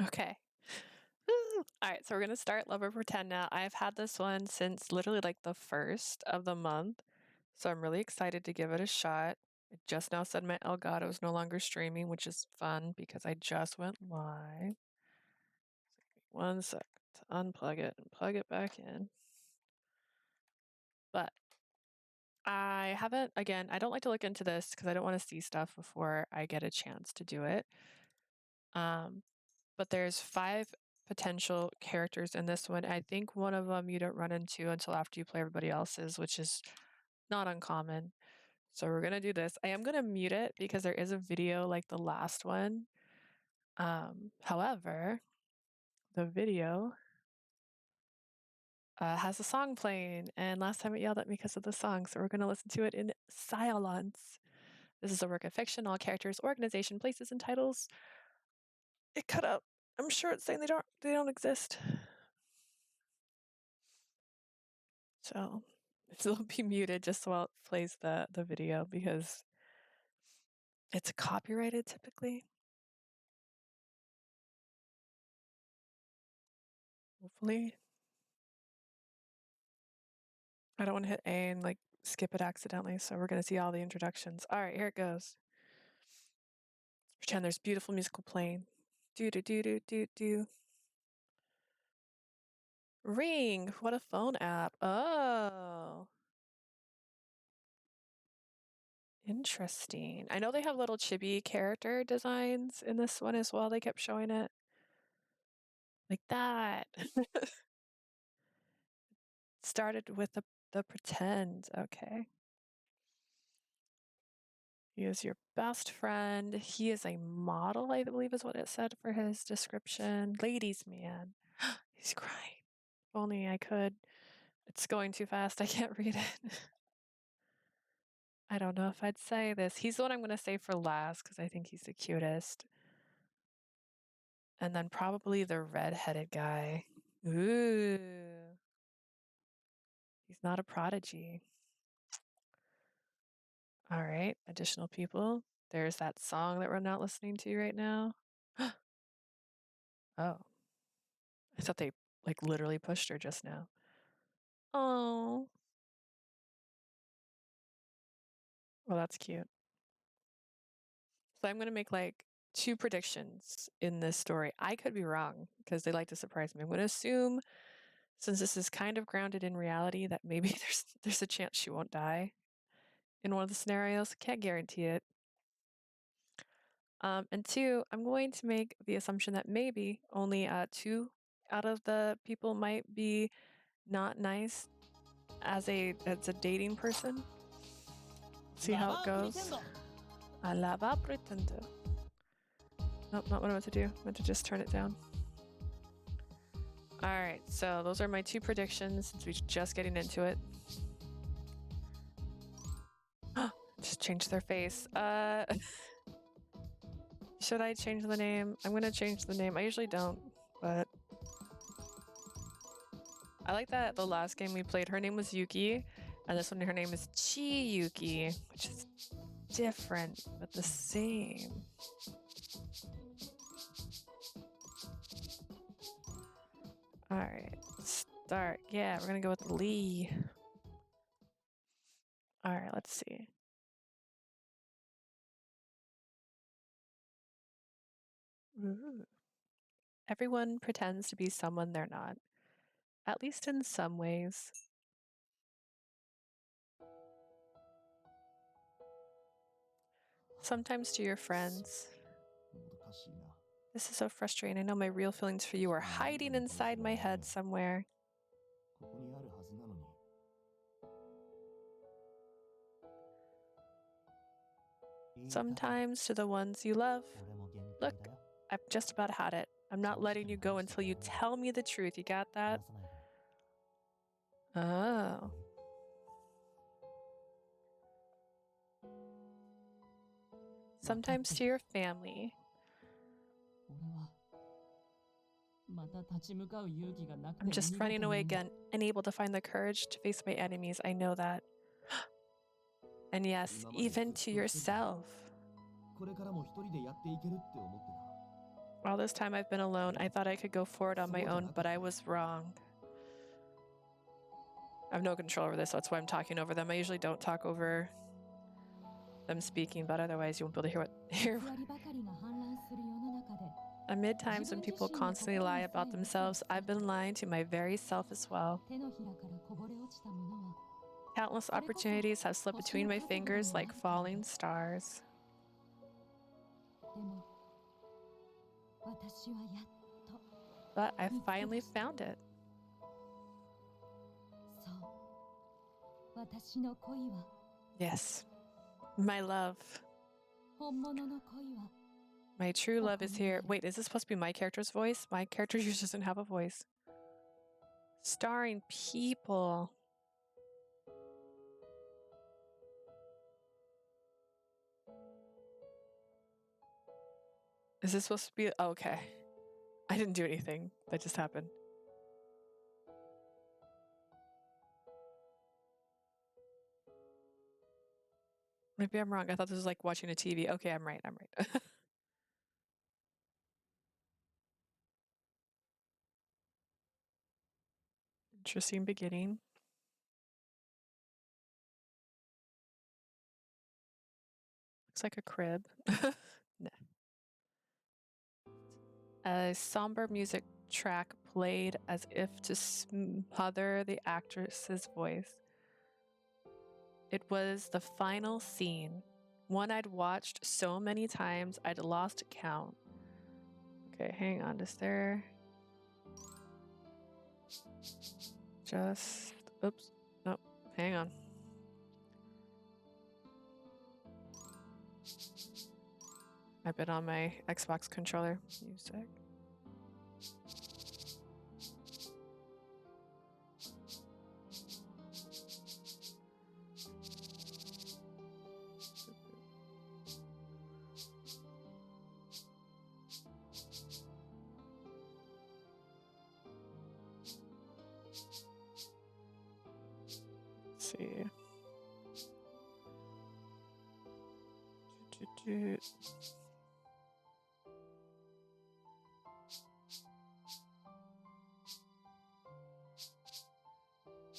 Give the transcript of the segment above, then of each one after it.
Okay. All right, so we're gonna start Love or Pretend now. I've had this one since literally like the first of the month, so I'm really excited to give it a shot. It just now said my Elgato is no longer streaming, which is fun because I just went live. 1 sec to unplug it and plug it back in. But I haven't, again, I don't like to look into this because I don't want to see stuff before I get a chance to do it. But there's 5 potential characters in this one. I think one of them you don't run into until after you play everybody else's, which is not uncommon. So we're gonna do this. I am gonna mute it because there is a video like the last one. However, the video has a song playing, and last time it yelled at me because of the song, so we're gonna listen to it in silence. This is a work of fiction. All characters, organization, places, and titles. It cut out. I'm sure it's saying they don't exist. So it'll be muted just while it plays the video because it's copyrighted typically. Hopefully. I don't want to hit A and like skip it accidentally, so we're gonna see all the introductions. All right, here it goes. Pretend there's beautiful musical playing. Do do do do do do. Ring. What a phone app. Oh. Interesting. I know they have little chibi character designs in this one as well. They kept showing it. Like that. Started with the pretend. Okay. He is your best friend. He is a model, I believe is what it said for his description. Ladies man. He's crying. If only I could. It's going too fast. I can't read it. I don't know if I'd say this. He's the one I'm going to say for last because I think he's the cutest. And then probably the red-headed guy. Ooh. He's not a prodigy. All right, additional people. There's that song that we're not listening to right now. Oh. I thought they like literally pushed her just now. Oh. Well, that's cute. So I'm going to make like 2 predictions in this story. I could be wrong because they like to surprise me. I'm going to assume, since this is kind of grounded in reality, that maybe there's a chance she won't die in one of the scenarios. Can't guarantee it. And 2, I'm going to make the assumption that maybe only 2 out of the people might be not nice as a dating person. See how it goes. I lava pretendo. Nope, not what I meant to do. I meant to just turn it down. All right, so those are my 2 predictions since we're just getting into it. Just change their face. Should I change the name? I'm gonna change the name. I usually don't, but I like that the last game we played, her name was Yuki, and this one her name is Chiyuki, which is different but the same. All right, start. Yeah, we're gonna go with Lee. All right, let's see. Ooh. Everyone pretends to be someone they're not, at least in some ways. Sometimes to your friends. This is so frustrating. I know my real feelings for you are hiding inside my head somewhere. Sometimes to the ones you love. Look, I've just about had it. I'm not letting you go until you tell me the truth. You got that? Oh. Sometimes to your family. I'm just running away again, unable to find the courage to face my enemies. I know that. And yes, even to yourself. All this time I've been alone, I thought I could go forward on my own, but I was wrong. I have no control over this, so that's why I'm talking over them. I usually don't talk over them speaking, but otherwise you won't be able to hear. Amid times when people constantly lie about themselves, I've been lying to my very self as well. Countless opportunities have slipped between my fingers like falling stars. But I finally found it. Yes, my love. My true love is here. Wait, is this supposed to be my character's voice? My character usually doesn't have a voice. Starring people. Is this supposed to be? Oh, okay. I didn't do anything. That just happened. Maybe I'm wrong. I thought this was like watching a TV. Okay, I'm right. I'm right. Interesting beginning. Looks like a crib. No. A somber music track played as if to smother the actress's voice. It was the final scene, one I'd watched so many times I'd lost count. Okay, hang on. Is there just... Oops. Nope. Hang on. I've been on my Xbox controller. Music. Let's see.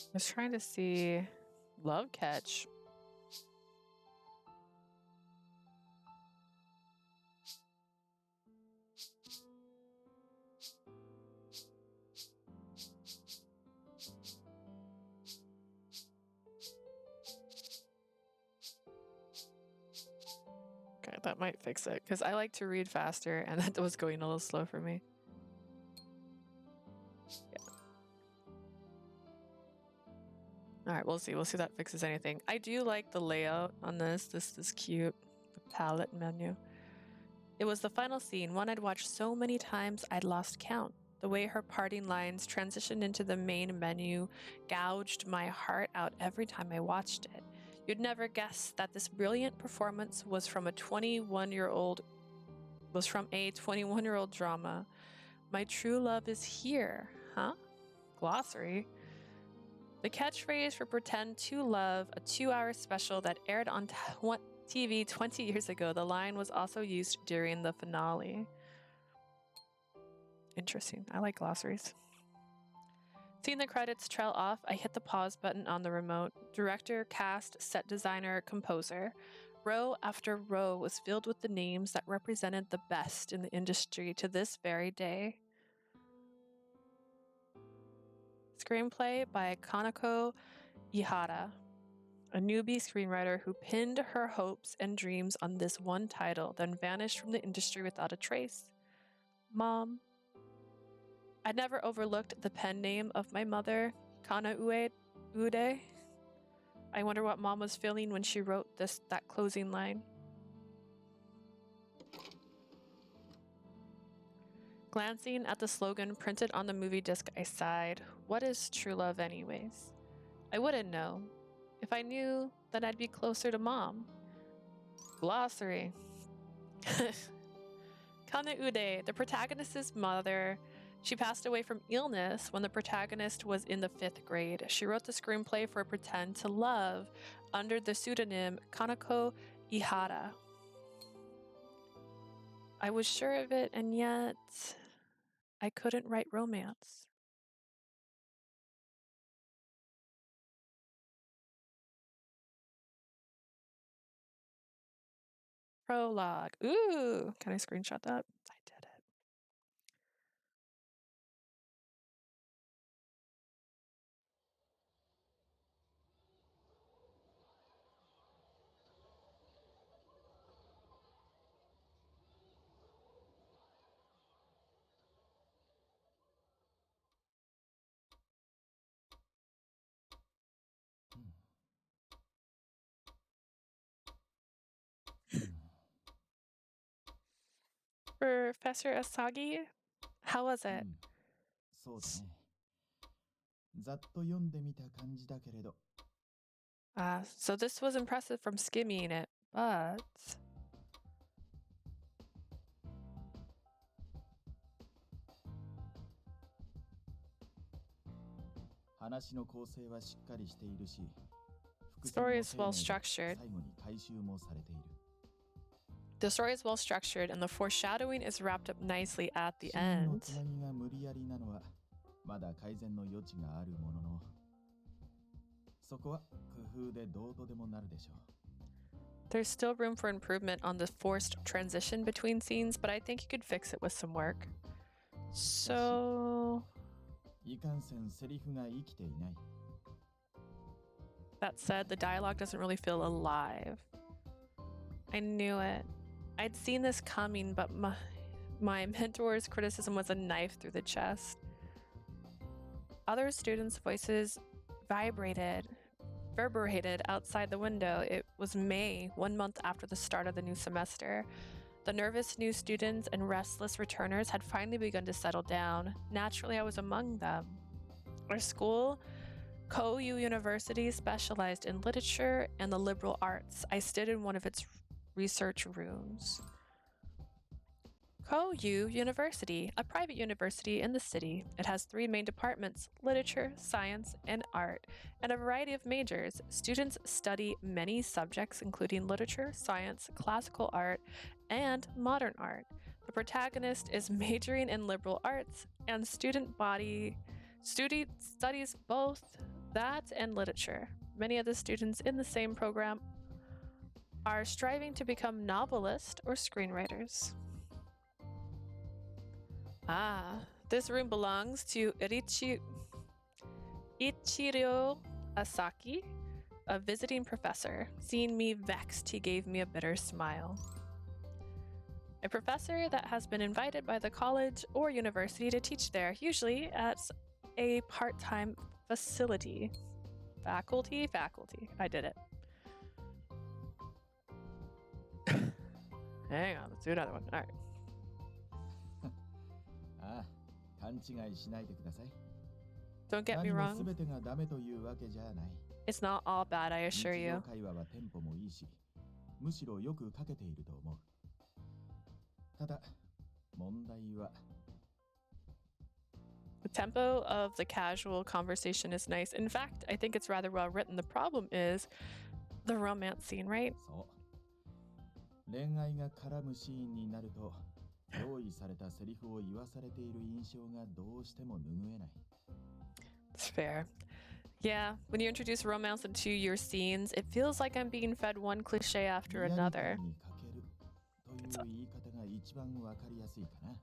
I was trying to see Love Catch. Okay, that might fix it because I like to read faster and that was going a little slow for me. Yeah. All right, we'll see. We'll see if that fixes anything. I do like the layout on this. This is cute. The palette menu. It was the final scene, one I'd watched so many times I'd lost count. The way her parting lines transitioned into the main menu gouged my heart out every time I watched it. You'd never guess that this brilliant performance was from a 21-year-old drama. My true love is here, huh? Glossary. The catchphrase for Pretend to Love, a 2-hour special that aired on TV 20 years ago. The line was also used during the finale. Interesting. I like glossaries. Seeing the credits trail off, I hit the pause button on the remote. Director, cast, set designer, composer. Row after row was filled with the names that represented the best in the industry to this very day. Screenplay by Kanako Ihara, a newbie screenwriter who pinned her hopes and dreams on this one title, then vanished from the industry without a trace. Mom. I'd never overlooked the pen name of my mother, Kana Ude. I wonder what Mom was feeling when she wrote that closing line. Glancing at the slogan printed on the movie disc, I sighed. What is true love anyways? I wouldn't know. If I knew, then I'd be closer to Mom. Glossary. Kana Ude, the protagonist's mother, she passed away from illness when the protagonist was in the 5th grade. She wrote the screenplay for Pretend to Love under the pseudonym Kanako Ihara. I was sure of it, and yet I couldn't write romance. Prologue. Ooh, can I screenshot that? I did it. Professor Asagi, how was it? そうだね。ざっと読んでみた感じだけれど。So this was impressive from skimming it, but 話の構成はしっかりしているし、 story is well structured. 最後に回収もされている。 The story is well structured, and the foreshadowing is wrapped up nicely at the シーンの end. つなぎが無理やりなのはまだ改善の余地があるものの、そこは工夫でどうとでもなるでしょう。 There's still room for improvement on the forced transition between scenes, but I think you could fix it with some work. So いかんせんセリフが生きていない。 that said, the dialogue doesn't really feel alive. I knew it. I'd seen this coming, but my mentor's criticism was a knife through the chest. Other students' voices reverberated outside the window. It was May, 1 month after the start of the new semester. The nervous new students and restless returners had finally begun to settle down. Naturally, I was among them. Our school, Koyu University, specialized in literature and the liberal arts. I stood in one of its research rooms. Koyu University, a private university in the city. It has 3 main departments: literature, science, and art, and a variety of majors. Students study many subjects, including literature, science, classical art, and modern art. The protagonist is majoring in liberal arts, and student body studies both that and literature. Many of the students in the same program are striving to become novelists or screenwriters. This room belongs to Ichiro Asaki, a visiting professor. Seeing me vexed, he gave me a bitter smile. A professor that has been invited by the college or university to teach there, usually at a part-time facility. Faculty. I did it. Hang on, let's do another one. All right. 勘違いしないでください。 Don't get me 何も wrong. 全てがダメというわけじゃない。 It's not all bad, I 日 assure 常 you. 会話はテンポもいいし、むしろよく書けていると思う。ただ、問題は The tempo of the casual conversation is nice. In fact, I think it's rather well written. The problem is the romance scene, right? そう。恋愛が絡むシーンになると、用意されたセリフを言わされている印象がどうしても拭えない。 It's fair. Yeah, when you introduce romance into your scenes, it feels like I'm being fed one cliche after リアリテ another. ィに欠けるという言い方が一番わかりやすいかな。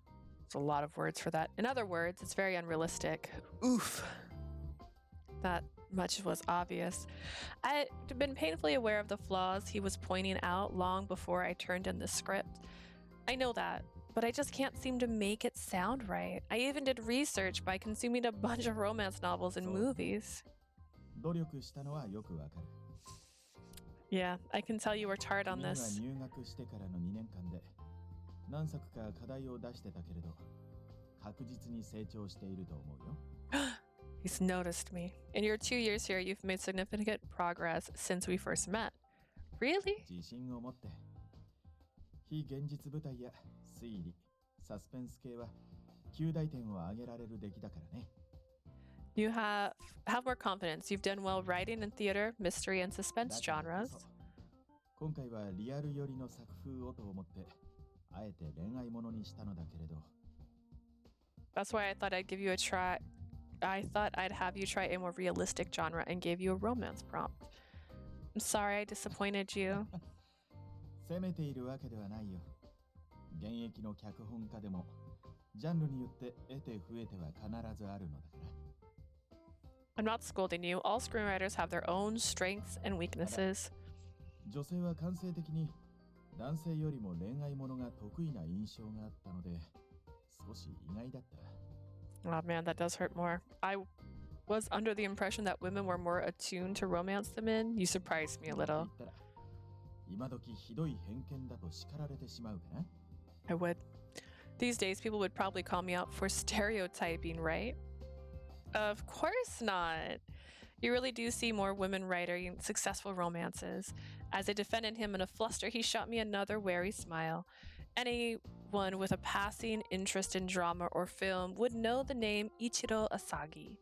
It's a lot of words for that. In other words, it's very unrealistic. Oof. That much was obvious. I'd been painfully aware of the flaws he was pointing out long before I turned in the script. I know that, but I just can't seem to make it sound right. I even did research by consuming a bunch of romance novels and movies. 努力したのはよくわかる。 Yeah, I can tell you worked hard on 君が this. 入学してからの2年間で何作か課題を出してたけれど、確実に成長していると思うよ。 He's noticed me. In your 2 years here, you've made significant progress since we first met. Really? 自信を持って。非現実舞台や推理、サスペンス系は9大点を挙げられる出来だからね。 You have more confidence. You've done well writing in theater, mystery, and suspense だからこ genres. そ今回はリアル寄りの作風をと思ってあえて恋愛ものにしたのだけれど。 That's why I thought I'd give you a try. I thought I'd have you try a more realistic genre and gave you a romance prompt. I'm sorry I disappointed you. 責めているわけではないよ。現役の脚本家でもジャンルによって得て増えては必ずあるのだから。 I'm not scolding you. All screenwriters have their own strengths and weaknesses. 女性は感性的に男性よりも恋愛ものが得意な印象があったので少し意外だった。 Oh man, that does hurt more. I was under the impression that women were more attuned to romance than men. You surprised me a little. 今時ひどい偏見だと叱られてしまうかな。 I would. These days, people would probably call me out for stereotyping, right? Of course not. You really do see more women writing successful romances. As I defended him in a fluster, he shot me another wary smile. Anyone with a passing interest in drama or film would know the name Ichiro Asagi.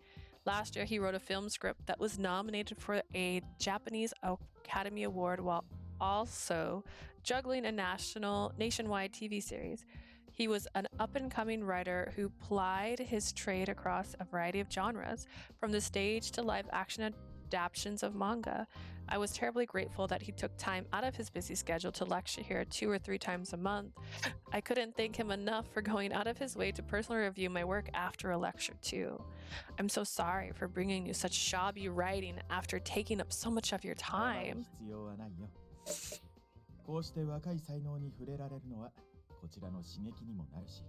Last year, he wrote a film script that was nominated for a Japanese Academy Award while also juggling a nationwide TV series. He was an up-and-coming writer who plied his trade across a variety of genres, from the stage to live-action adaptations of manga. I was terribly grateful that he took time out of his busy schedule to lecture here 2 or 3 times a month. I couldn't thank him enough for going out of his way to personally review my work after a lecture too. I'm so sorry for bringing you such shabby writing after taking up so much of your time. 必要はないよ。こうして若い才能に触れられるのはこちらの刺激にもなるし。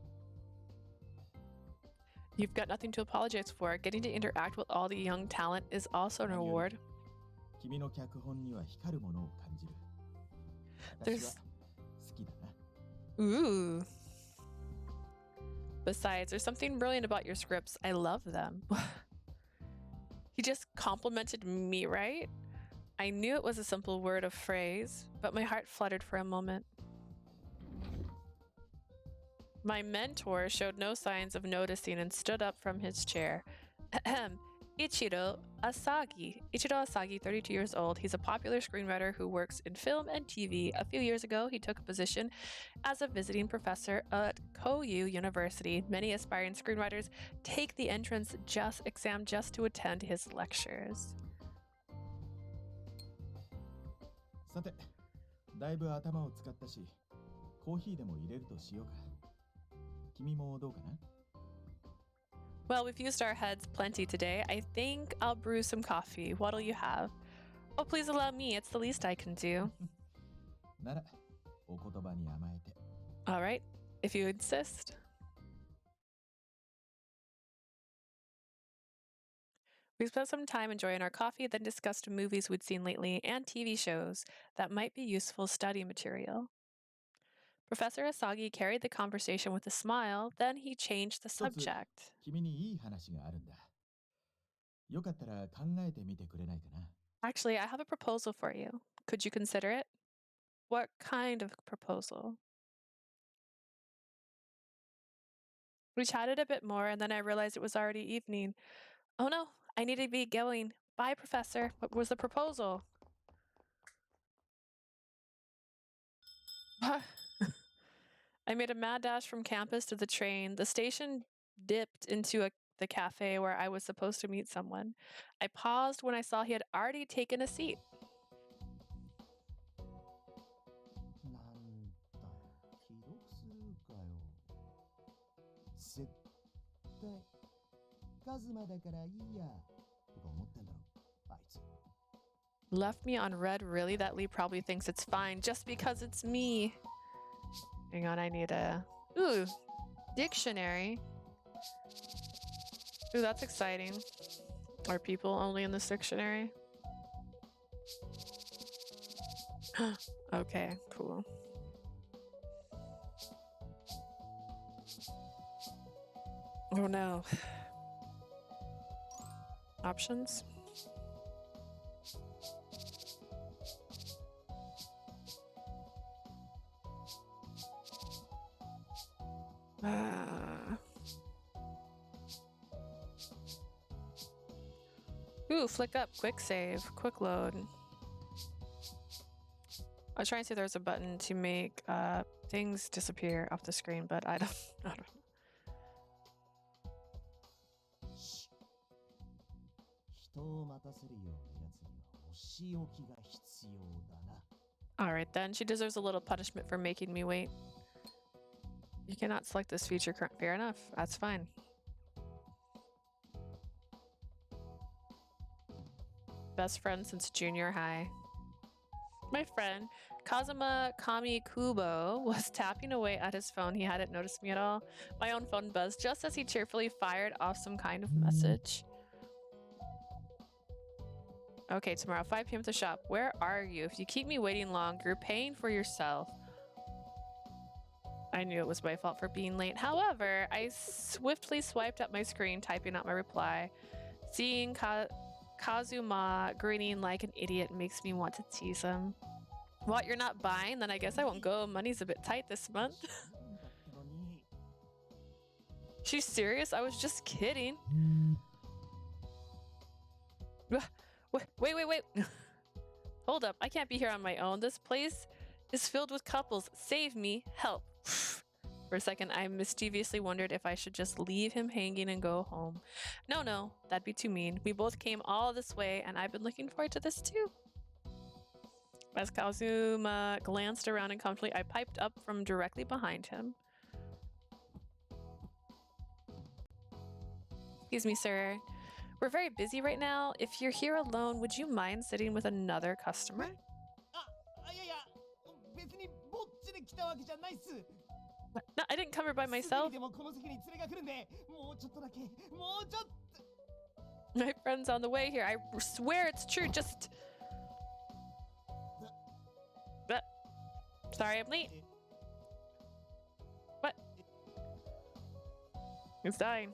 You've got nothing to apologize for. Getting to interact with all the young talent is also an reward. 君の脚本には光るものを感じる。私は好きだな。 Ooh. Besides, there's something brilliant about your scripts. I love them. He just complimented me, right? I knew it was a simple word of phrase, but my heart fluttered for a moment. My mentor showed no signs of noticing and stood up from his chair. Ichiro Asagi. Ichiro Asagi, 32 years old. He's a popular screenwriter who works in film and TV. A few years ago, he took a position as a visiting professor at Koyu University. Many aspiring screenwriters take the entrance exam just to attend his lectures. さて、だいぶ頭を使ったし、コーヒーでも入れるとしようか。君もどうかな? Well, we've used our heads plenty today. I think I'll brew some coffee. What'll you have? Oh, please allow me. It's the least I can do. なら、お言葉に甘えて。 All right, if you insist. We spent some time enjoying our coffee, then discussed movies we'd seen lately and TV shows that might be useful study material. Professor Asagi carried the conversation with a smile, then he changed the 一つ subject. 君にいい話があるんだ。よかったら考えてみてくれないかな。 Actually, I have a proposal for you. Could you consider it? What kind of proposal? We chatted a bit more, and then I realized it was already evening. Oh no, I need to be going. Bye, Professor. What was the proposal? I made a mad dash from campus to the train. The station dipped into the cafe where I was supposed to meet someone. I paused when I saw he had already taken a seat. なんだよ、既読するかよ。絶対、カズマだからいいや、とか思ってんだろ、あいつ。 Left me on red, really? That Lee probably thinks it's fine just because it's me. Hang on, I need a... Ooh, dictionary. Ooh, that's exciting. Are people only in this dictionary? Okay, cool. Oh no. Options? Ooh, flick up, quick save, quick load. I was trying to see if there was a button to make things disappear off the screen, but I don't know. シッ人を待たせるようなやつにはお仕置きが必要だな。 All right, then. She deserves a little punishment for making me wait. You cannot select this feature. Fair enough. That's fine. Best friend since junior high. My friend, Kazuma Kamikubo, was tapping away at his phone. He hadn't noticed me at all. My own phone buzzed just as he cheerfully fired off some kind of message. Okay, tomorrow, 5 p.m. at the shop. Where are you? If you keep me waiting long, you're paying for yourself. I knew it was my fault for being late. However, I swiftly swiped up my screen, typing out my reply. Seeing Kazuma grinning like an idiot makes me want to tease him. What, you're not buying? Then I guess I won't go. Money's a bit tight this month. She's serious? I was just kidding. Wait. Hold up. I can't be here on my own. This place is filled with couples. Save me. Help. For a second, I mischievously wondered if I should just leave him hanging and go home. No, that'd be too mean. We both came all this way, and I've been looking forward to this too. As Kazuma glanced around uncomfortably, I piped up from directly behind him. Excuse me, sir. We're very busy right now. If you're here alone, would you mind sitting with another customer? No, I didn't come here by myself. My friend's on the way here. I swear it's true. Just... Sorry, I'm late. What? He's dying.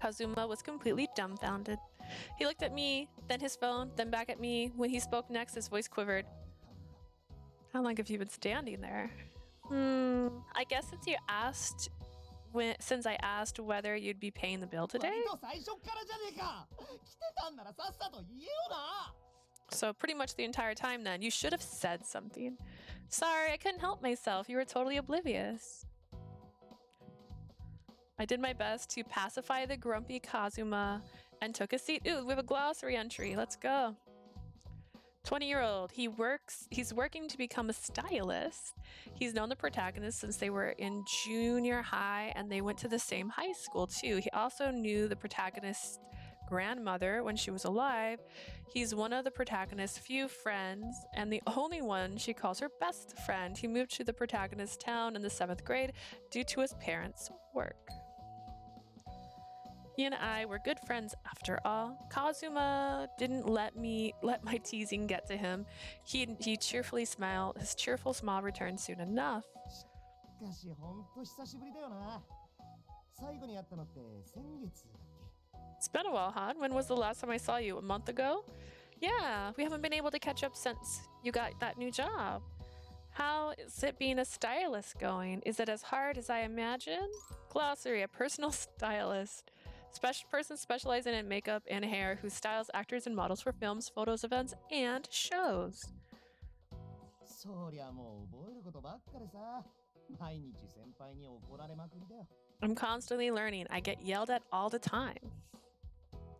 Kazuma was completely dumbfounded. He looked at me, then his phone, then back at me. When he spoke next, his voice quivered. How long have you been standing there? I guess since I asked whether you'd be paying the bill today. So pretty much the entire time then. You should have said something. Sorry, I couldn't help myself. You were totally oblivious. I did my best to pacify the grumpy Kazuma and took a seat. Ooh, we have a glossary entry. Let's go. 20-year-old. He's working to become a stylist. He's known the protagonist since they were in junior high and they went to the same high school too. He also knew the protagonist's grandmother when she was alive. He's one of the protagonist's few friends and the only one she calls her best friend. He moved to the protagonist's town in the 7th grade due to his parents' work. He and I were good friends after all. Kazuma didn't let my teasing get to him. He cheerfully smiled. His cheerful smile returned soon enough. It's been a while, Han. When was the last time I saw you? A month ago? Yeah, we haven't been able to catch up since you got that new job. How is it being a stylist going? Is it as hard as I imagine? Glossary, a personal stylist. Special person specializing in makeup and hair who styles actors and models for films, photos, events, and shows. I'm constantly learning. I get yelled at all the time.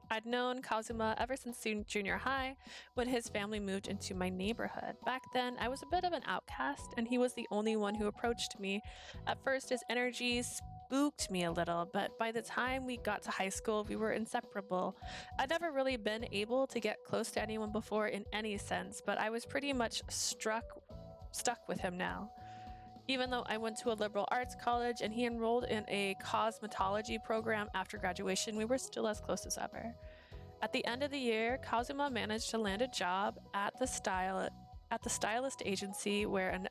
I'd known Kazuma ever since junior high when his family moved into my neighborhood. Back then, I was a bit of an outcast, and he was the only one who approached me. At first, his energy spooked me a little, but by the time we got to high school, we were inseparable. I'd never really been able to get close to anyone before in any sense, but I was pretty much stuck with him now. Even though I went to a liberal arts college and he enrolled in a cosmetology program after graduation, we were still as close as ever. At the end of the year, Kazuma managed to land a job at the stylist agency where an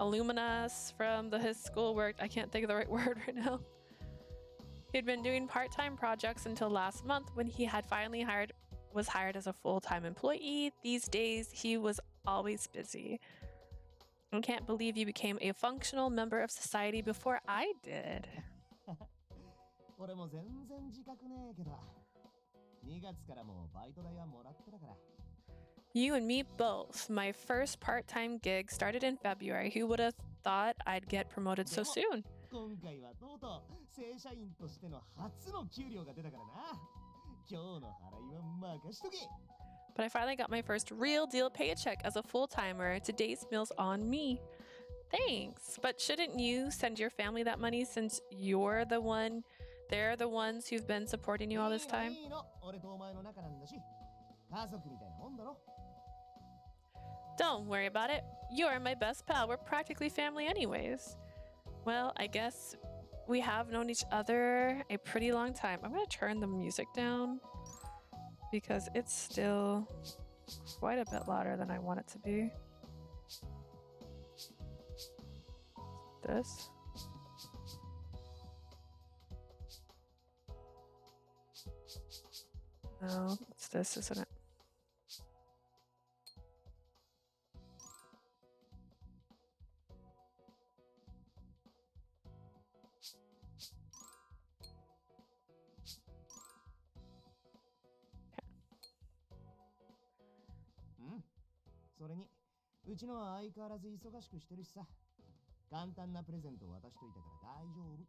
alumnus from his school worked. I can't think of the right word right now. He'd been doing part-time projects until last month when he had finally was hired as a full-time employee. These days, he was always busy. I can't believe you became a functional member of society before I did. You and me both. My first part-time gig started in February. Who would have thought I'd get promoted so でも soon? 今回はとうとう正社員としての初の給料が出たからな。今日の払いは任しとけ。 But I finally got my first real deal paycheck as a full-timer. Today's meal's on me. Thanks. But shouldn't you send your family that money since they're the ones who've been supporting you all this time? いいの、俺とお前の仲なんだし。家族みたいなもんだろ。 Don't worry about it. You're my best pal. We're practically family anyways. Well, I guess we have known each other a pretty long time. I'm going to turn the music down because it's still quite a bit louder than I want it to be. This. No, it's this, isn't it? Hmm. それに、うちのは相変わらず忙しくしてるしさ。簡単なプレゼントを渡しといたから大丈夫。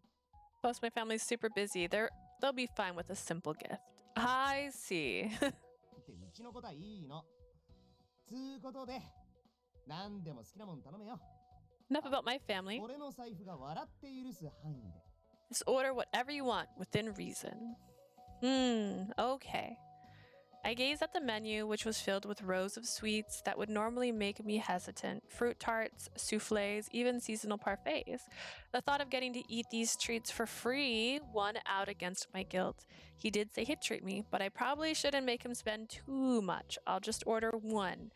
Plus, my family's super busy. They'll be fine with a simple gift. I see. ってうちのことはいいの。つうことで、何でも好きなもん頼めよ。 Enough about my family. 俺の財布が笑って許す範囲で。 Just order whatever you want within reason. Okay. I gazed at the menu, which was filled with rows of sweets that would normally make me hesitant. Fruit tarts, souffles, even seasonal parfaits. The thought of getting to eat these treats for free won out against my guilt. He did say he'd treat me, but I probably shouldn't make him spend too much. I'll just order one.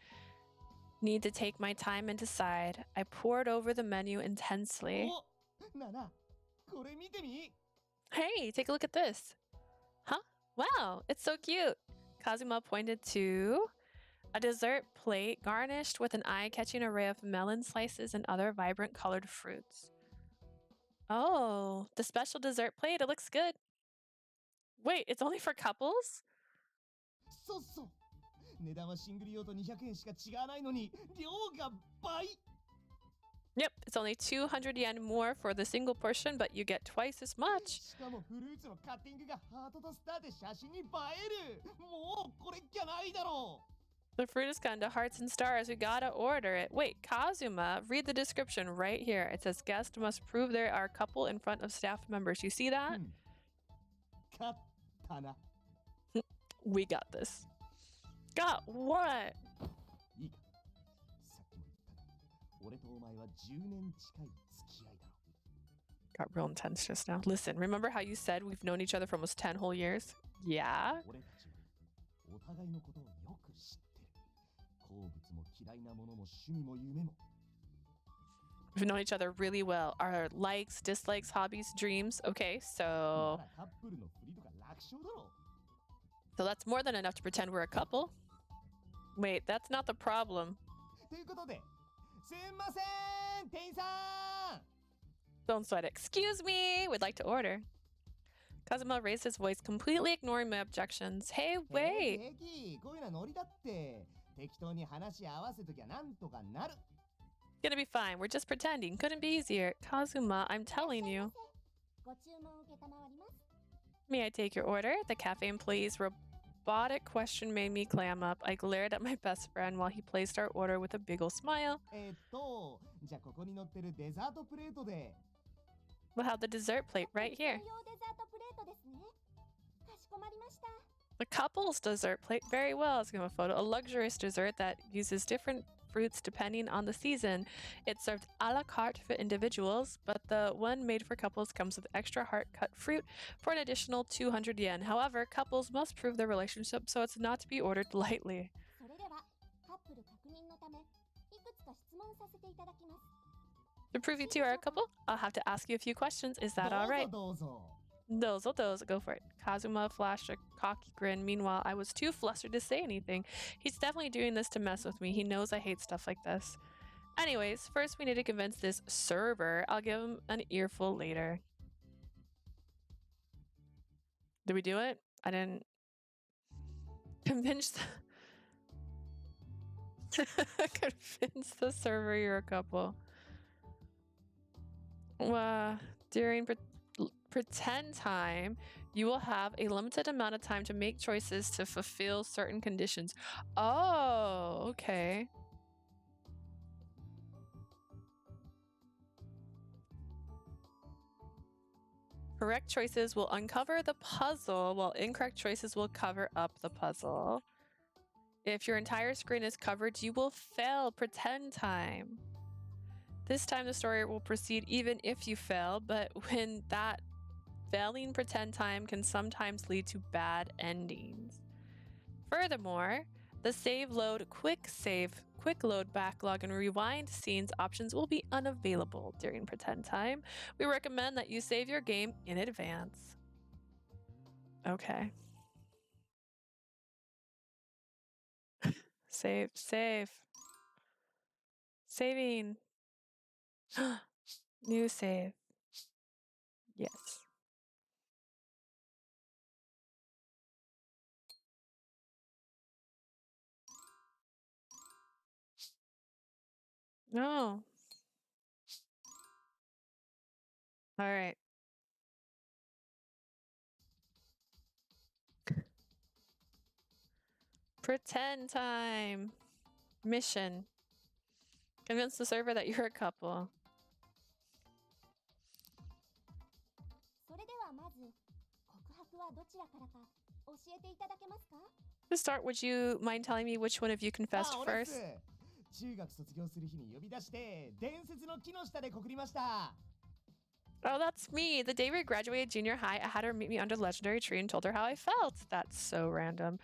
Need to take my time and decide. I pored over the menu intensely. お、なあなあ、これ見てみ。 Hey, take a look at this. Huh? Wow, it's so cute. Kazuma pointed to a dessert plate garnished with an eye-catching array of melon slices and other vibrant colored fruits. Oh, the special dessert plate. It looks good. Wait, it's only for couples? そうそう。値段はシングル用と200円しか違わないのに、量が倍。 Yep, it's only 200 yen more for the single portion, but you get twice as much. しかもフルーツのカッティングがハートとスターで写真に映える。もうこれっきゃないだろう。 The fruit is kind of hearts and stars. We gotta order it. Wait, Kazuma, read the description right here. It says guests must prove they are a couple in front of staff members. You see that? 勝ったな。 We got this. Got what? いいか。さっきも言ったが、俺とお前は10年近い付き合いだろ。 Got real intense just now. Listen, remember how you said we've known each other for almost 10 whole years? Yeah? 俺たちはお互いのことをよく知ってる。好物も嫌いなものも趣味も夢も。 We've known each other really well. Our likes, dislikes, hobbies, dreams. Okay, な so らカップルのふりとか楽勝だろ。 that's more than enough to pretend we're a couple. Wait, that's not the problem. ということで、すんません、店員さん。 Don't sweat it. Excuse me, we'd like to order. Kazuma raised his voice, completely ignoring my objections. Hey, wait. 平気、こういうのはノリだって。適当に話合わせときゃなんとかなる。 Gonna be fine. We're just pretending. Couldn't be easier. Kazuma, I'm telling you. ご注文を承ります。 May I take your order? The cafe employee's robotic question made me clam up. I glared at my best friend while he placed our order with a big ol' smile. じゃあここに載ってるデザートプレートで。 We'll have the dessert plate right here. 無料デザートプレートですね。かしこまりました。 The couple's dessert plate, very well. Let's give him a photo. A luxurious dessert that uses different fruits depending on the season. It's served a la carte for individuals, but the one made for couples comes with extra heart-cut fruit for an additional 200 yen. However, couples must prove their relationship, so it's not to be ordered lightly. それではカップル確認のためいくつか質問させていただきます。 To prove you two are a couple, I'll have to ask you a few questions. Is that all right? どうぞ。 Dozo, go for it. Kazuma flashed a cocky grin. Meanwhile, I was too flustered to say anything. He's definitely doing this to mess with me. He knows I hate stuff like this. Anyways, first we need to convince this server. I'll give him an earful later. Did we do it? I didn't convince. Convince the server you're a couple. During pretend time, you will have a limited amount of time to make choices to fulfill certain conditions. Oh, okay. Correct choices will uncover the puzzle, while incorrect choices will cover up the puzzle. If your entire screen is covered, you will fail pretend time. This time the story will proceed even if you fail, but when that failing pretend time can sometimes lead to bad endings. Furthermore, the save load, quick load backlog, and rewind scenes options will be unavailable during pretend time. We recommend that you save your game in advance. Okay. Save. Saving. New save. Yes. No. All right. Pretend time. Mission. Convince the server that you're a couple. それではまず告白はどちらからか教えていただけますか？ To start, would you mind telling me which one of you confessed 俺っ first? す。中学卒業する日に呼び出して伝説の木の下で告りました。 Oh, that's me. The day we graduated junior high, I had her meet me under the legendary tree and told her how I felt. That's so random.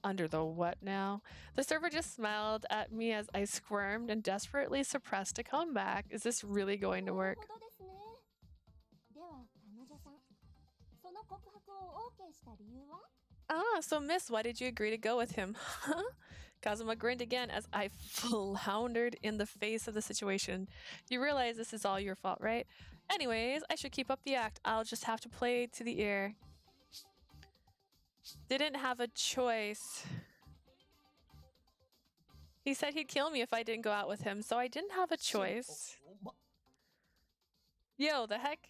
Under the what now? The server just smiled at me as I squirmed and desperately suppressed a comeback. Is this really going to なる work? ほどですね。では彼女さん、その告白を OK した理由は？ Ah, so Miss, why did you agree to go with him? Huh? Kazuma grinned again as I floundered in the face of the situation. You realize this is all your fault, right? Anyways, I should keep up the act. I'll just have to play to the ear. Didn't have a choice. He said he'd kill me if I didn't go out with him, so I didn't have a choice. Yo, the heck?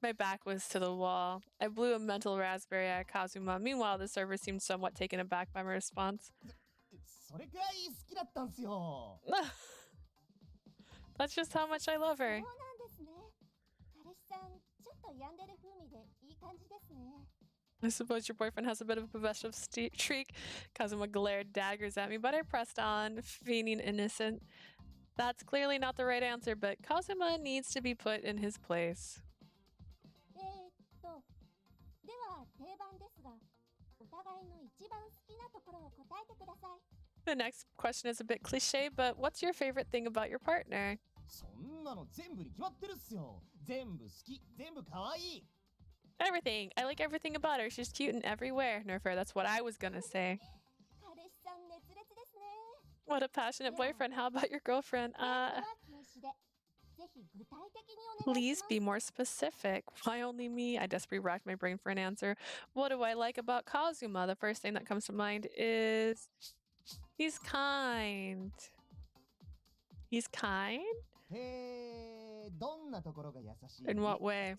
My back was to the wall. I blew a mental raspberry at Kazuma. Meanwhile, the server seemed somewhat taken aback by my response. それくらい好きだったんすよ。 That's just how much I love そうな her. んですね。彼氏さん、ちょっと病んでる風味でいい感じですね。 I suppose your boyfriend has a bit of a possessive streak. Kazuma glared daggers at me, but I pressed on, feigning innocent. That's clearly not the right answer, but Kazuma needs to be put in his place. では定番ですが、お互いの一番好きなところを答えてください。 The next question is a bit cliche, but what's your favorite thing about your partner? そんなの全部に決まってるっすよ。全部好き、全部可愛い。 Everything. I like everything about her. She's cute in every way. Nerfer, that's what I was gonna say. 彼氏さん熱烈ですね。 What a passionate boyfriend. How about your girlfriend? では禁止で、ぜひ具体的にお願い Please します。 be more specific. Why only me? I desperately racked my brain for an answer. What do I like about Kazuma? The first thing that comes to mind is he's kind. He's kind? へえ、どんなところが優しい？ In what way?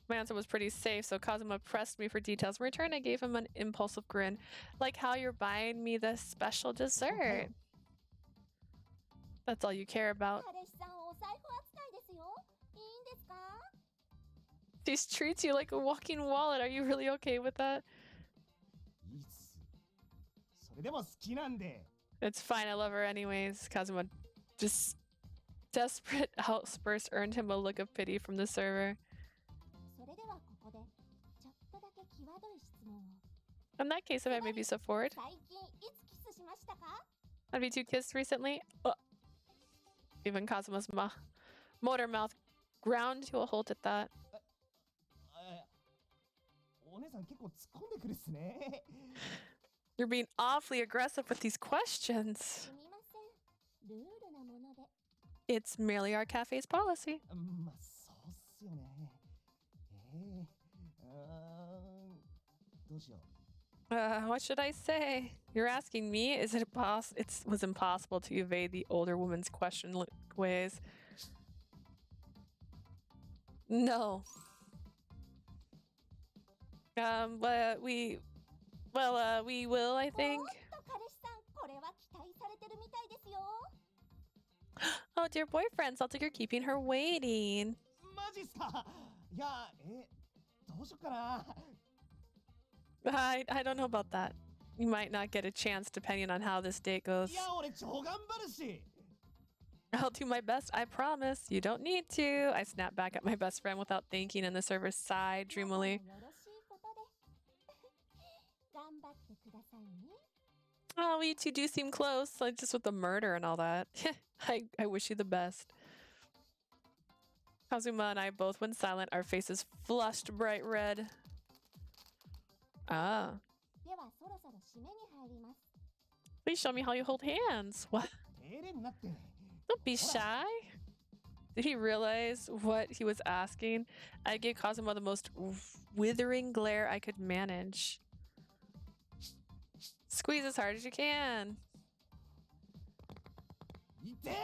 My answer was pretty safe, so Kazuma pressed me for details. In return, I gave him an impulsive grin. Like how you're buying me this special dessert. That's all you care about. 彼氏さんお財布扱いですよ。いいんですか？ She treats you like a walking wallet. Are you really okay with that? いいっす。それでも好きなんで。 It's fine, I love her anyways. Kazuma just desperate outburst earned him a look of pity from the server. それではここでちょっとだけ際どい質問を。 In that case, if I may be so forward, 最近いつキスしましたか？ have you two kissed recently? Even Kazuma's motor mouth ground to a halt at that. お姉さん結構突っ込んでくるっすね。 You're being awfully aggressive with these questions. すみません。ルールなもので。 It's merely our cafe's policy. まあそうっすよね。どうしよう。What should I say? You're asking me? Is it It was impossible to evade the older woman's question ways. No. But we will, I おーっ think. と彼氏さん、これは期待されてるみたいですよ。 Oh, dear boyfriend, sounds like you're keeping her waiting. マジっすか。いや、どうしよっかな。I don't know about that. You might not get a chance depending on how this date goes. いや、俺超頑張るし。 I'll do my best, I promise. You don't need to. I snapped back at my best friend without thinking, and the server sighed 仲も dreamily. よろしいことで。頑張ってくださいね。 Oh, you two do seem close, like just with the murder and all that. I wish you the best. Kazuma and I both went silent, our faces flushed bright red. Ah. ではそろそろ締めに入ります。 Please show me how you hold hands. What? 照れんなって。 Don't be shy. Did he realize what he was asking? I gave Kazuma the most withering glare I could manage. Squeeze as hard as you can. いて。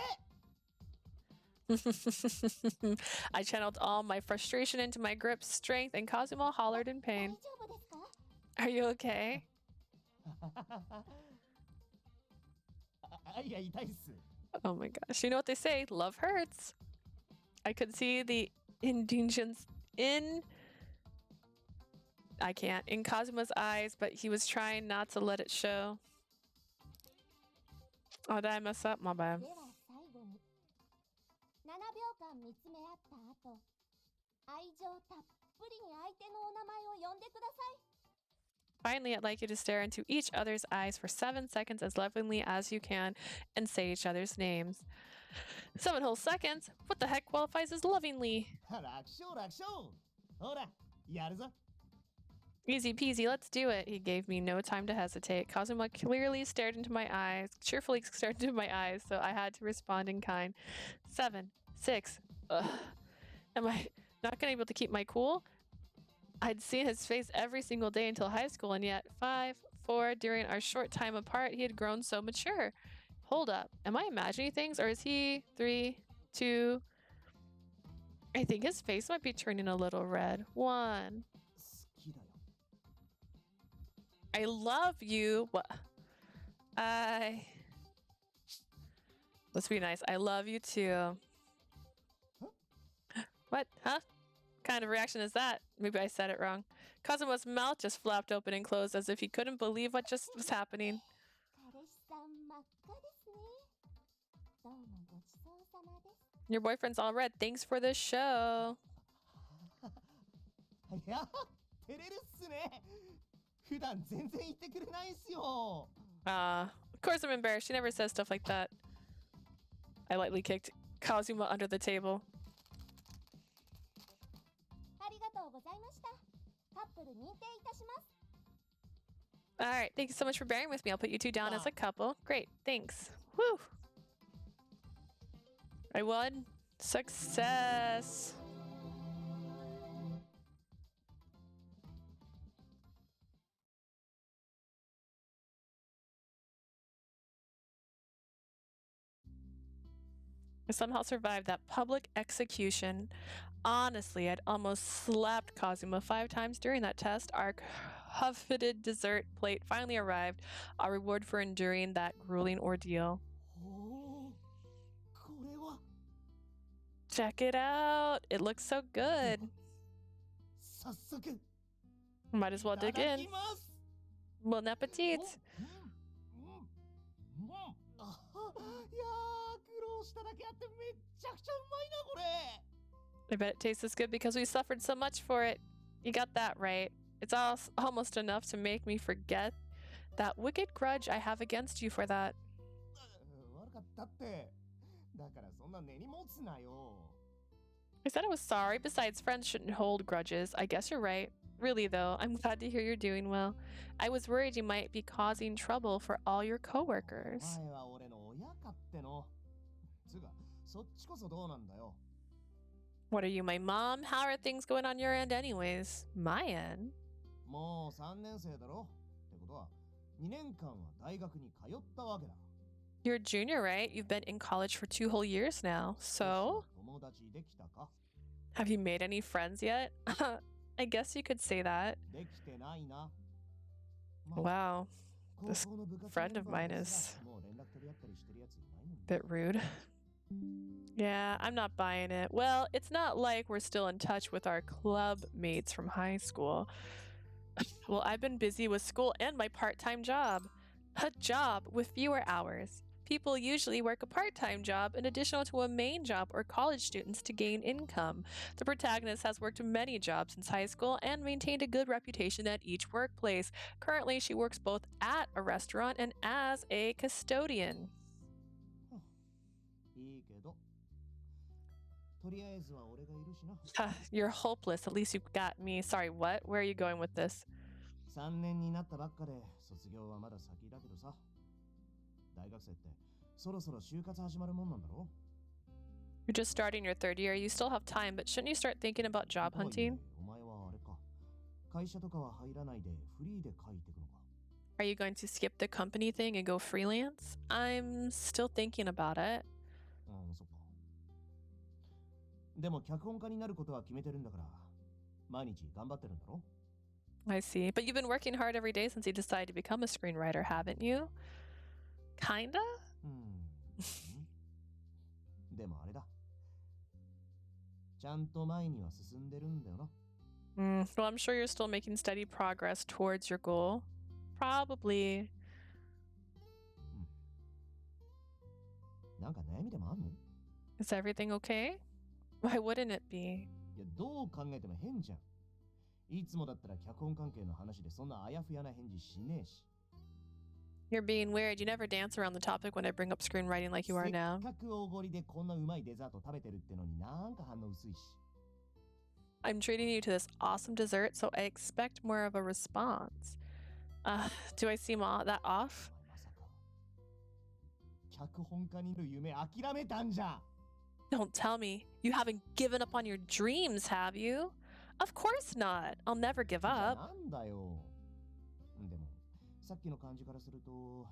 I channeled all my frustration into my grip strength, and Kazuma hollered in 大 pain. 丈夫ですか？ Are you okay? いや、痛いっす。 Oh my gosh. You know what they say? Love hurts. I could see the indigence in Kazuma's eyes, but he was trying not to let it show. Oh, did I mess up? My bad. では最後に7秒間見つめ合った後、愛情たっぷりに相手のお名前を呼んでください。 Finally, I'd like you to stare into each other's eyes for 7 seconds as lovingly as you can and say each other's names. 7 whole seconds? What the heck qualifies as lovingly? 楽勝楽勝。ほら、やるぞ。 Easy peasy, let's do it. He gave me no time to hesitate. Kazuma clearly stared into my eyes, cheerfully stared into my eyes, so I had to respond in kind. 7, 6. Ugh. Am I not gonna be able to keep my cool? I'd seen his face every single day until high school, and yet 5, 4, during our short time apart, he had grown so mature. Hold up. Am I imagining things, or is he 3, 2? I think his face might be turning a little red. 1. 好きだよ。 I love you. What? Let's be nice. I love you too. What? Huh? Kind of reaction is that? Maybe I said it wrong. Kazuma's mouth just flapped open and closed as if he couldn't believe what just was happening. 彼氏さん真っ赤ですね。どうもごちそうさまです。 Your boyfriend's all red. Thanks for the show. いや、照れるっすね。普段全然言ってくれないっすよ。Of course I'm embarrassed. She never says stuff like that. I lightly kicked Kazuma under the table. ありがとうございました。カップル認定いたします。 All right. Thank you so much for bearing with me. I'll put you two down as a couple. Great. Thanks. Woo. I won. Success. I somehow survived that public execution. Honestly, I'd almost slapped Kazuma 5 times during that test. Our coveted dessert plate finally arrived, our reward for enduring that grueling ordeal. おお、これは。 Check it out. It looks so good. 早速。 Might as well いた dig だ in. きます。 Bon appetit. あ、いやー、苦労しただけあってめっちゃくちゃうまいなこれ。 I bet it tastes as good because we suffered so much for it. You got that right. It's almost enough to make me forget that wicked grudge I have against you for that. 悪かったって。だからそんな根に持つなよ。 I said I was sorry. Besides, friends shouldn't hold grudges. I guess you're right. Really, though, I'm glad to hear you're doing well. I was worried you might be causing trouble for all your coworkers. 前は俺の親かっての。つうか、そっちこそどうなんだよ。 What are you, my mom? How are things going on your end anyways? My end? もう3年生だろ。ってこことは2年間は大学に通ったわけだ。 You're a junior, right? You've been in college for 2 whole years now. So, 友達できたか？ have you made any friends yet? I guess you could say that. できてないな。まあ Wow, 高 this 校の部活 friend メン of バー mine ですら is もう連絡取り合ったりしてるやついないもんね。 a bit rude. Yeah, I'm not buying it. Well, it's not like we're still in touch with our club mates from high school. Well, I've been busy with school and my part-time job. A job with fewer hours. People usually work a part-time job in addition to a main job or college students to gain income. The protagonist has worked many jobs since high school and maintained a good reputation at each workplace. Currently, she works both at a restaurant and as a custodian. いいけど、とりあえずは俺がいるしな。 You're hopeless. At least you've got me. Sorry, what? Where are you going with this? 3年になったばっかで卒業はまだ先だけどさ。大学生ってそろそろ就活始まるもんなんだろ？ You're just starting your third year. You still have time, but shouldn't you start thinking about job とはいえ hunting? お前はあれか。会社とかは入らないでフリーで書いてくのか。 Are you going to skip the company thing and go freelance? I'm still thinking about it. そっか。でも脚本家になることは決めてるんだから、毎日頑張ってるんだろ？ I see. But you've been working hard every day since you decided to become a screenwriter, haven't you? Kinda? でもあれだ。ちゃんと前には進んでるんだよな。Well, I'm sure you're still making steady progress towards your goal. Probably. なんか悩みでもあんの？ Is everything okay? Why wouldn't it be? いや、どう考えても変じゃん。いつもだったら脚本関係の話でそんなあやふやな返事しねえし。You're being weird. You never dance around the topic when I bring up screenwriting like you are せ now. っかく大盛りでこんなうまいデザート食べてるってのになんか反応薄いし。 I'm treating you to this awesome dessert, so I expect more of a response. Do I seem that off? お前まさか脚本家になる夢諦めたんじゃ。 Don't tell me. You haven't given up on your dreams, have you? Of course not. I'll never give じゃあ up. なんだよ。でもさっきの感じからすると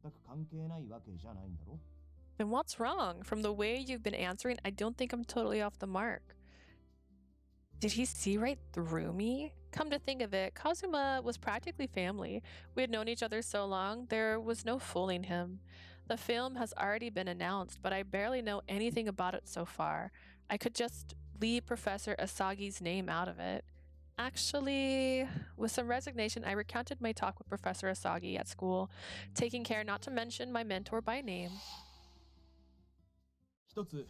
全く関係ないわけじゃないんだろ？ Then what's wrong? From the way you've been answering, I don't think I'm totally off the mark. Did he see right through me? Come to think of it, Kazuma was practically family. We had known each other so long, there was no fooling him. The film has already been announced, but I barely know anything about it so far. I could just leave Professor Asagi's name out of it. Actually, with some resignation, I recounted my talk with Professor Asagi at school, taking care not to mention my mentor by name. 一つ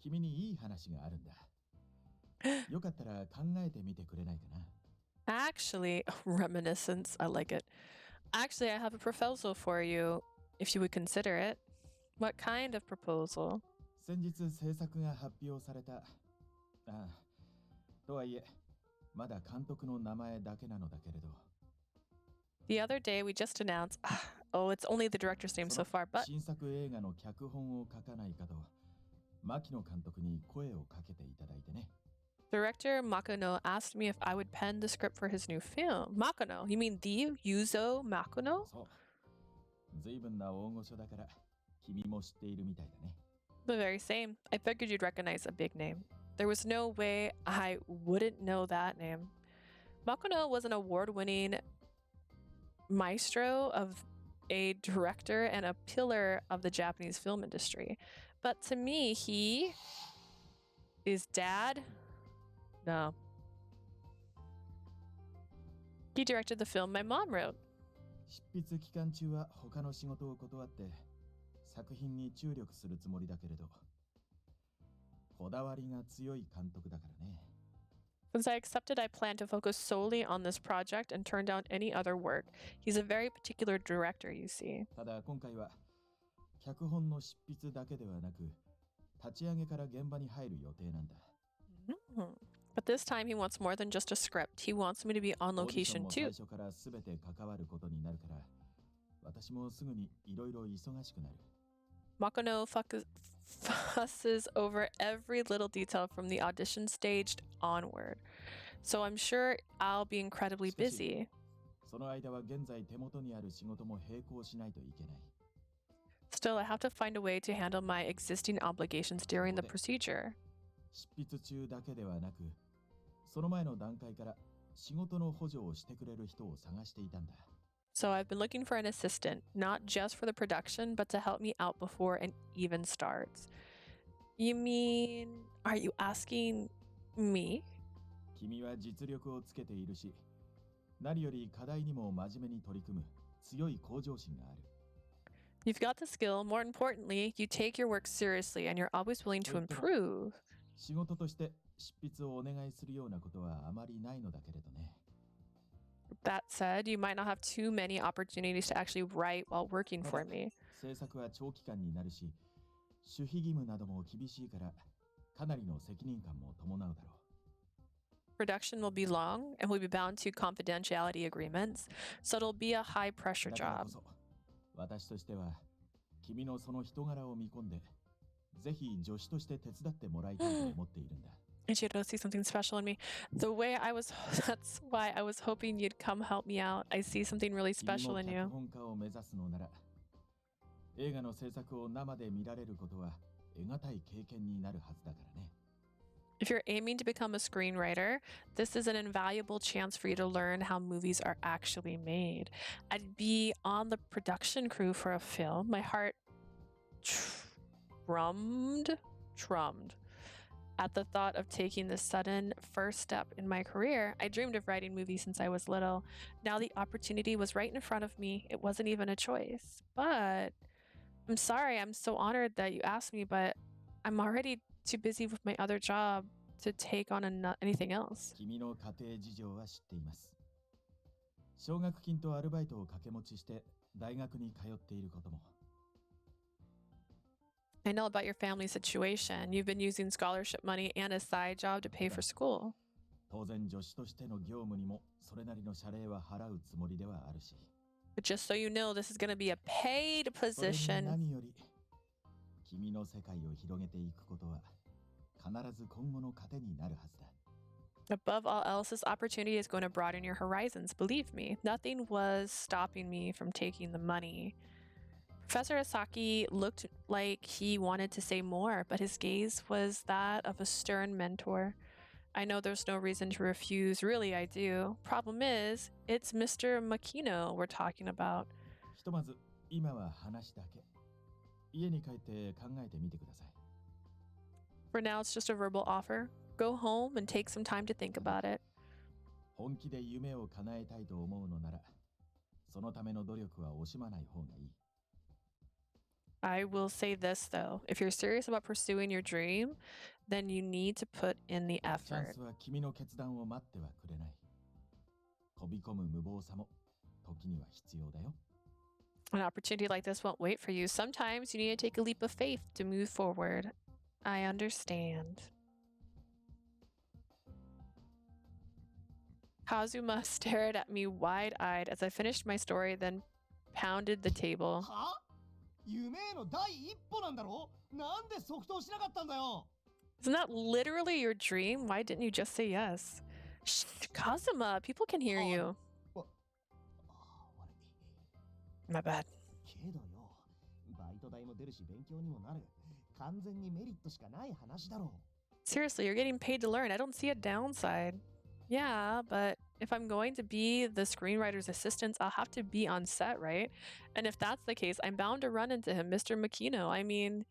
君にいい話があるんだ。よかったら考えてみてくれないかな。 Actually, reminiscence, I like it. Actually, I have a proposal for you, if you would consider it. What kind of proposal? 先日制作が発表された。とはいえ、まだ監督の名前だけなのだけれど。 The other day, we just announced. Oh, it's only the director's name so far, but 新作映画の脚本を書かないかと、牧野監督に声をかけていただいてね。 director Makono asked me if I would pen the script for his new film. Makono? You mean the Yuzo Makono? そう。随分な大御所だから、君も知っているみたいだね。 The very same. I figured you'd recognize a big name. There was no way I wouldn't know that name. Makono was an award-winning maestro of a director and a pillar of the Japanese film industry. But to me, he is dad. No. He directed the film my mom wrote. 執筆期間中は他の仕事を断って作品に注力するつもりだけれど、こだわりが強い監督だからね。 Since I accepted, I plan to focus solely on this project and turn down any other work. He's a very particular director, you see. ただ今回は脚本の執筆だけではなく、立ち上げから現場に入る予定なんだ。But this time he wants more than just a script. He wants me to be on オーディション location も too. 最初から全て関わることになるから、私もすぐにいろいろ忙しくなる。 Makono fusses over every little detail from the audition stage onward. So I'm sure I'll be incredibly busy. その間は現在手元にある仕事も並行しないといけない。Still, I have to find a way to handle my existing obligations during the procedure. 執筆中だけではなく、その前の段階から仕事の補助をしてくれる人を探していたんだ。So I've been looking for an assistant, not just for the production, but to help me out before it even starts. You mean, are you asking me? 君は実力をつけているし、何より課題にも真面目に取り組む強い向上心がある。You've got the skill. More importantly, you take your work seriously and you're always willing to improve. 仕事として執筆をお願いするようなことはあまりないのだけれどね。That said, you might not have too many opportunities to actually write while working for me. 制作は長期間になるし、守秘義務なども厳しいから、かなりの責任感も伴うだろう。Production will be long and we'll be bound to confidentiality agreements, so it'll be a high pressure だからこ job. そ、私としては、君のその人柄を見込んで、ぜひ助手として手伝ってもらいたいと思っているんだ。Ichiro see something special in me. That's why I was hoping you'd come help me out. I see something really 君 special も in 脚 you. 本家を目指すのなら、映画の制作を生で見られることは得難い経験になるはずだからね。If you're aiming to become a screenwriter, this is an invaluable chance for you to learn how movies are actually made. I'd be on the production crew for a film. My heart trummed at the thought of taking this sudden first step in my career. I dreamed of writing movies since I was little. Now the opportunity was right in front of me. It wasn't even a choice. But I'm sorry, I'm so honored that you asked me, but I'm already too busy with my other job to take on anything else. 君の家庭事情は知っています。奨学金とアルバイトを掛け持ちして大学に通っていることも。I know about your family situation. You've been using scholarship money and a side job to pay for school. 当然助手としての業務にもそれなりの謝礼は払うつもりではあるし。But just so you know, this is going to be a paid それに position. 何より、君の世界を広げていくことは必ず今後の糧になるはずだ。Above all else, this opportunity is going to broaden your horizons. Believe me, nothing was stopping me from taking the money. Professor Asaki looked like he wanted to say more, but his gaze was that of a stern mentor. I know there's no reason to refuse, really I do. Problem is, it's Mr. Makino we're talking about. ひとまず今は話だけ。家に帰って考えてみてください。For now, it's just a verbal offer. Go home and take some time to think about it. 本気で夢を叶えたいと思うのなら、そのための努力は惜しまない方がいい。I will say this though, if you're serious about pursuing your dream, then you need to put in the チャン effort. スは君の決断を待ってはくれない。飛び込む無謀さも時には必要だよ。An opportunity like this won't wait for you. Sometimes you need to take a leap of faith to move forward. I understand. Kazuma stared at me wide-eyed as I finished my story, then pounded the table. は？夢への第一歩なんだろ？なんで即答しなかったんだよ。 Isn't that literally your dream? Why didn't you just say yes? Shh, Kazuma, people can hear you. 悪い。 My bad. けどよ、バイト代も出るし勉強にもなる。完全にメリットしかない話だろ。 Seriously, you're getting paid to learn. I don't see a downside. Yeah, but if I'm going to be the screenwriter's assistant, I'll have to be on set, right? And if that's the case, I'm bound to run into him, Mr. Makino. I mean,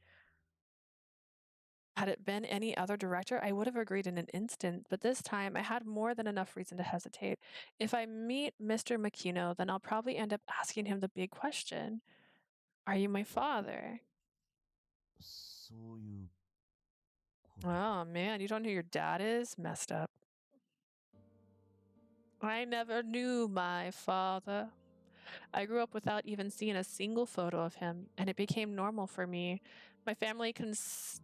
had it been any other director, I would have agreed in an instant, but this time I had more than enough reason to hesitate. If I meet Mr. Makino, then I'll probably end up asking him the big question. Are you my father? そういうこと。 Oh man, you don't know who your dad is? Messed up. I never knew my father. I grew up without even seeing a single photo of him, and it became normal for me. My family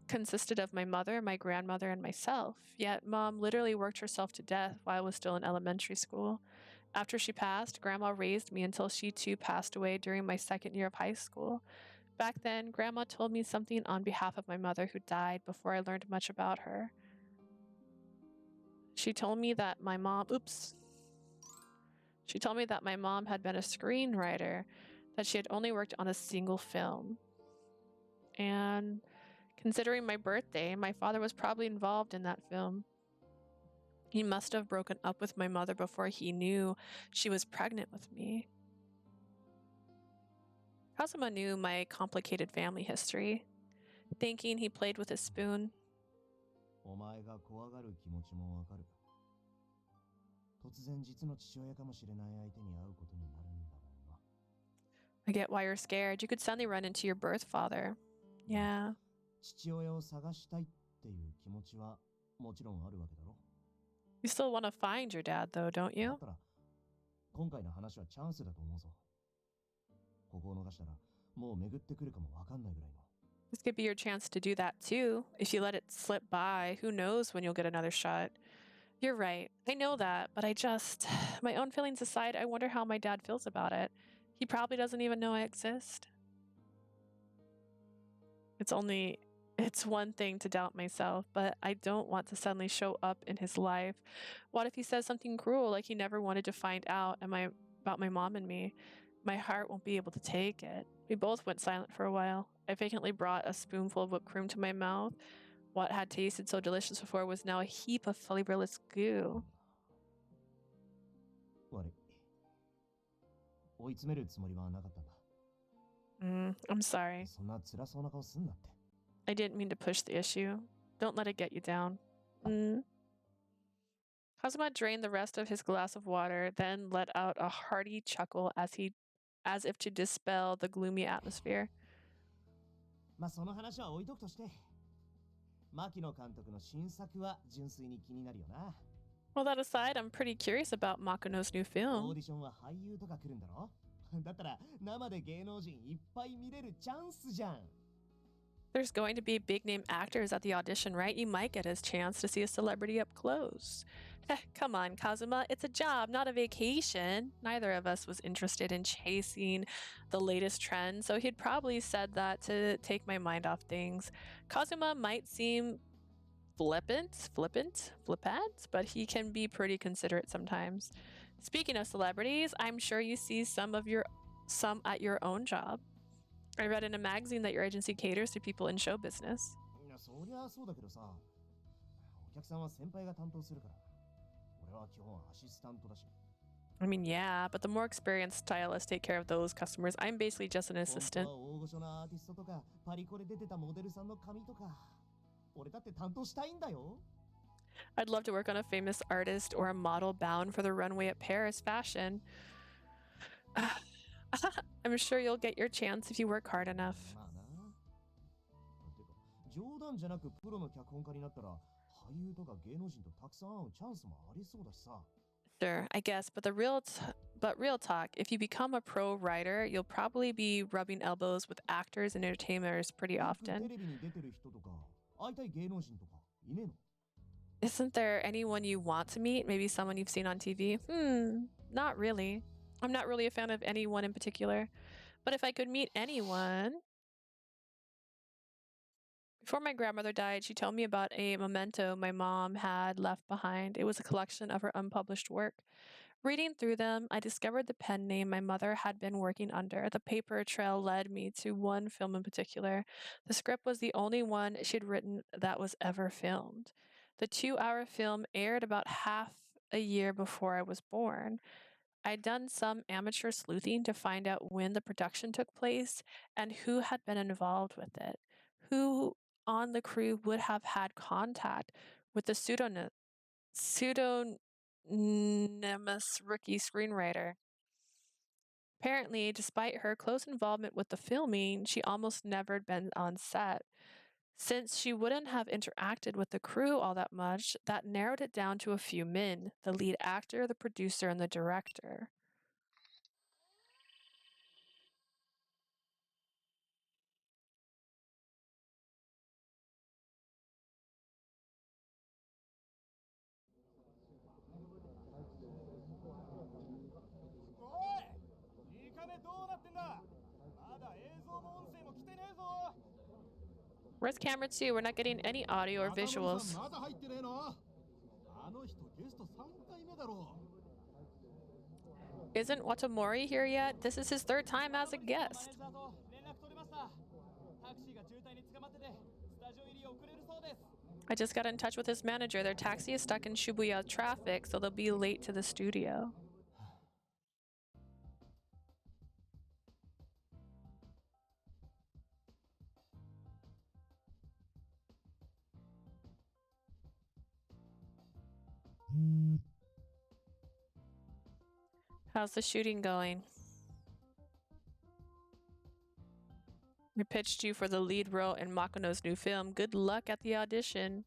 consisted of my mother, my grandmother, and myself, yet Mom literally worked herself to death while I was still in elementary school. After she passed, Grandma raised me until she too passed away during my second year of high school. Back then, Grandma told me something on behalf of my mother who died before I learned much about her. She told me that my mom, She told me that my mom had been a screenwriter, that she had only worked on a single film. And considering my birthday, my father was probably involved in that film. He must have broken up with my mother before he knew she was pregnant with me. Kazuma knew my complicated family history, thinking he played with his spoon. お前が怖がる気持ちもわかる。突然実の父親かもしれない相手に会うことになるんだもんな。I get why you're scared. You could suddenly run into your birth father. Yeah. 父親を探したいっていう気持ちはもちろんあるわけだろ。You still want to find your dad, though, don't だっ you? たら今回の話はチャンスだと思うぞ。ここを逃したらもう巡ってくるかもわかんないぐらいの。This could be your chance to do that, too. If you let it slip by, who knows when you'll get another shot. You're right. I know that, but my own feelings aside, I wonder how my dad feels about it. He probably doesn't even know I exist. It's one thing to doubt myself, but I don't want to suddenly show up in his life. What if he says something cruel, like he never wanted to find out about my mom and me? My heart won't be able to take it. We both went silent for a while. I vacantly brought a spoonful of whipped cream to my mouth. What had tasted so delicious before was now a heap of flavorless goo. 悪い。追い詰めるつもりはなかったんだ。I'm sorry. そんな辛そうな顔すんなって。I didn't mean to push the issue. Don't let it get you down. Kazuma drained the rest of his glass of water, then let out a hearty chuckle as if to dispel the gloomy atmosphere. まあその話は置いとくとして、牧野監督の新作は純粋に気になるよな。Well, that aside, I'm pretty curious about Makono's new オー film. ディションは俳優とか来るんだろ。だったら生で芸能人いっぱい見れるチャンスじゃん。There's going to be big name actors at the audition, right? You might get a chance to see a celebrity up close. Come on, Kazuma. It's a job, not a vacation. Neither of us was interested in chasing the latest trend, so he'd probably said that to take my mind off things. Kazuma might seem flippant, but he can be pretty considerate sometimes. Speaking of celebrities, I'm sure you see some at your own job. I read in a magazine that your agency caters to people in show business. いやそりゃそうだけどさ、お客さんは先輩が担当するから。俺は基本アシスタントだし。I mean, yeah, but the more experienced stylists take care of those customers. I'm basically just an 本 assistant. 当は大御所なアーティストとかパリコレ出てたモデルさんの髪とか、俺だって担当したいんだよ。I'd love to work on a famous artist or a model bound for the runway at Paris fashion. I'm sure you'll get your chance if you work hard enough. まあな。てか冗談じゃなくプロの脚本家になったら俳優とか芸能人とたくさん会うチャンスもありそうだしさ。Sure, I guess, but real talk, if you become a pro writer, you'll probably be rubbing elbows with actors and entertainers pretty テ often. レビに出てる人とか会いたい芸能人とかいねえの？ Isn't there anyone you want to meet? Maybe someone you've seen on TV? Not really. I'm not really a fan of anyone in particular. But if I could meet anyone... Before my grandmother died, she told me about a memento my mom had left behind. It was a collection of her unpublished work. Reading through them, I discovered the pen name my mother had been working under. The paper trail led me to one film in particular. The script was the only one she'd written that was ever filmed. The 2-hour film aired about half a year before I was born. I'd done some amateur sleuthing to find out when the production took place and who had been involved with it. Who on the crew would have had contact with the pseudonymous rookie screenwriter. Apparently, despite her close involvement with the filming, she almost never been on set. Since she wouldn't have interacted with the crew all that much, that narrowed it down to a few men: the lead actor, the producer, and the director. Where's camera 2? We're not getting any audio or visuals. まだ入ってねえの？あの人ゲスト3回目だろ。Isn't Watamori here yet? This is his third time as a guest. I just got in touch with his manager. Their taxi is stuck in Shibuya traffic, so they'll be late to the studio. How's the shooting going? We pitched you for the lead role in Makono's new film. Good luck at the audition.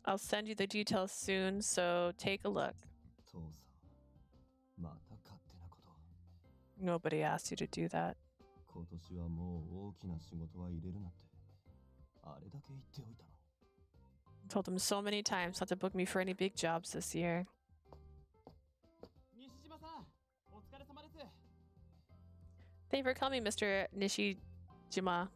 I'll send you the details soon, so take a look. 父さん、また勝手なこと。 Nobody asked you to do that. 今年はもう大きな仕事は入れるなって、あれだけ言っておいたの。 Told him so many times not to book me for any big jobs this year. Thank you for coming, Mr. Nishijima.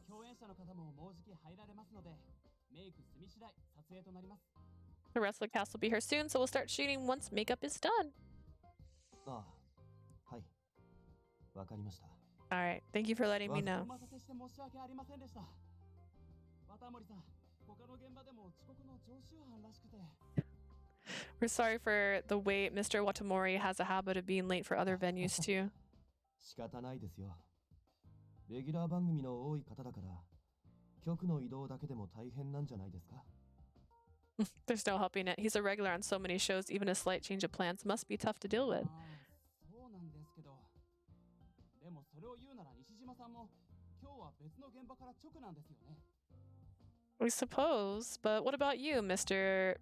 The rest of the cast will be here soon, so we'll start shooting once makeup is done. ああ、はい。わかりました。 Alright, thank you for letting me know. We're sorry for the wait. Mr. Watamori has a habit of being late for other venues too. 仕方ないですよ。レギュラー番組の多い方だから、局の移動だけでも大変なんじゃないですか? There's no helping it. He's a regular on so many shows, even a slight change of plans must be tough to deal with. We suppose, but what about you, Mr.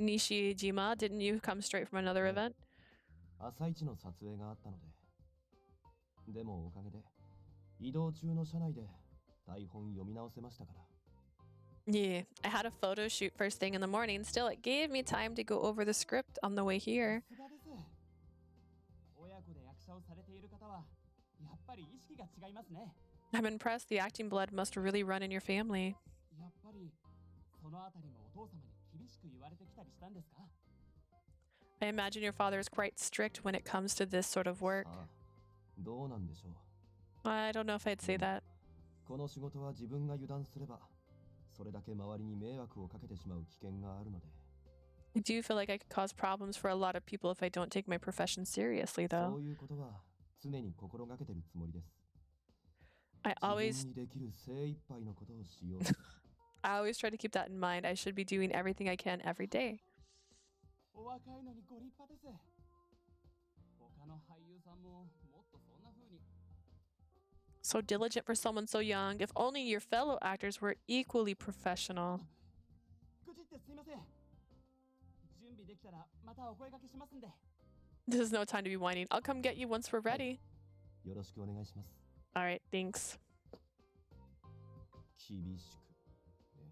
Nishijima? Didn't you come straight from another event? 朝一の撮影があったので。でもおかげで、移動中の車内で台本読み直せましたから。 Yeah, I had a photo shoot first thing in the morning. Still, it gave me time to go over the script on the way here. I'm impressed. The acting blood must really run in your family. I imagine your father is quite strict when it comes to this sort of work. どうなんでしょう。 I don't know if I'd say that. この仕事は自分が油断すれば、それだけ周りに迷惑をかけてしまう危険があるので。 I do feel like I could cause problems for a lot of people if I don't take my profession seriously, そ though. ういうことは常に心がけてるつもりです。 I 自 always 分にできる精一杯のことをしよう。 I always try to keep that in mind. I should be doing everything I can every day. So diligent for someone so young. If only your fellow actors were equally professional. This is no time to be whining. I'll come get you once we're ready. よろしくお願いします。 Alright, thanks. 厳しく、ね。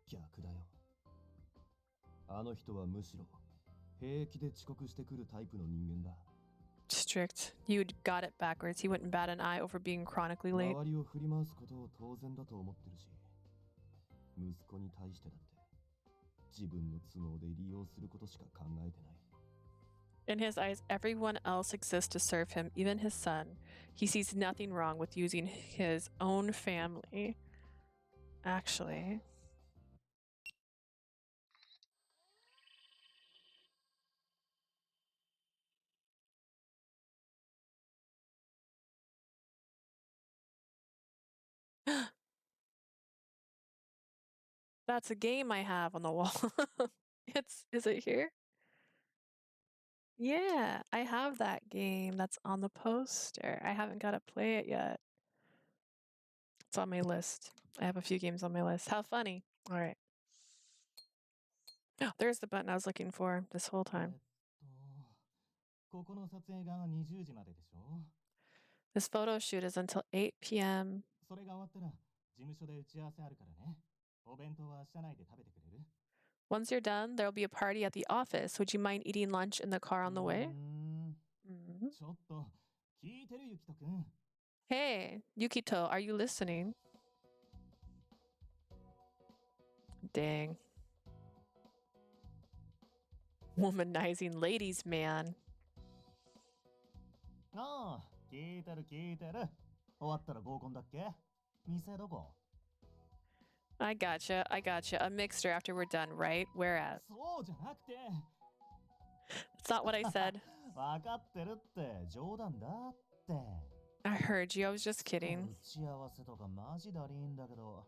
逆だよ。あの人はむしろ平気で遅刻してくるタイプの人間だ。 Strict. You got it backwards. He wouldn't bat an eye over being chronically late. 周りを振り回すことを当然だと思ってるし、息子に対してだって自分の都合で利用することしか考えてない。 In his eyes, everyone else exists to serve him, even his son. He sees nothing wrong with using his own family. Actually. That's a game I have on the wall. Is it here? Yeah, I have that game that's on the poster. I haven't got to play it yet. It's on my list. I have a few games on my list. How funny. All right. Oh, there's the button I was looking for this whole time. ここの撮影が20時まででしょ? This photo shoot is until 8 p.m. それが終わったら事務所で打ち合わせあるからね。お弁当は車内で食べてくれる? Once you're done, there'll be a party at the office. Would you mind eating lunch in the car on the way? ちょっと聞いてるゆきとくん。 Hey, Yukito, are you listening? Dang. Womanizing ladies, man. ああ、聞いてる聞いてる。終わったら合コンだっけ？店どこ？ I gotcha. I gotcha. A mixer after we're done, right? Where at? そうじゃなくて、It's not what I said. わかってるって、冗談だって。I heard you. I was just kidding. 打ち合わせとかマジだりーんだけど、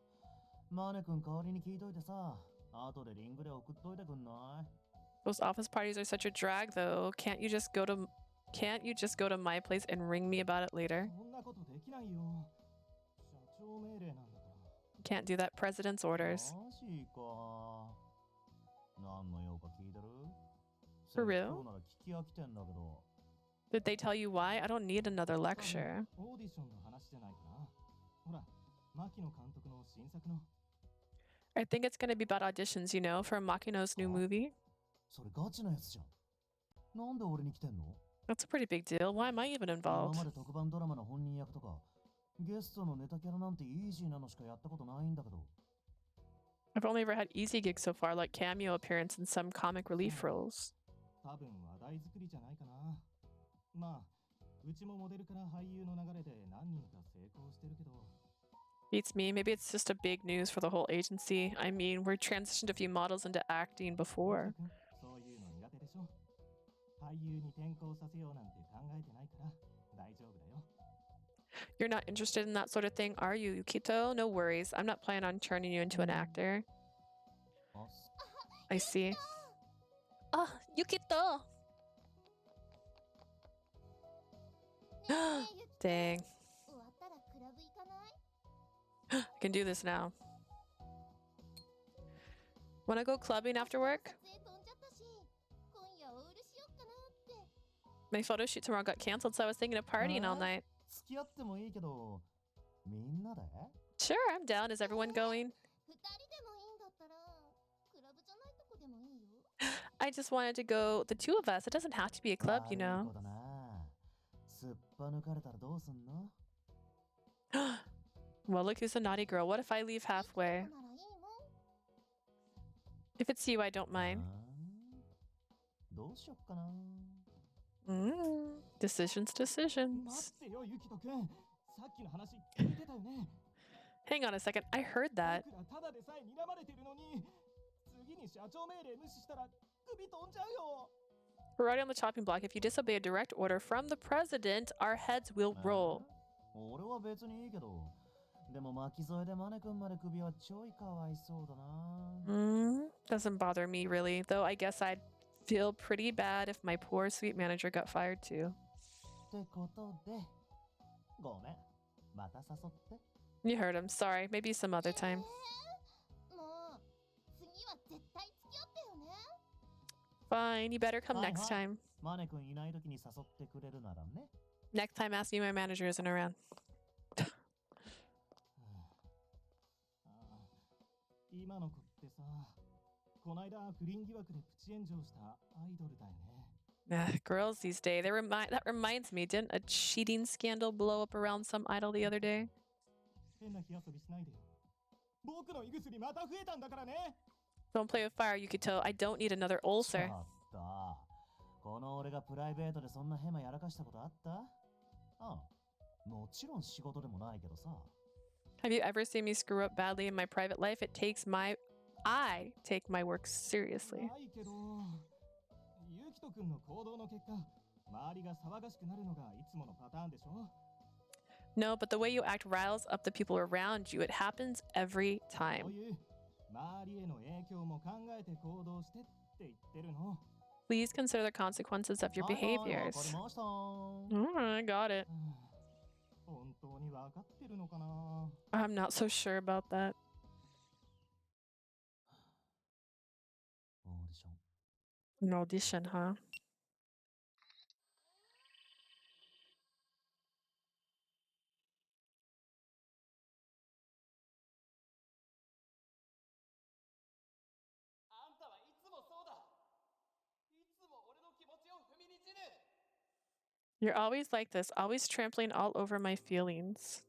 マネ君代わりに聞いといてさ、後でリングで送っといてくんない？ Those office parties are such a drag, though. Can't you just go to my place and ring me about it later? そんなことできないよ。社長命令なんだから。 Can't do that. President's orders. マジか。何の用か聞いてる？ For real? 説教なら聞き飽きてんだけど。 Did they tell you why? I don't need another lecture. オーディションの話じゃないかな。ほら、牧野監督の新作の。 I think it's gonna be about auditions, you know, for Makino's new movie. それガチなやつじゃん。なんで俺に来てんの？ That's a pretty big deal. Why am I even 今 involved? まで特番ドラマの本人役とか、ゲストのネタキャラなんてイージーなのしかやったことないんだけど。 I've only ever had easy gigs so far, like cameo appearance in some comic relief roles. 多分話題作りじゃないかな。まあ、うちもモデルから俳優の流れで何人か成功してるけど。 Beats me. Maybe it's just a big news for the whole agency. I mean, we're transitioned a few models into acting before. そういうの苦手でしょ。俳優に転校させようなんて考えてないから大丈夫だよ。 You're not interested in that sort of thing, are you, Yukito? No worries. I'm not planning on turning you into an actor. あ、 I see. Ah, Yukito! ねえねえゆき Dang. 終わったらクラブ行かない？ I can do this now. Wanna go clubbing after work? 撮影飛んじゃったし、今夜オールしよっかなって。 My photo shoot tomorrow got canceled, so I was thinking of partying all night. 付き合ってもいいけど、みんなで？ Sure, I'm down. Is everyone going? 二人でもいいんだったら、クラブじゃないとこでもいいよ。 I just wanted to go, the two of us. It doesn't have to be a club, you 悪い know. 子だな。すっぱ抜かれたらどうすんの？ Well, look who's a naughty girl. What if I leave いいとこ halfway? ならいいもん。 If it's you, I don't mind. どうしよっかな。 Decisions, 待 decisions. ってよ、ゆきとくん。さっきの話聞いてたよね。 Hang on a second. I heard that. 僕らただでさえ睨まれてるのに、次に社長命令無視したら首飛んじゃうよ。 We're already on the chopping block. If you disobey a direct order from the president, our heads will roll. 俺は別にいいけど。でも巻き添えでマネ君まで首はちょいかわいそうだな。Doesn't bother me really, though I guess I'd feel pretty bad if my poor sweet manager got fired too. ってことで、ごめん。また誘って。 You heard him. Sorry. Maybe some other time. もう、次は絶対付き合ってよね。 Fine. You better come Hi, next hi. time. マネ君いない時に誘ってくれるならね。 Next time, ask me. My manager isn't around. 今の子ってさ、こないだ不倫疑惑でプチ炎上したアイドルだよね。 Girls these days. That reminds me. Didn't a cheating scandal blow up around some idol the other day? 変な火遊びしないでよ。僕の胃薬また増えたんだからね。 Don't play with fire, Yukito. I don't need another ちょ ulcer. っと。この俺がプライベートでそんなヘマやらかしたことあった？ああ、もちろん仕事でもないけどさ。 Have you ever seen me screw up badly in my private life? I take my work seriously. ないけど、ゆきとくんの行動の結果、周りが騒がしくなるのがいつものパターンでしょ。 No, but the way you act riles up the people around you. It happens every そう time. いう周りへの影響も考えて行動してって言ってるの。 Please consider the consequences of your はいはい、わかり behaviors. ました。 I got it. 本当に分かってるのかな。 I'm not so sure about that. オーディション。 An audition, huh? あんたはいつもそうだ。いつも俺の気持ちを踏みにじる。 You're always like this, always trampling all over my feelings.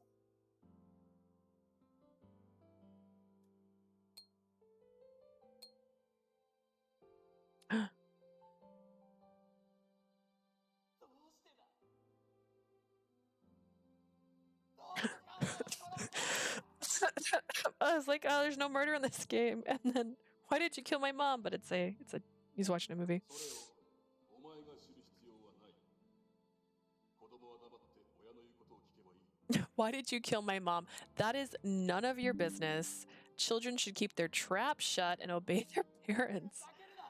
I was like, oh, there's no murder in this game. And then, why did you kill my mom? But it's a he's watching a movie. それをお前が知る必要はない。子供は黙って親の言うことを聞けばいい。 Why did you kill my mom? That is none of your business. Children should keep their trap shut and obey their parents. 避けるな。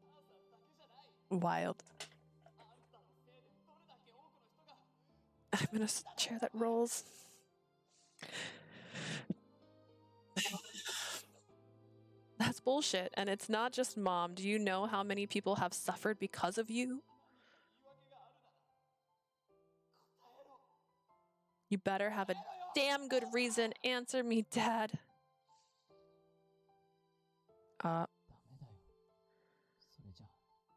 母さんだけじゃない。 Wild. あんたのせいでどれだけ多くの人が I'm in a chair that rolls. That's bullshit. And it's not just mom. Do you know how many people have suffered because of you? 言い訳があるなら答えろ。 You better have a damn good reason. Answer me, Dad. ダメだよ。それじゃ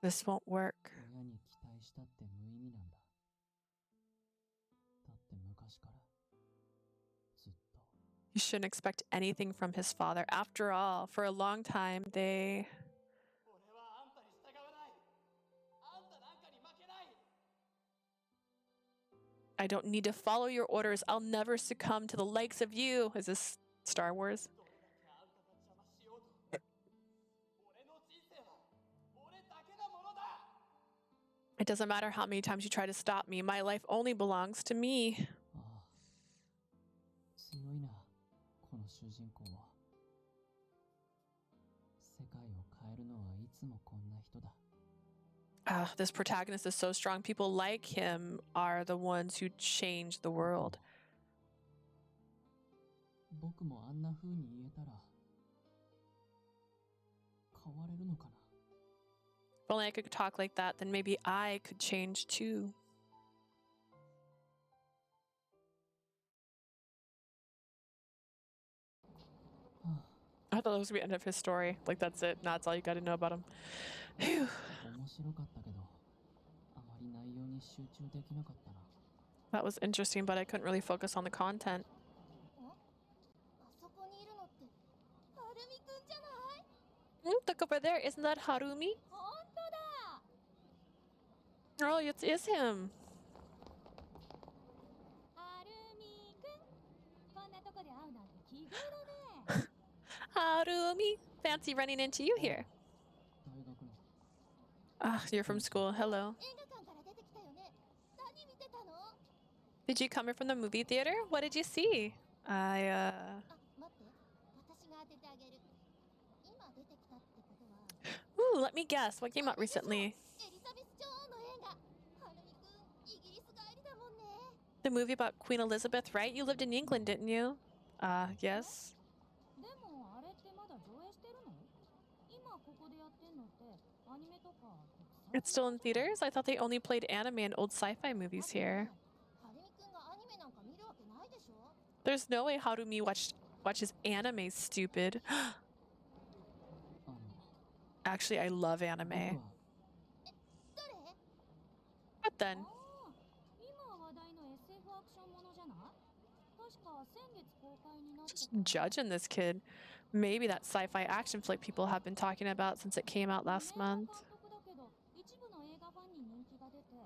This won't work. 親に期待したって無意味なんだ。だって昔からずっと。 You shouldn't expect anything from his father. After all, for a long time, they... 俺はあんたに従わない。あんたなんかに負けない。 I don't need to follow your orders. I'll never succumb to the likes of you. Is this Star Wars? どれだけあんたが邪魔しようと。俺の人生は俺だけのものだ。 It doesn't matter how many times you try to stop me. My life only belongs to me. ああ。強いな、この主人公は。世界を変えるのはいつもこんな人だ。This protagonist is so strong. People like him are the ones who change the world. 僕もあんな風に言えたら変われるのかな。 If only I could talk like that, then maybe I could change too. I thought that was the end of his story. Like, that's it. That's all you got to know about him. Phew. 面白かったけど、あまり内容に集中できなかったな。 That was interesting, but I couldn't really focus on the content. あそこにいるのってはるみくんじゃない？ Look over there. Isn't that Harumi? 本当だ。 Oh, it is him. はるみくん、こんなとこで会うなんて奇遇だね。 Harumi. Fancy running into you here. 大学の Ah, you're from school. Hello. 映画館から出てきたよね。何見てたの？ Did you come here from the movie theater? What did you see? あ、待って。私が当ててあげる。今出てきたってことは。 Ooh, let me guess. What came out recently? エリザベス女王の映画。はるみくん、イギリス帰りだもんね。 The movie about Queen Elizabeth, right? You lived in England, didn't you? Yes. でもあれってまだ上映してるの？今ここでやってんのってアニメとか。 It's still in theaters? I thought they only played anime and old sci-fi movies here. はるみくんがアニメなんか見るわけないでしょ？ There's no way Harumi watches anime, stupid. あの Actually, I love 僕 anime. どれ？ What then? 今話題の SF アクションものじゃない？確か先月公開になってた。 Just judging this kid. Maybe that sci-fi action flick people have been talking about since it came out last month. 監督だけど一部の映画ファンに人気が出て、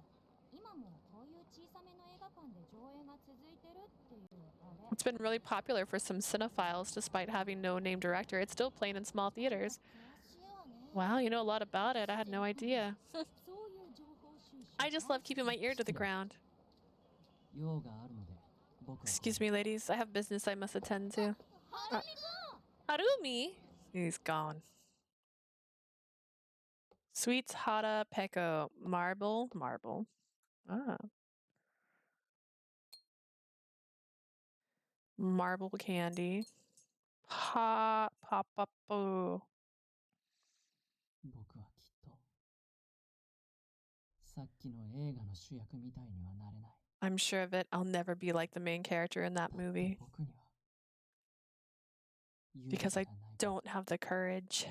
今もこういう小さめの映画館で上映が続いてるっていうあれ。 It's been really popular for some cinephiles despite having no name director. It's still playing in small theaters. 詳しいわね。 Wow, you know a lot about it. I had no idea. そういう情報収集。 I just love keeping my ear to the ground. 用があるので僕は Excuse me, ladies. I have business I must attend to. はるみくん。 Harumi? He's gone. Sweets Hara Peko. Marble. Ah. Marble candy. Papapo. 僕はきっとさっきの映画の主役みたいにはなれない。 I'm sure of it. I'll never be like the main character in that だって movie 僕には勇 because 気 I がないから don't have the courage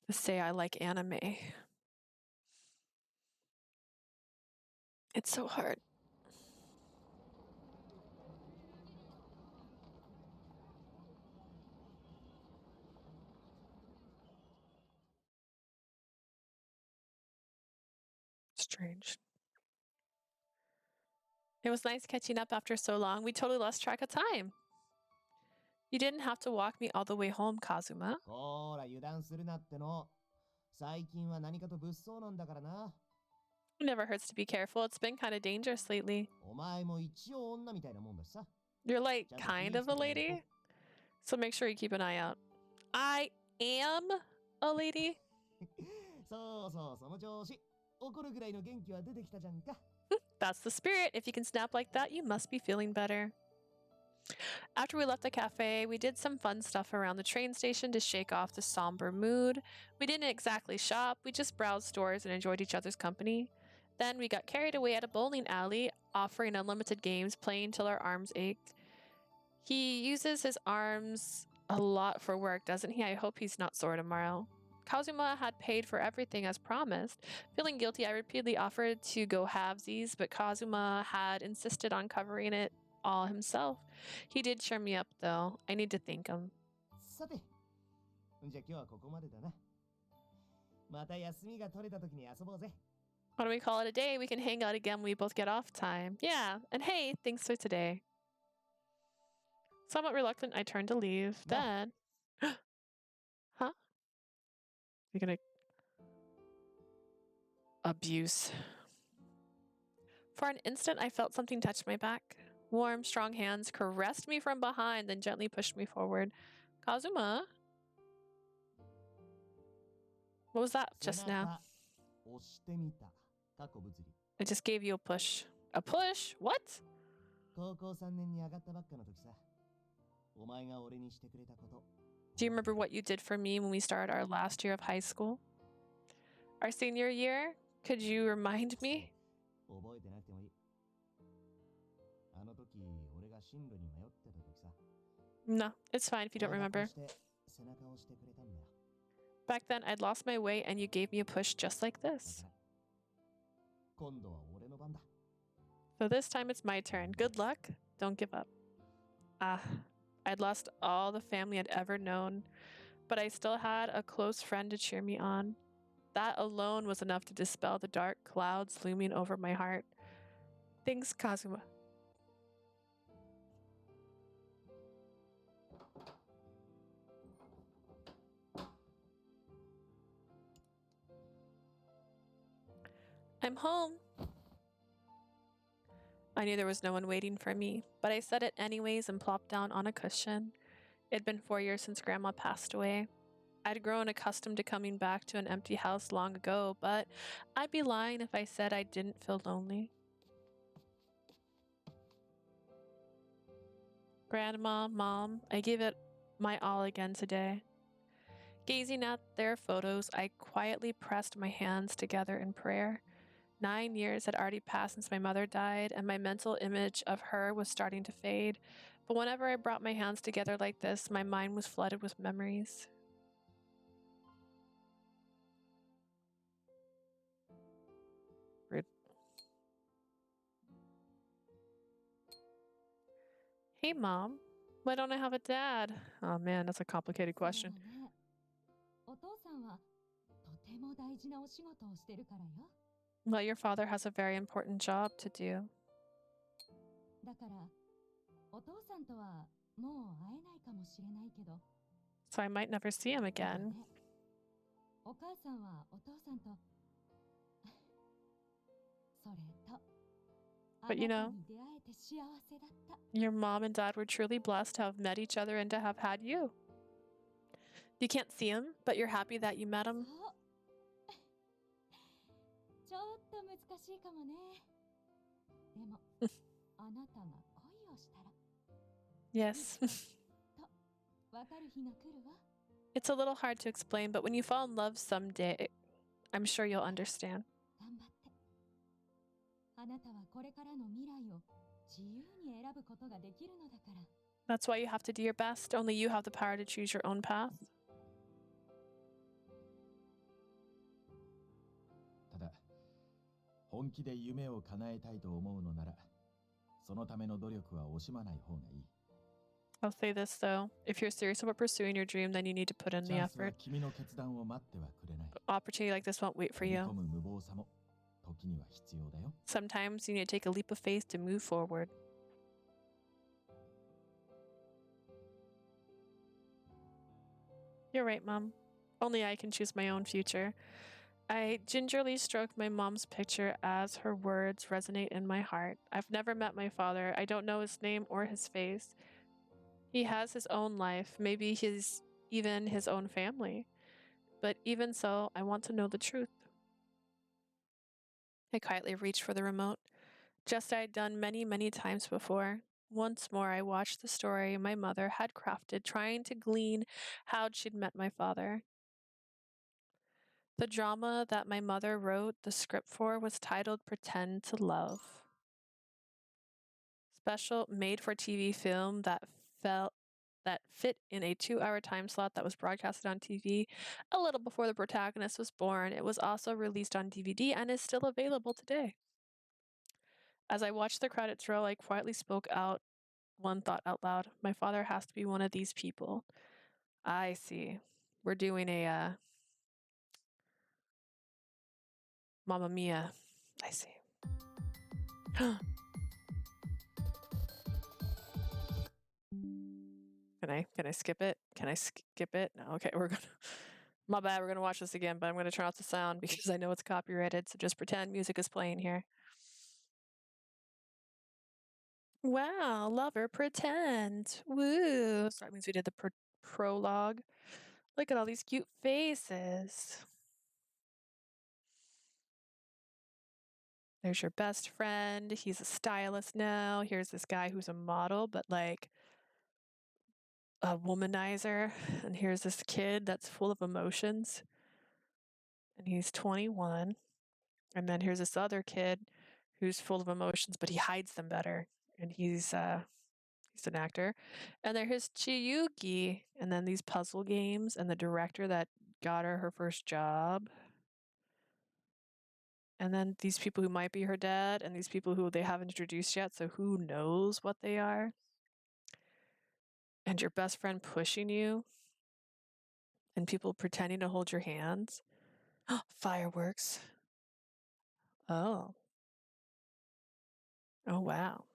to say I like anime. It's so hard. Strange. It was nice catching up after so long. We totally lost track of time. You didn't have to walk me all the way home, Kazuma. こーら油断するなっての。最近は何かと物騒なんだからな。 It never hurts to be careful. It's been kind of dangerous lately. お前も一応女みたいなもんだしさ。 You're like kind of a lady, so make sure you keep an eye out. I am a lady. そうそう、その調子。怒るぐらいの元気は出てきたじゃんか。 That's the spirit. If you can snap like that, you must be feeling better. After we left the cafe, we did some fun stuff around the train station to shake off the somber mood. We didn't exactly shop, we just browsed stores and enjoyed each other's company. Then we got carried away at a bowling alley, offering unlimited games, playing till our arms ached. He uses his arms a lot for work, doesn't he? I hope he's not sore tomorrow. Kazuma had paid for everything as promised. Feeling guilty, I repeatedly offered to go halvesies, but Kazuma had insisted on covering it all himself. He did cheer me up, though. I need to thank him. さて、じゃあ今日はここまでだな。また休みが取れた時に遊ぼうぜ。 Why don't we call it a day? We can hang out again when we both get off time. Yeah, and hey, thanks for today. Somewhat reluctant, I turned to leave. Then... Huh? You're gonna... Abuse. For an instant, I felt something touch my back. Warm, strong hands caressed me from behind, then gently pushed me forward. Kazuma? What was that just now? 押してみた。過去物理。 I just gave you a push. A push? What? 高校3年に上がったばっかの時さ。お前が俺にしてくれたこと。 Do you remember what you did for me when we started our last year of high school? Our senior year? Could you remind me? 覚えてなくてもいい。あの時、俺が進路に迷ってた時さ。 No, it's fine if you don't remember. 背中を押してくれたんだよ。 Back then, I'd lost my way and you gave me a push just like this. 今度は俺の番だ。 So this time it's my turn. Good luck. Don't give up. Ah, I'd lost all the family I'd ever known, but I still had a close friend to cheer me on. That alone was enough to dispel the dark clouds looming over my heart. Thanks, Kazuma. I'm home. I knew there was no one waiting for me, but I said it anyways and plopped down on a cushion. It'd been 4 years since Grandma passed away. I'd grown accustomed to coming back to an empty house long ago, but I'd be lying if I said I didn't feel lonely. Grandma, Mom, I give it my all again today. Gazing at their photos, I quietly pressed my hands together in prayer. 9 years had already passed since my mother died, and my mental image of her was starting to fade. But whenever I brought my hands together like this, my mind was flooded with memories. Rude. Hey, Mom. Why don't I have a dad? Oh man, that's a complicated question. お父さんはとても大事なお仕事をしてるからよ。 Well, your father has a very important job to do. だからお父さんとはもう会えないかもしれないけど、 So I might never see him でも again. ね、お母さんはお父さんとそれとあな But た you know, に出会えて幸せだった。 your mom and dad were truly blessed to have met each other and to have had you. You can't see him, but you're happy that you met him. そうちょっと難しいかもね。でもあなたが恋をしたら Yes. とわかる日が来るわ。 It's a little hard to explain, but when you fall in love someday, I'm sure you'll understand. 頑張って。あなたはこれからの未来を自由に選ぶことができるのだから。 That's why you have to do your best. Only you have the power to choose your own path. ただ、本気で夢を叶えたいと思うのなら、そのための努力は惜しまない方がいい。 I'll say this though. If you're serious about pursuing your dream, then you need to put in チ the ャンスは effort. 君の決断を待ってはくれない。 Opportunity like this won't wait for 踏み you. 込む無謀さも時には必要だよ。 Sometimes you need to take a leap of faith to move forward. You're right, Mom. Only I can choose my own future. I gingerly stroked my mom's picture as her words resonate in my heart. I've never met my father. I don't know his name or his face. He has his own life, maybe even his own family. But even so, I want to know the truth. I quietly reached for the remote, just as I had done many, many times before. Once more, I watched the story my mother had crafted, trying to glean how she'd met my father. The drama that my mother wrote the script for was titled Pretend to Love. Special made-for-TV film that fit in a 2-hour time slot that was broadcasted on TV a little before the protagonist was born. It was also released on DVD and is still available today. As I watched the credits roll, I quietly spoke out one thought out loud. My father has to be one of these people. I see. We're doing a Mamma Mia. I see. Can I skip it? Can I skip it? No, okay, we're gonna my bad, we're gonna watch this again, but I'm gonna turn off the sound because I know it's copyrighted, so just pretend music is playing here. Wow, lover pretend. Woo. So that means we did the prologue. Look at all these cute faces. There's your best friend. He's a stylist now. Here's this guy who's a model, but like a womanizer. And here's this kid that's full of emotions. And he's 21. And then here's this other kid who's full of emotions, but he hides them better. And he's an actor. And there's Chiyuki. And then these puzzle games and the director that got her first job. And then these people who might be her dad and these people who they haven't introduced yet, so who knows what they are. And your best friend pushing you and people pretending to hold your hands. Fireworks. Oh. Oh, wow.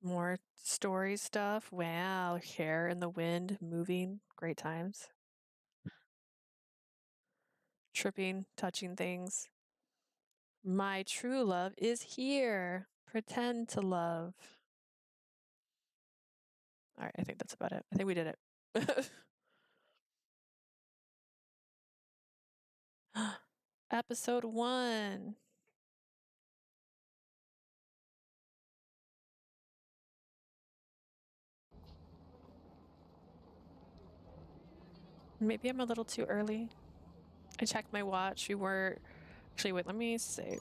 More story stuff. Wow. Hair in the wind, moving. Great times. Tripping, touching things. My true love is here. Pretend to love. All right, I think that's about it. I think we did it. Episode 1. Maybe I'm a little too early. I checked my watch. We were... Actually, wait, let me save.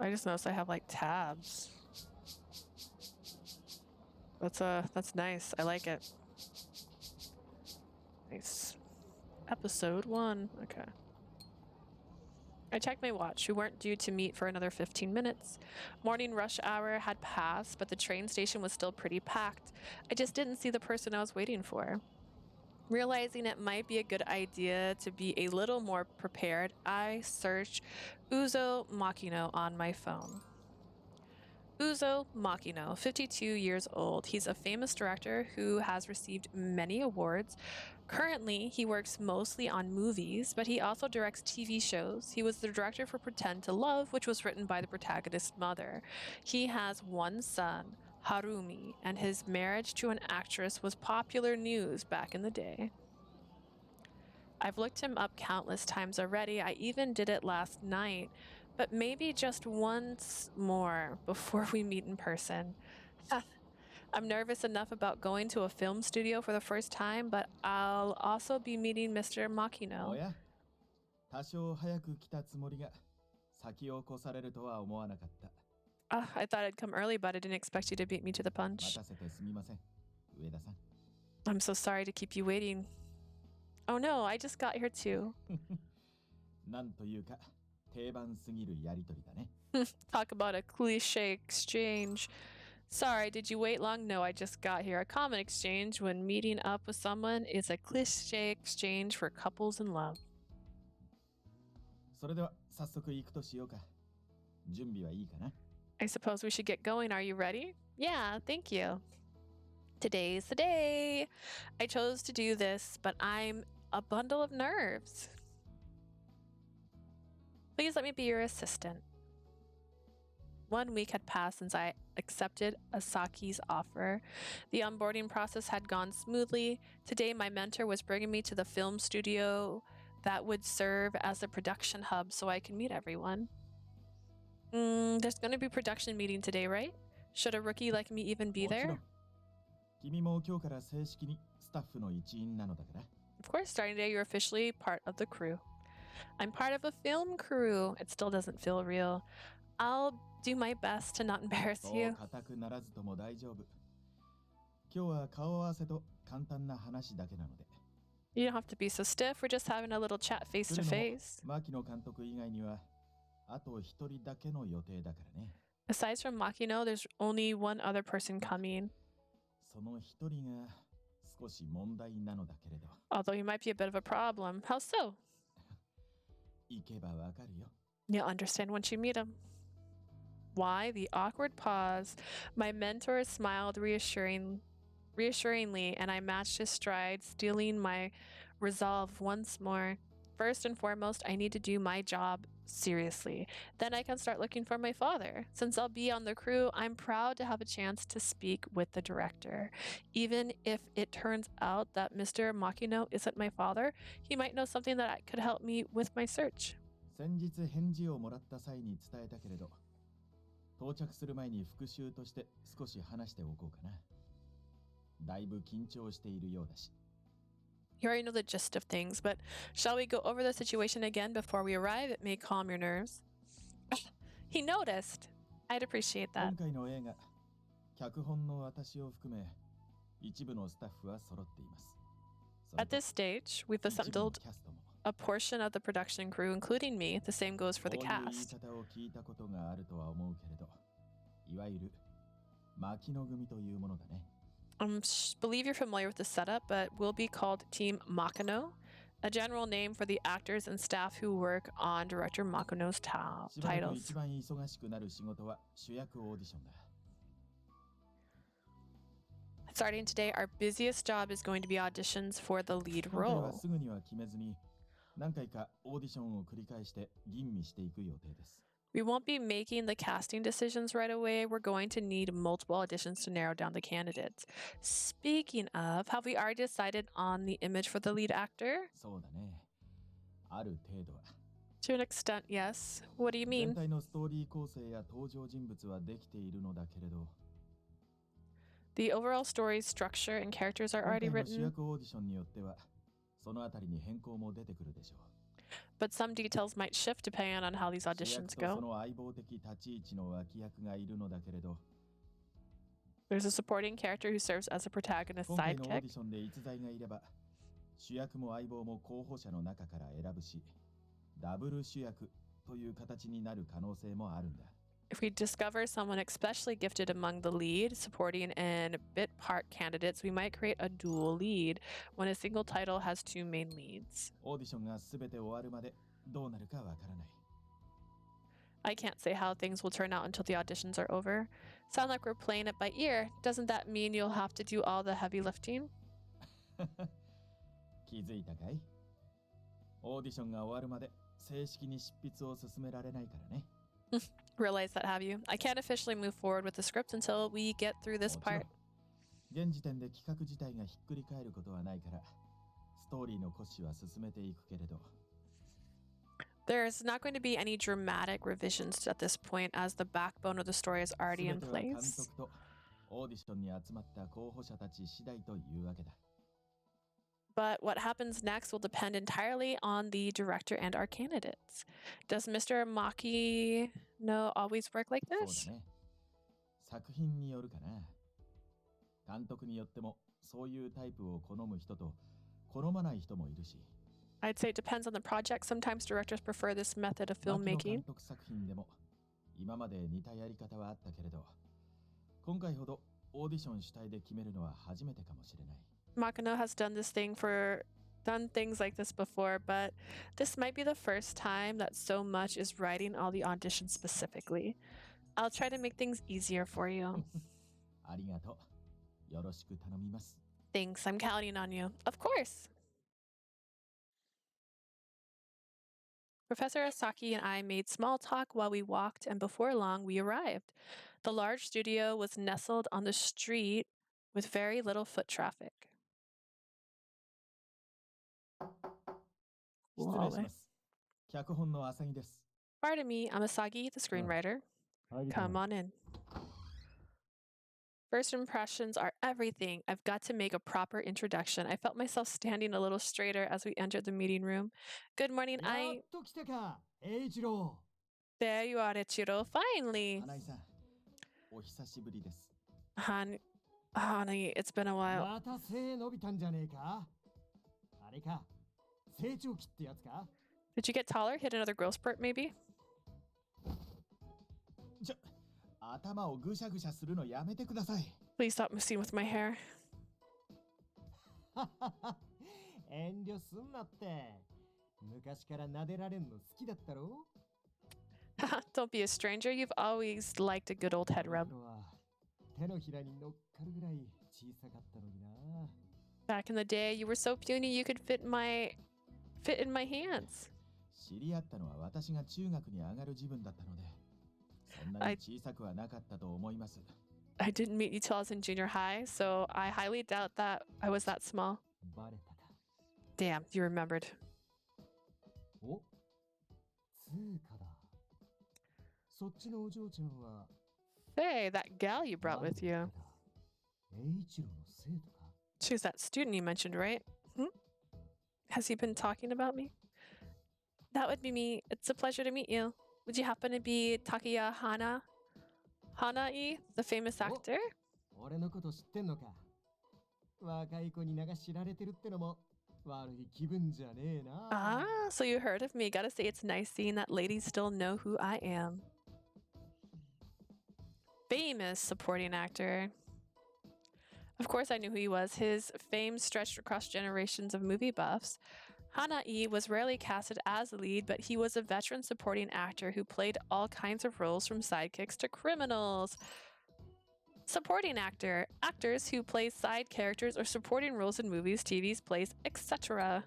I just noticed I have like tabs. That's nice. I like it. Nice. Episode 1. Okay. I checked my watch. We weren't due to meet for another 15 minutes. Morning rush hour had passed, but the train station was still pretty packed. I just didn't see the person I was waiting for. Realizing it might be a good idea to be a little more prepared, I searched Uzo Makino on my phone. Uzo Makino, 52 years old. He's a famous director who has received many awards. Currently, he works mostly on movies, but he also directs TV shows. He was the director for Pretend to Love, which was written by the protagonist's mother. He has one son, Harumi, and his marriage to an actress was popular news back in the day. I've looked him up countless times already. I even did it last night, but maybe just once more before we meet in person. I'm nervous enough about going to a film studio for the first time, but I'll also be meeting Mr. お Makino. や、多少早く来たつもりが先を越されるとは思わなかった。 I thought I'd come early, but I didn't expect you to beat me to the 待 punch. たせてすみません、上田さん。 I'm so sorry to keep you waiting. Oh no, I just got here too. なんというか定番すぎるやりとりだね。Talk about a cliche exchange. Sorry, did you wait long? No, I just got here. A common exchange when meeting up with someone is a cliche exchange for couples in love. それでは早速行くとしようか。準備はいいかな？ I suppose we should get going. Are you ready? Yeah, thank you. Today's the day. I chose to do this, but I'm a bundle of nerves. Please let me be your assistant. 1 week had passed since I accepted Asaki's offer. The onboarding process had gone smoothly. Today, my mentor was bringing me to the film studio that would serve as a production hub so I can meet everyone. There's going to be a production meeting today, right? Should a rookie like me even be もちろ there? ん。君も今日から正式にスタッフの一員なのだから。 Of course, starting today, you're officially part of the crew. I'm part of a film crew. It still doesn't feel real. I'll do my best to not embarrass そう you. 固くならずとも大丈夫。今日は顔合わせと簡単な話だけなので。 You don't have to be so stiff. We're just having a little chat face 来 to るのも face. 牧野監督以外にはあと一人だけの予定だからね。 Aside from Makino, there's only one other person coming. その一人が少し問題なのだけれど。 Although he might be a bit of a problem. How so? 行けばわかるよ。 You'll understand once you meet him. Why the awkward pause? My mentor smiled reassuringly, and I matched his stride, stealing my resolve once more. First and foremost, I need to do my job seriously. Then I can start looking for my father. Since I'll be on the crew, I'm proud to have a chance to speak with the director. Even if it turns out that Mr. Makino isn't my father, he might know something that could help me with my search. 先日返事をもらった際に伝えたけれど、到着する前に復習として少し話しておこうかな。だいぶ緊張しているようだし。 You already know the gist of things, but shall we go over the situation again before we arrive? It may calm your nerves. He noticed. I'd appreciate that. 今回の映画、脚本の私を含め、一部のスタッフは揃っています。それ At と this stage, we've 一部の assembled キャストも。 a portion of the production crew, including me. The same goes for the こういう言い cast. 方を聞いたことがあるとは思うけれど、いわゆる牧野組というものだね。Believe you're familiar with the setup, but we'll be called Team Makino, a general name for the actors and staff who work on director Makino's しばらく titles. 一番忙しくなる仕事は主役オーディションだ。 Starting today, our busiest job is going to be auditions for the lead 今回は role. すぐには決めずに、何回かオーディションを繰り返して吟味していく予定です。 We won't be making the casting decisions right away. We're going to need multiple auditions to narrow down the candidates. Speaking of, have we already decided on the image for the lead actor? そうだね。ある程度は。 To an extent, yes. What do you 全 mean? 体のストーリー構成や登場人物はできているのだけれど、 The overall story structure and characters are 今 already 回の主 written, 役オーディションによっては、そのあたりに変更も出てくるでしょう。 but some details might shift depending on how these 主 auditions 役とそ go. の相棒的立ち位置の脇役がいるのだけれど、 There's a supporting character who serves as a protagonist 今回のオー sidekick. ディションで逸材がいれば、主役も相棒も候補者の中から選ぶし、ダブル主役という形になる可能性もあるんだ。 If we discover someone especially gifted among the lead, supporting, and bit part candidates, we might create a dual lead when a single title has two main leads. オーディションが全て終わるまでどうなるかわからない。 I can't say how things will turn out until the auditions are over. Sound like we're playing it by ear. Doesn't that mean you'll have to do all the heavy lifting? 気づいたかい？オーディションが終わるまで正式に執筆を進められないからね。 Realize that, have you? I can't officially move forward with the script until we get through this もちろん part. 現時点で企画自体がひっくり返ることはないから、ストーリーの骨子は進めていくけれど、 There's not going to be any dramatic revisions at this point, as the backbone of the story is already 全 in ては監 place. 督とオーディションに集まった候補者たち次第というわけだ。 But what happens next will depend entirely on the director and our candidates. Does Mr. Maki no always work like そう this? だね。作品によるかな。監督によってもそういうタイプを好む人と好まない人もいるし、 I'd say it depends on the project. Sometimes directors prefer this method of 牧野監 filmmaking, 督作品でも今まで似たやり方はあったけれど、今回ほどオーディション主体で決めるのは初めてかもしれない。Makino has done things like this before, but this might be the first time that so much is writing all the auditions specifically. I'll try to make things easier for you. ありがとう。よろしく頼みます。 Thanks, I'm counting on you. Of course. Professor Asaki and I made small talk while we walked, and before long we arrived. The large studio was nestled on the street with very little foot traffic. 失礼します。脚本の浅木です。 Pardon me, I'm Asagi, the screenwriter. Come on in. First impressions are everything. I've got to make a proper introduction. I felt myself standing a little straighter as we entered the meeting room. Good morning, やっと来たか、栄一郎。 There you are, Ichiro. Finally. 花井さん、お久しぶりです。 Honey, it's been a while. また背伸びたんじゃねえか。あれか、成長期ってやつか。 Did you get taller? Hit another growth spurt, maybe? 頭をぐしゃぐしゃするのやめてください。 Please stop messing with my hair. 遠慮すんなって。昔から撫でられんの好きだったろ。 Don't be a stranger. You've always liked a good old head rub. 手のひらに乗っかるぐらい小さかったのにな。 Back in the day, you were so puny you could fit in my hands. 知り合ったのは私が中学に上がる自分だったので、そんなに小さくはなかったと思います。 I didn't meet you till I was in junior high, so I highly doubt that I was that small. バレたか。 Damn, you remembered. お、通貨だ。そっちのお嬢ちゃんは Hey, that gal you brought with you. 栄一郎の生徒か。 She's that student you mentioned, right? Has he been talking about me? That would be me. It's a pleasure to meet you. Would you happen to be Takiya Hanai, the famous actor? 俺のこと知ってんのか。若い子に流し知られてるってのも悪い気分じゃねえな。 Ah, so you heard of me. Gotta say, it's nice seeing that ladies still know who I am. Famous supporting actor. Of course, I knew who he was. His fame stretched across generations of movie buffs. Hanai was rarely casted as the lead, but he was a veteran supporting actor who played all kinds of roles from sidekicks to criminals. Supporting actor. Actors who play side characters or supporting roles in movies, TVs, plays, etc.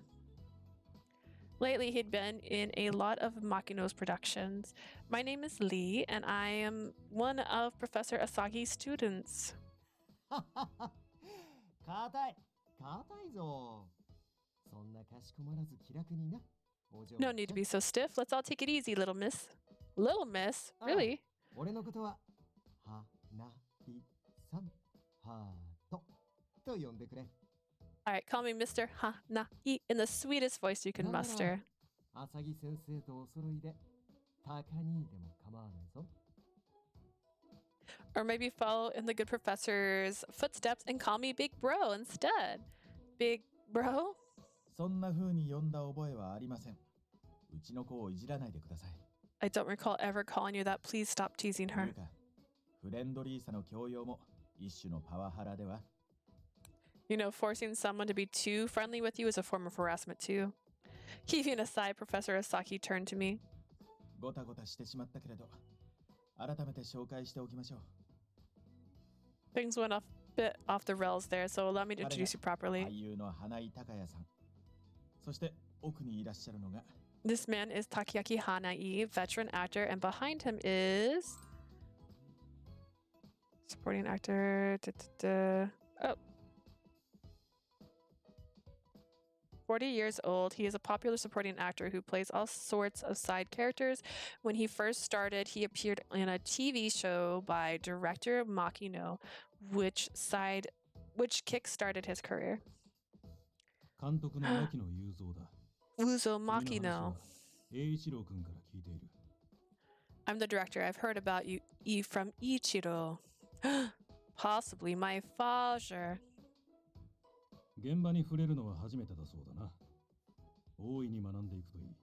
Lately, he'd been in a lot of Makino's productions. My name is Lee, and I am one of Professor Asagi's students. 硬いぞ。そんなかしこまらず気楽にな。 No need to be so stiff. Let's all take it easy, little miss. Little miss? Really? 俺のことははないさんはとと呼んでくれ。 All right, call me Mr. Hanai in the sweetest voice you can muster. 浅木先生とお揃いで高にでも構わないぞ。 Or maybe follow in the good professor's footsteps and call me Big Bro instead. Big Bro? そんな風に呼んだ覚えはありません。うちの子をいじらないでください。 I don't recall ever calling you that. Please stop teasing とい her. うか、フレンドリーさの強要も一種のパワハラでは。 You know, forcing someone to be too friendly with you is a form of harassment too. Heaving a sigh, Professor Asaki turned to me. ごたごたしてしまったけれど、改めて紹介しておきましょう。 Things went a bit off the rails there, so allow me to introduce you 俳 properly. 優の花井孝也さん。そして奥にいらっしゃるのが This man is Takeaki Hanai, veteran actor, and behind him is supporting actor. Oh. 40 years old, he is a popular supporting actor who plays all sorts of side characters. When he first started, he appeared in a TV show by director Makino, which kick-started his career. 監督の牧野雄三だ。 Uzo 君の話 Makino. は栄一郎君から聞いている。 I'm the director. I've heard about you from Ichiro. Possibly my father. 現場に触れるのは初めてだそうだな。大いに学んでいくといい。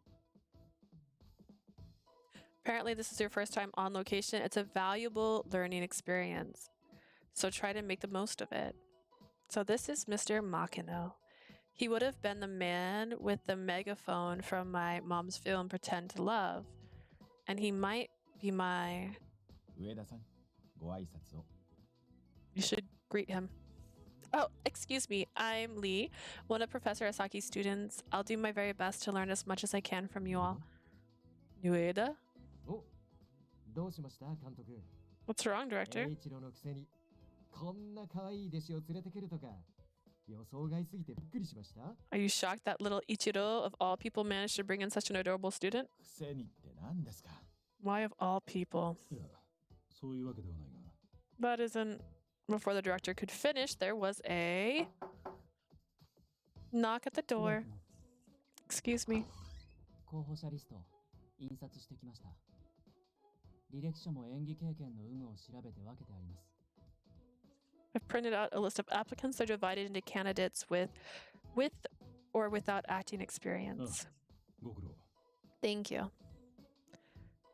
Apparently, this is your first time on location. It's a valuable learning experience. So try to make the most of it. So this is Mr. Makino. He would have been the man with the megaphone from my mom's film Pretend to Love. And he might be my... 上田さん、ご挨拶を。You should greet him. Oh, excuse me. I'm Lee, one of Professor Asaki's students. I'll do my very best to learn as much as I can from you all. Ueda? お、どうしました監督。 What's wrong, director? 一郎のくせにこんな可愛い弟子を連れてくるとか予想外すぎてびっくりしました。 Are you shocked that little Ichiro of all people managed to bring in such an adorable student? くせにって何ですか？ Why of all people? いや、そういうわけではないが。 That isn't... Before the director could finish, there was a knock at the door. Excuse me. 候補者リスト印刷してきました。履歴書も演技経験の有無を調べて分けてあります。 I've printed out a list of applicants. They're divided into candidates with or without acting experience. ご苦労。 Thank you.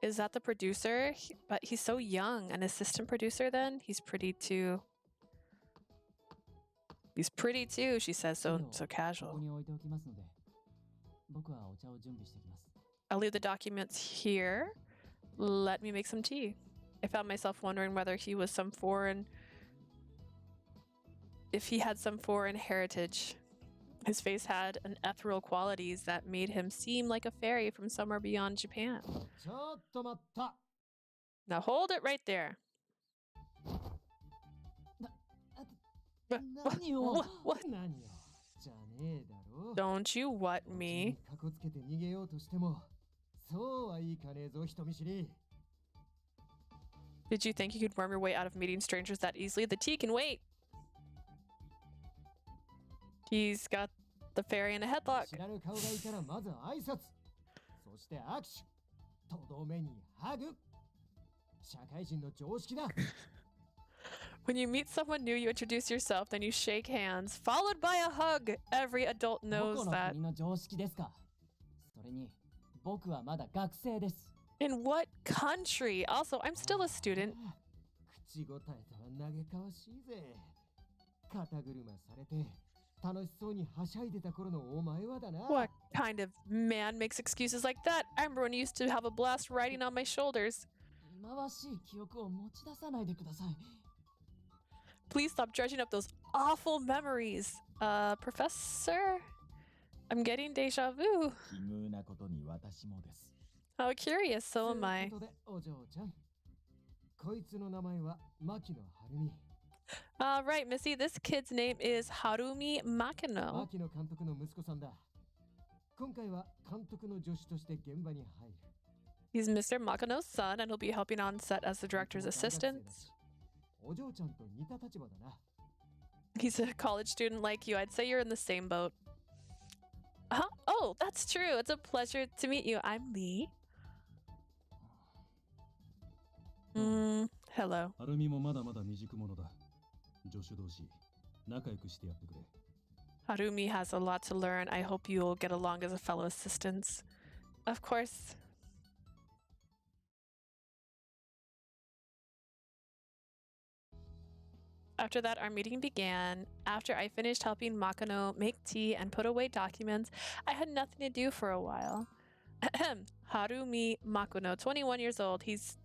Is that the producer? But he's so young. An assistant producer then? He's pretty too. He's pretty too, she says so こ so こ casual. に置いておきますので、僕はお茶を準備してきます。 I'll leave the documents here. Let me make some tea. I found myself wondering whether he was if he had some foreign heritage. His face had an ethereal qualities that made him seem like a fairy from somewhere beyond Japan. ちょっと待った。 Now hold it right there. 何を What? 何よじゃねえだろ。 Don't you what こっち me? にかこつけて逃げようとしてもそうはいかねえぞ人見知り。 Did you think you could worm your way out of meeting strangers that easily? The tea can wait. He's got the fairy in a headlock. 知らぬ顔がいたらまず挨拶。そして握手。とどめにハグ。社会人の常識だ。 When you meet someone new, you introduce yourself, then you shake hands, followed by a hug. Every adult ど knows この that. 国の常識ですか。それに僕はまだ学生です。 In what country? Also, I'm still a student. 口答えとは嘆かわしいぜ。肩車されて楽しそうにはしゃいでた頃のお前はだな。 What kind of man makes excuses like that? I remember when you used to have a blast riding on my shoulders. 忌まわしい記憶を持ち出さないでください。 Please stop dredging up those awful memories. Professor? I'm getting deja vu. 奇遇なことに私もです。 How curious, so am という I. ことでお嬢ちゃん。こいつの名前は牧野晴美。 Right, Missy, this kid's name is Harumi Makino. 牧野監督の息子さんだ。今回は監督の助手として現場に入る。 He's Mr. Makino's son, and he'll be helping on set as the director's 大学生だ assistant. しお嬢ちゃんと似た立場だな。 He's a college student like you. I'd say you're in the same boat. Huh? Oh, that's true. It's a pleasure to meet you. I'm Lee. Hello. アルミもまだまだ未熟者だ。助手同士、仲良くしてやってくれ。 Harumi has a lot to learn. I hope you'll get along as a fellow assistants. Of course. After that, our meeting began. After I finished helping Makino make tea and put away documents, I had nothing to do for a while. Harumi Makuno, 21 years old. He's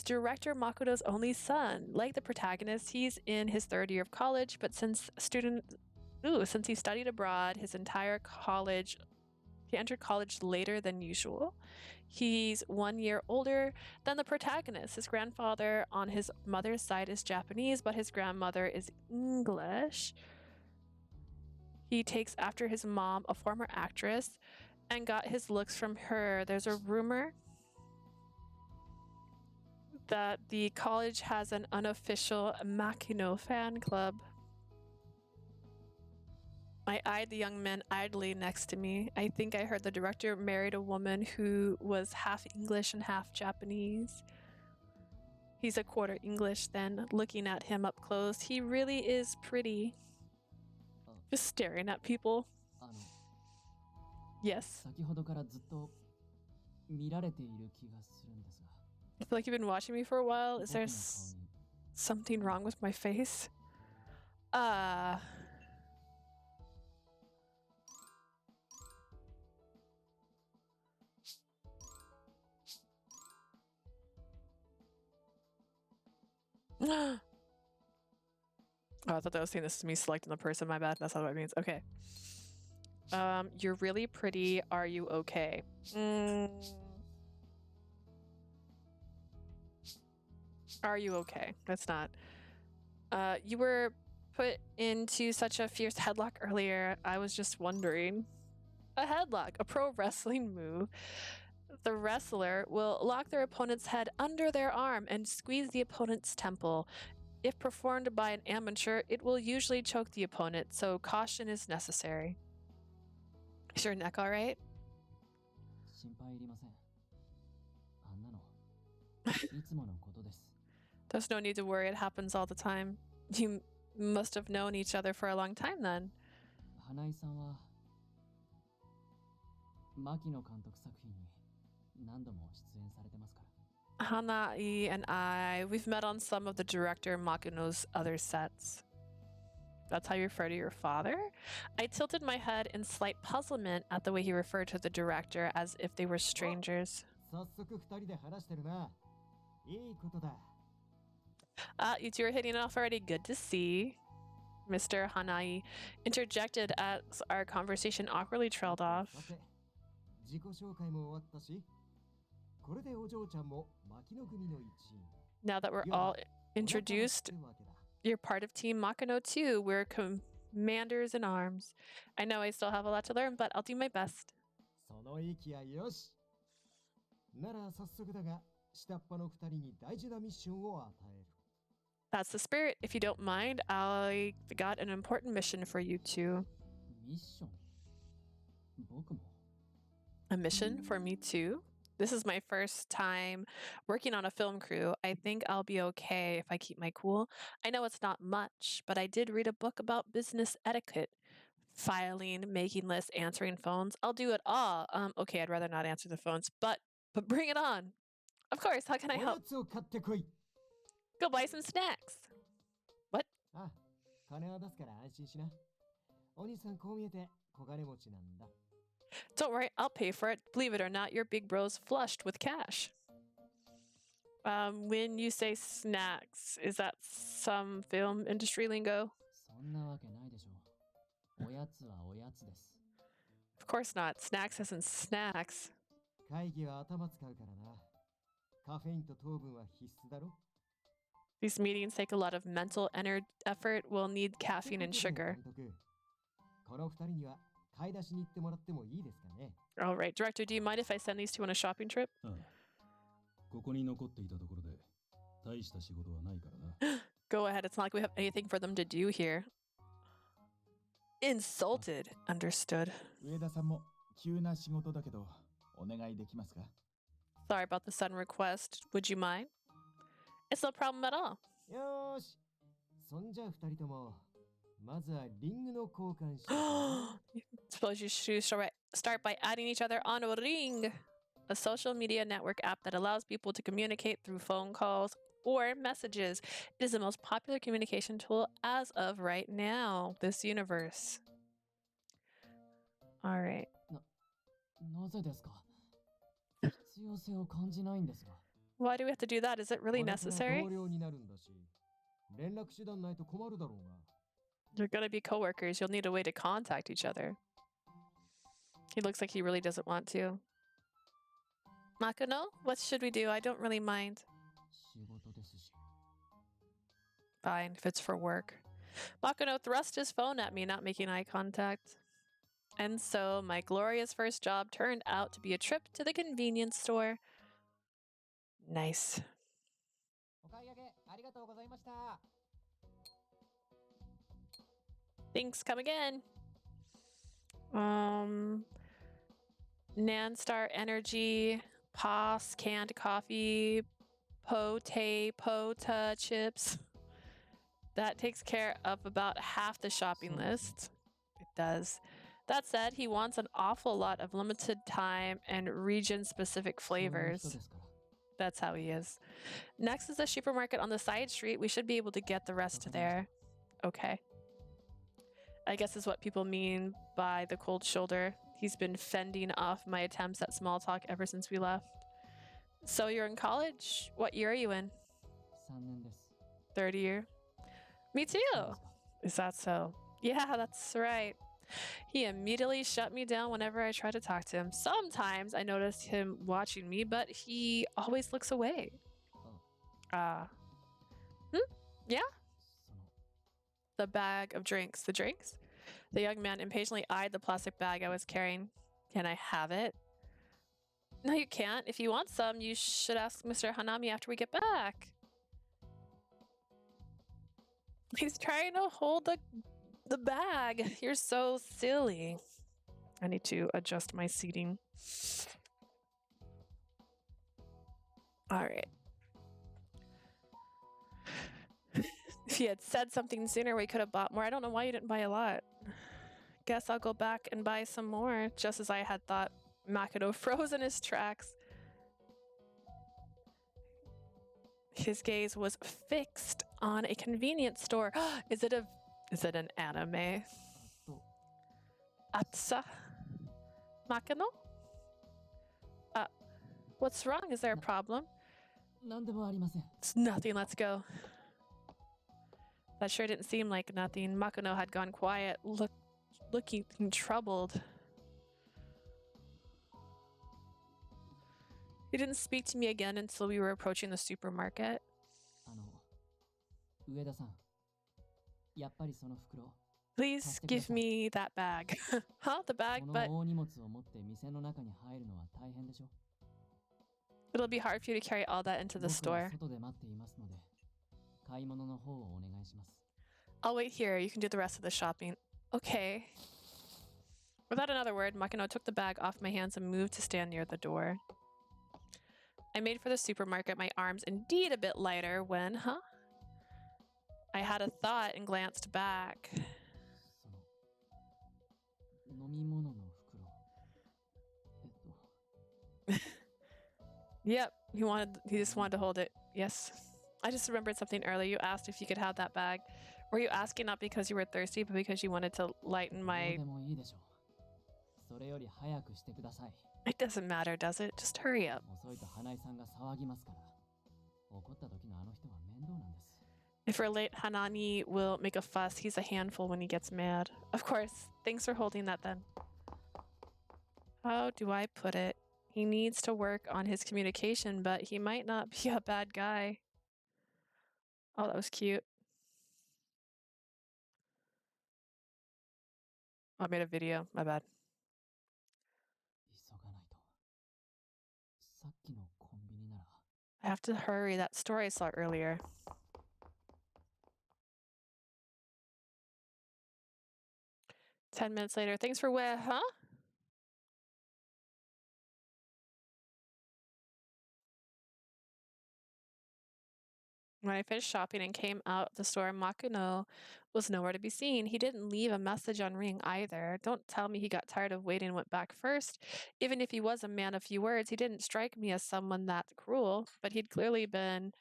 director Makoto's only son. Like the protagonist, he's in his third year of college, but since he studied abroad his entire college, he entered college later than usual. He's 1 year older than the protagonist. His grandfather on his mother's side is Japanese, but his grandmother is English. He takes after his mom, a former actress, and got his looks from her. There's a rumor that the college has an unofficial Makino fan club. I eyed the young man idly next to me. I think I heard the director married a woman who was half English and half Japanese. He's a quarter English then. Looking at him up close, he really is pretty. Just staring at people. あの、 Yes. 先ほどからずっと見られている気がするんですが。 I feel like you've been watching me for a while. Is there 僕の顔に something wrong with my face? Uh. Oh, I thought that was saying this is me selecting the person. My bad. That's not what it means. Okay. You're really pretty. Are you okay? Are you okay? That's not. You were put into such a fierce headlock earlier. I was just wondering. A headlock, a pro wrestling move. The wrestler will lock their opponent's head under their arm and squeeze the opponent's temple. If performed by an amateur, it will usually choke the opponent, so caution is necessary. Is your neck all right? 心配いりません。あんなのいつものことです。 There's no need to worry, it happens all the time. You must have known each other for a long time then. 花井さんは牧野監督作品に何度も出演されてますから。 Hanai and I, we've met on some of the director Makuno's other sets. That's how you refer to your father? I tilted my head in slight puzzlement at the way he referred to the director as if they were strangers. 早速二人で話してるな。いいことだ。You two are hitting it off already. Good to see. Mr. Hanai interjected as our conversation awkwardly trailed off. さて、自己紹介も終わったし、これでお嬢ちゃんも牧野組の一員。 Now that we're all introduced, you're part of Team Makino too. We're commanders in arms. I know I still have a lot to learn, but I'll do my best. その意気はよし。なら早速だが、下っ端の二人に大事なミッションを与える。 That's the spirit. If you don't mind, I got an important mission for you two. ミッション僕も A mission for me too? This is my first time working on a film crew. I think I'll be okay if I keep my cool. I know it's not much, but I did read a book about business etiquette. Filing, making lists, answering phones. I'll do it all. Okay, I'd rather not answer the phones, but bring it on. Of course, how can I おや help? つを買ってこい。 Go buy some snacks. What? あ、金は出すから安心しな。お兄さんこう見えて小金持ちなんだ。 Don't worry, I'll pay for it. Believe it or not, your big bro's flushed with cash. When you say snacks, is that some film industry lingo? そんなわけないでしょう。おやつはおやつです。 Of course not. Snacks isn't snacks. 会議は頭使うからな。カフェインと糖分は必須だろ。 These meetings take a lot of mental effort. We'll need caffeine and sugar. 監督、この二人には買い出しに行ってもらってもいいですかね。 All right, Director, do you mind if I send these two on a shopping trip? ああ、ここに残っていたところで大した仕事はないからな。Go ahead. It's not like we have anything for them to do here. Insulted. Understood. 上田さんも急な仕事だけどお願いできますか？ Sorry about the sudden request. Would you mind? It's no problem at all. よーし。そんじゃ二人とも、まずはリングの交換してな。 Suppose you should start by adding each other on a ring, a social media network app that allows people to communicate through phone calls or messages. It is the most popular communication tool as of right now, this universe. All right. なぜですか？必要性を感じないんですが。 Why do we have to do that? Is it really これから necessary? 同僚になるんだし、連絡手段ないと困るだろうが。 You're going to be coworkers. You'll need a way to contact each other. He looks like he really doesn't want to. Makono, what should we do? I don't really mind. 仕事ですし。 Fine, if it's for work. Makono thrust his phone at me, not making eye contact. And so my glorious first job turned out to be a trip to the convenience store. Nice. お買い上げありがとうございました。 Thanks, come again. Nanstar Energy, Pos, canned coffee, Pota chips. That takes care of about half the shopping list. It does. That said, he wants an awful lot of limited time and region-specific そういう人 flavors. ですから That's how he is. Next is a supermarket on the side street. We should be able to get the rest わかりました there. Okay. I guess is what people mean by the cold shoulder. He's been fending off my attempts at small talk ever since we left. So you're in college? What year are you in? 3年です Third year? Me そう too. ですか Is that so? Yeah, that's right. He immediately shut me down whenever I try to talk to him. Sometimes I notice him watching me, but he always looks away. あ Yeah? その The bag of drinks. The drinks? The young man impatiently eyed the plastic bag I was carrying. Can I have it? No, you can't. If you want some, you should ask Mr. Hanami after we get back. He's trying to hold the bag. You're so silly. I need to adjust my seating. All right. If he had said something sooner, we could have bought more. I don't know why you didn't buy a lot. Guess I'll go back and buy some more, just as I had thought. Makoto froze in his tracks. His gaze was fixed on a convenience store. Is it an anime? と Atsa? Makino? What's wrong? Is there a problem? 何でもありません It's nothing. Let's go. That sure didn't seem like nothing. Makino had gone quiet, looking troubled. He didn't speak to me again until we were approaching the supermarket. 上田さんやっぱりその袋 Please give me that bag. Huh? The bag? こ But の大荷物を持って店の中に入るのは大変でしょ it'll be hard for you to carry all that into the 僕は store. 外で待っていますので買い物の方をお願いします I'll wait here. You can do the rest of the shopping. Okay. Without another word, Makino took the bag off my hands and moved to stand near the door. I made for the supermarket, my arms indeed a bit lighter when, I had a thought and glanced back. その飲み物の袋Yep, he just wanted to hold it. Yes. I just remembered something earlier. You asked if you could have that bag. Were you asking not because you were thirsty, but because you wanted to lighten どう my... でもいいでしょうそれより早くしてください It doesn't matter, does it? Just hurry up. 遅いと花井さんが騒ぎますから怒った時のあの人は面倒なんです If we're late, Hanani will make a fuss. He's a handful when he gets mad. Of course. Thanks for holding that then. How do I put it? He needs to work on his communication, but he might not be a bad guy. Oh, that was cute. I made a video. My bad. 急がないとさっきのコンビニなら I have to hurry. That store I saw earlier. Ten minutes later. Thanks for where, huh? When I finished shopping and came out the store, Makuno was nowhere to be seen. He didn't leave a message on Ring either. Don't tell me he got tired of waiting and went back first. Even if he was a man of few words, he didn't strike me as someone that cruel, but he'd clearly been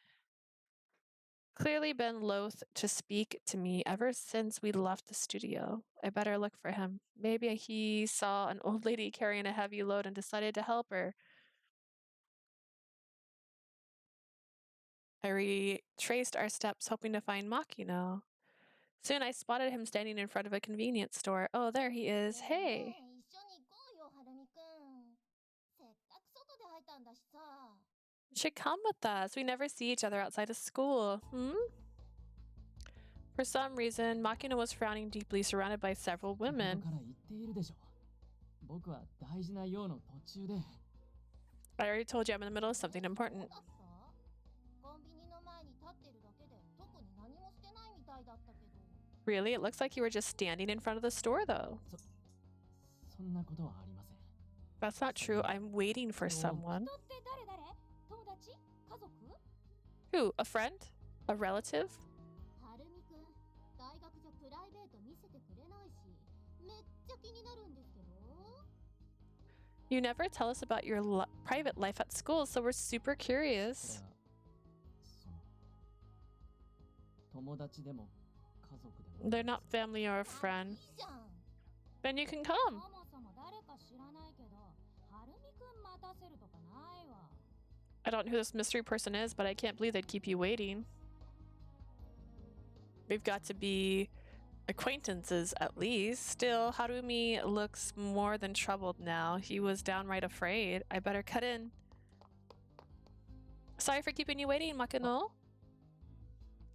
loath to speak to me ever since we left the studio. I better look for him. Maybe he saw an old lady carrying a heavy load and decided to help her. I retraced our steps, hoping to find Makino. Soon I spotted him standing in front of a convenience store. Oh, there he is. ねえ Hey. 一緒に行こうよはるみくんせっかく外で会えたんだしさ You should come with us. We never see each other outside of school. For some reason, Makino was frowning deeply, surrounded by several 先ほど women. から言っているでしょ僕は大事な用の途中で I already told you I'm in the middle of something そう important. だったコンビニの前に立ってるだけで特に何もしてないみたいだったけど Really? It looks like you were just standing in front of the store, though. そんなことはありません That's not true. I'm waiting for someone. 人って誰友達家族 Who? A friend? A relative? はるみくん大学じゃプライベート見せてくれないしめっちゃ気になるんですけど。 You never tell us about your private life at school, so we're super それ curious. は友達でも家族でも They're not family or a あ、い friend. いじゃん。 Then you can そ come. もそも誰か知らないけど、はるみくん待たせるとかないわ。 I don't know who this mystery person is, but I can't believe they'd keep you waiting. We've got to be acquaintances at least. Still, Harumi looks more than troubled now. He was downright afraid. I better cut in. Sorry for keeping you waiting, Makino.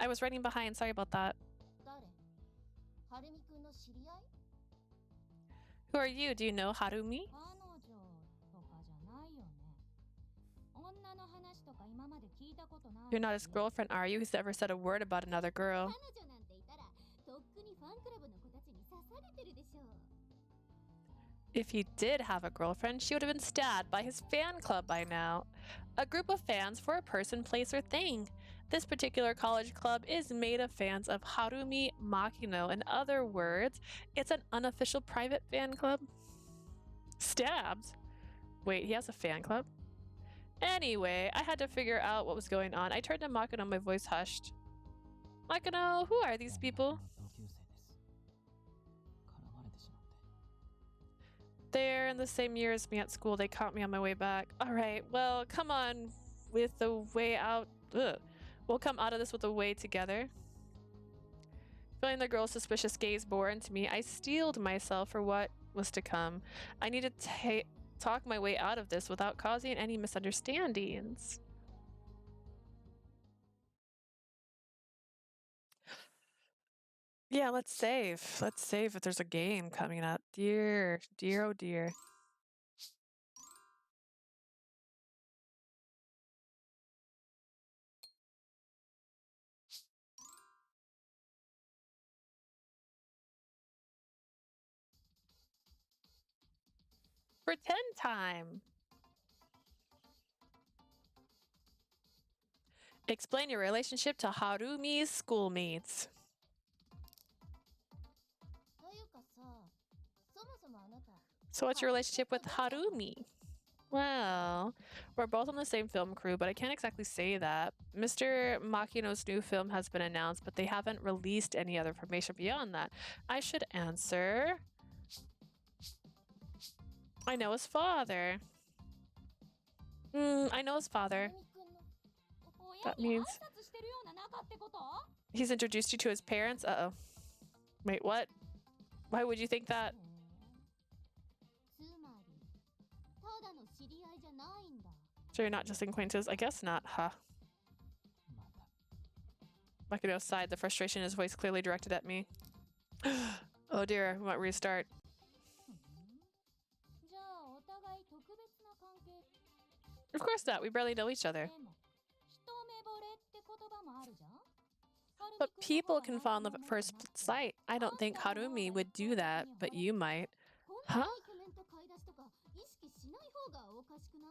I was running behind. Sorry about that. 誰？はるみくんの知り合い？ Who are you? Do you know Harumi? 彼女とかじゃないよね。女の話とか今まで聞いたことない。 You're not his girlfriend, are you? He's never said a word about another 彼 girl. 女なんていたら、とっくにファンクラブの子たちに刺されてるでしょう。 If he did have a girlfriend, she would have been stabbed by his fan club by now. A group of fans for a person, place, or thing. This particular college club is made of fans of Harumi Makino. In other words, it's an unofficial private fan club. Stabbed? Wait, he has a fan club? Anyway, I had to figure out what was going on. I turned to Makino, my voice hushed. Makino, who are these people? 同級生です絡まれてしまって They're in the same year as me at school. They caught me on my way back. All right, well, come on with the way out. Ugh. We'll come out of this with a way together. Feeling the girl's suspicious gaze bore into me, I steeled myself for what was to come. I needed to talk my way out of this without causing any misunderstandings. Yeah, let's save. Let's save if there's a game coming up. Dear, dear, oh dear. Pretend time. Explain your relationship to Harumi's schoolmates. というかさ、そもそもあなた。 So what's your relationship with Harumi? Well, we're both on the same film crew, but I can't exactly say that. Mr. Makino's new film has been announced, but they haven't released any other information beyond that. I should answer. I know his father. I know his father. はるみくんの That 親に挨 means 拶してるような仲ってこと？ he's introduced you to his parents? Uh-oh. Wait, what? Why would you think that? つまり、ただの知り合いじゃないんだ。 So you're not just acquaintances? I guess not, huh? また Makino sighed, the frustration in his voice clearly directed at me. Oh dear, we might restart. じゃあお互い特別な関係。 Of course not, we barely know each で other. も、一目惚れって言葉もあるじゃん。 But people can fall in love at first sight. I don't think Harumi would do that, but you might. こんな Huh? イケメンと買い出しとか意識しない方がおかしくない？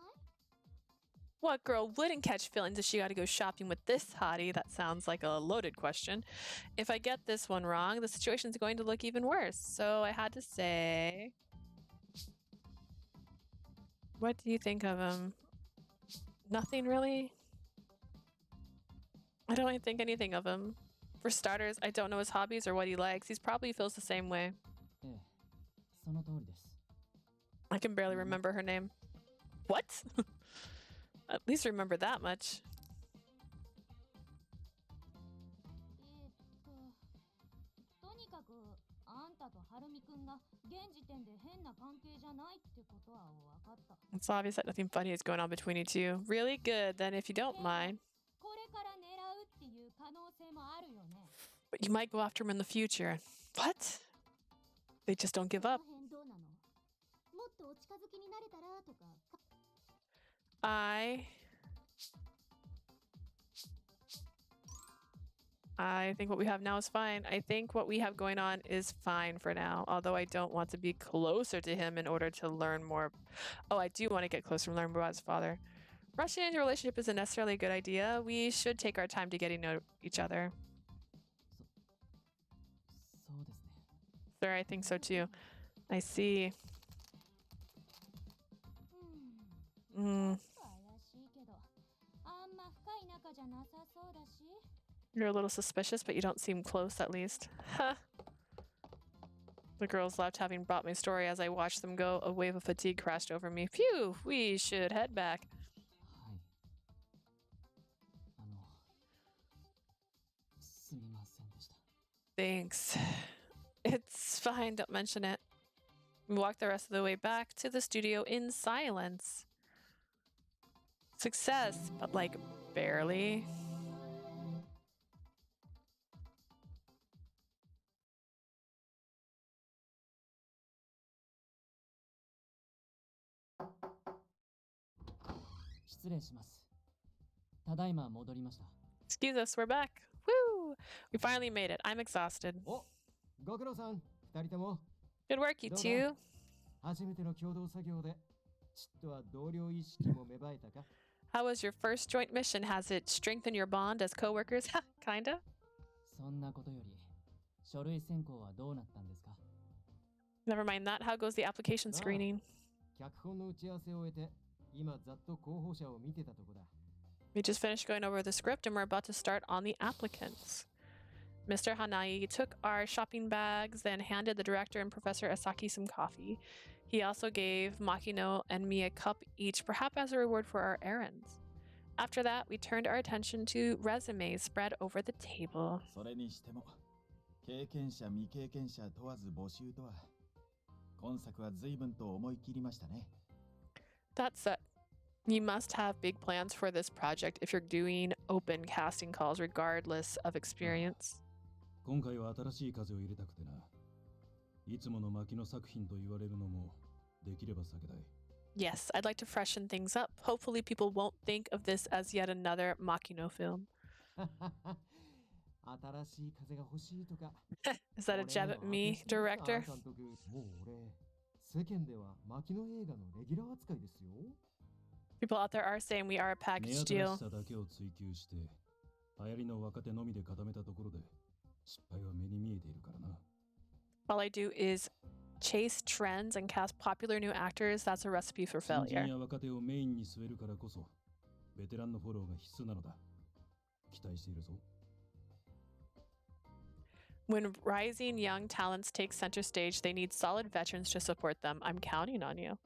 What girl wouldn't catch feelings if she got to go shopping with this hottie? That sounds like a loaded question. If I get this one wrong, the situation's going to look even worse. So I had to say... What do you think of him? Nothing really? I don't really think anything of him. For starters, I don't know his hobbies or what he likes. He probably feels the same way. ええその通りです I can barely remember her name. What? At least remember that much. とにかくあんたとはるみくんが現時点で変な関係じゃないってことは分かった。 It's obvious that nothing funny is going on between you two. Really good, then if you don't mind. これから狙うっていう可能性もあるよね。 But you might go after him in the future. What? They just don't give この up. 辺どうなの？もっとお近づきになれたらとか。 I think what we have now is fine. I think what we have going on is fine for now, although I don't want to be closer to him in order to learn more. Oh, I do want to get closer and learn more about his father. Rushing into a relationship isn't necessarily a good idea. We should take our time to getting to know each other. そうですね Sure, I think so too. I see. ちょ Mm, っと怪しいけど、あんま深い仲じゃなさそうだし。 you're a little suspicious, but you don't seem close at least. Huh. The girls left, having brought my story. As I watched them go, a wave of fatigue crashed over me. Phew, we should head back. はい。すみませんでした。 Thanks. It's fine, don't mention it. We walked the rest of the way back to the studio in silence. Success, but like barely. Excuse us, we're back. Woo! We finally made it. I'm exhausted. お、ご苦労さん、二人とも。 Good work, you どうだ？ two. 初めての共同作業で、ちっとは同僚意識も芽生えたか？ How was your first joint mission? Has it strengthened your bond as coworkers? Kinda. そんなことより、書類選考はどうなったんですか？ Never mind that. How goes the application screening? 脚本の打ち合わせを終えて、今ざっと候補者を見てたとこだ。 We just finished going over the script and we're about to start on the applicants. Mr. Hanai took our shopping bags, then handed the director and Professor Asaki some coffee. He also gave Makino and me a cup each, perhaps as a reward for our errands. After that, we turned our attention to resumes spread over the table. それにしても、経験者未経験者問わず募集とは、今作は随分と思い切りましたね。 That said, you must have big plans for this project if you're doing open casting calls regardless of experience. 今回は新しい風を入れたくてな。いつもの牧野作品と言われるのもできれば避けたい。 Yes, I'd like to freshen things up. Hopefully, people won't think of this as yet another Makino film. 新しい風が欲しいとか。 Is that a jab at me, director? 監督、もう俺、世間では牧野映画のレギュラー扱いですよ。 People out there are saying we are a 目 package 新 deal. しさだけを追求して、流行りの若手のみで固めたところで、失敗は目に見えているからな。 All I do is chase trends and cast popular new actors. That's a recipe for 新人 failure. や若手をメインに据えるからこそ、ベテランのフォローが必須なのだ。期待しているぞ。 When rising young talents take center stage, they need solid veterans to support them. I'm counting on you.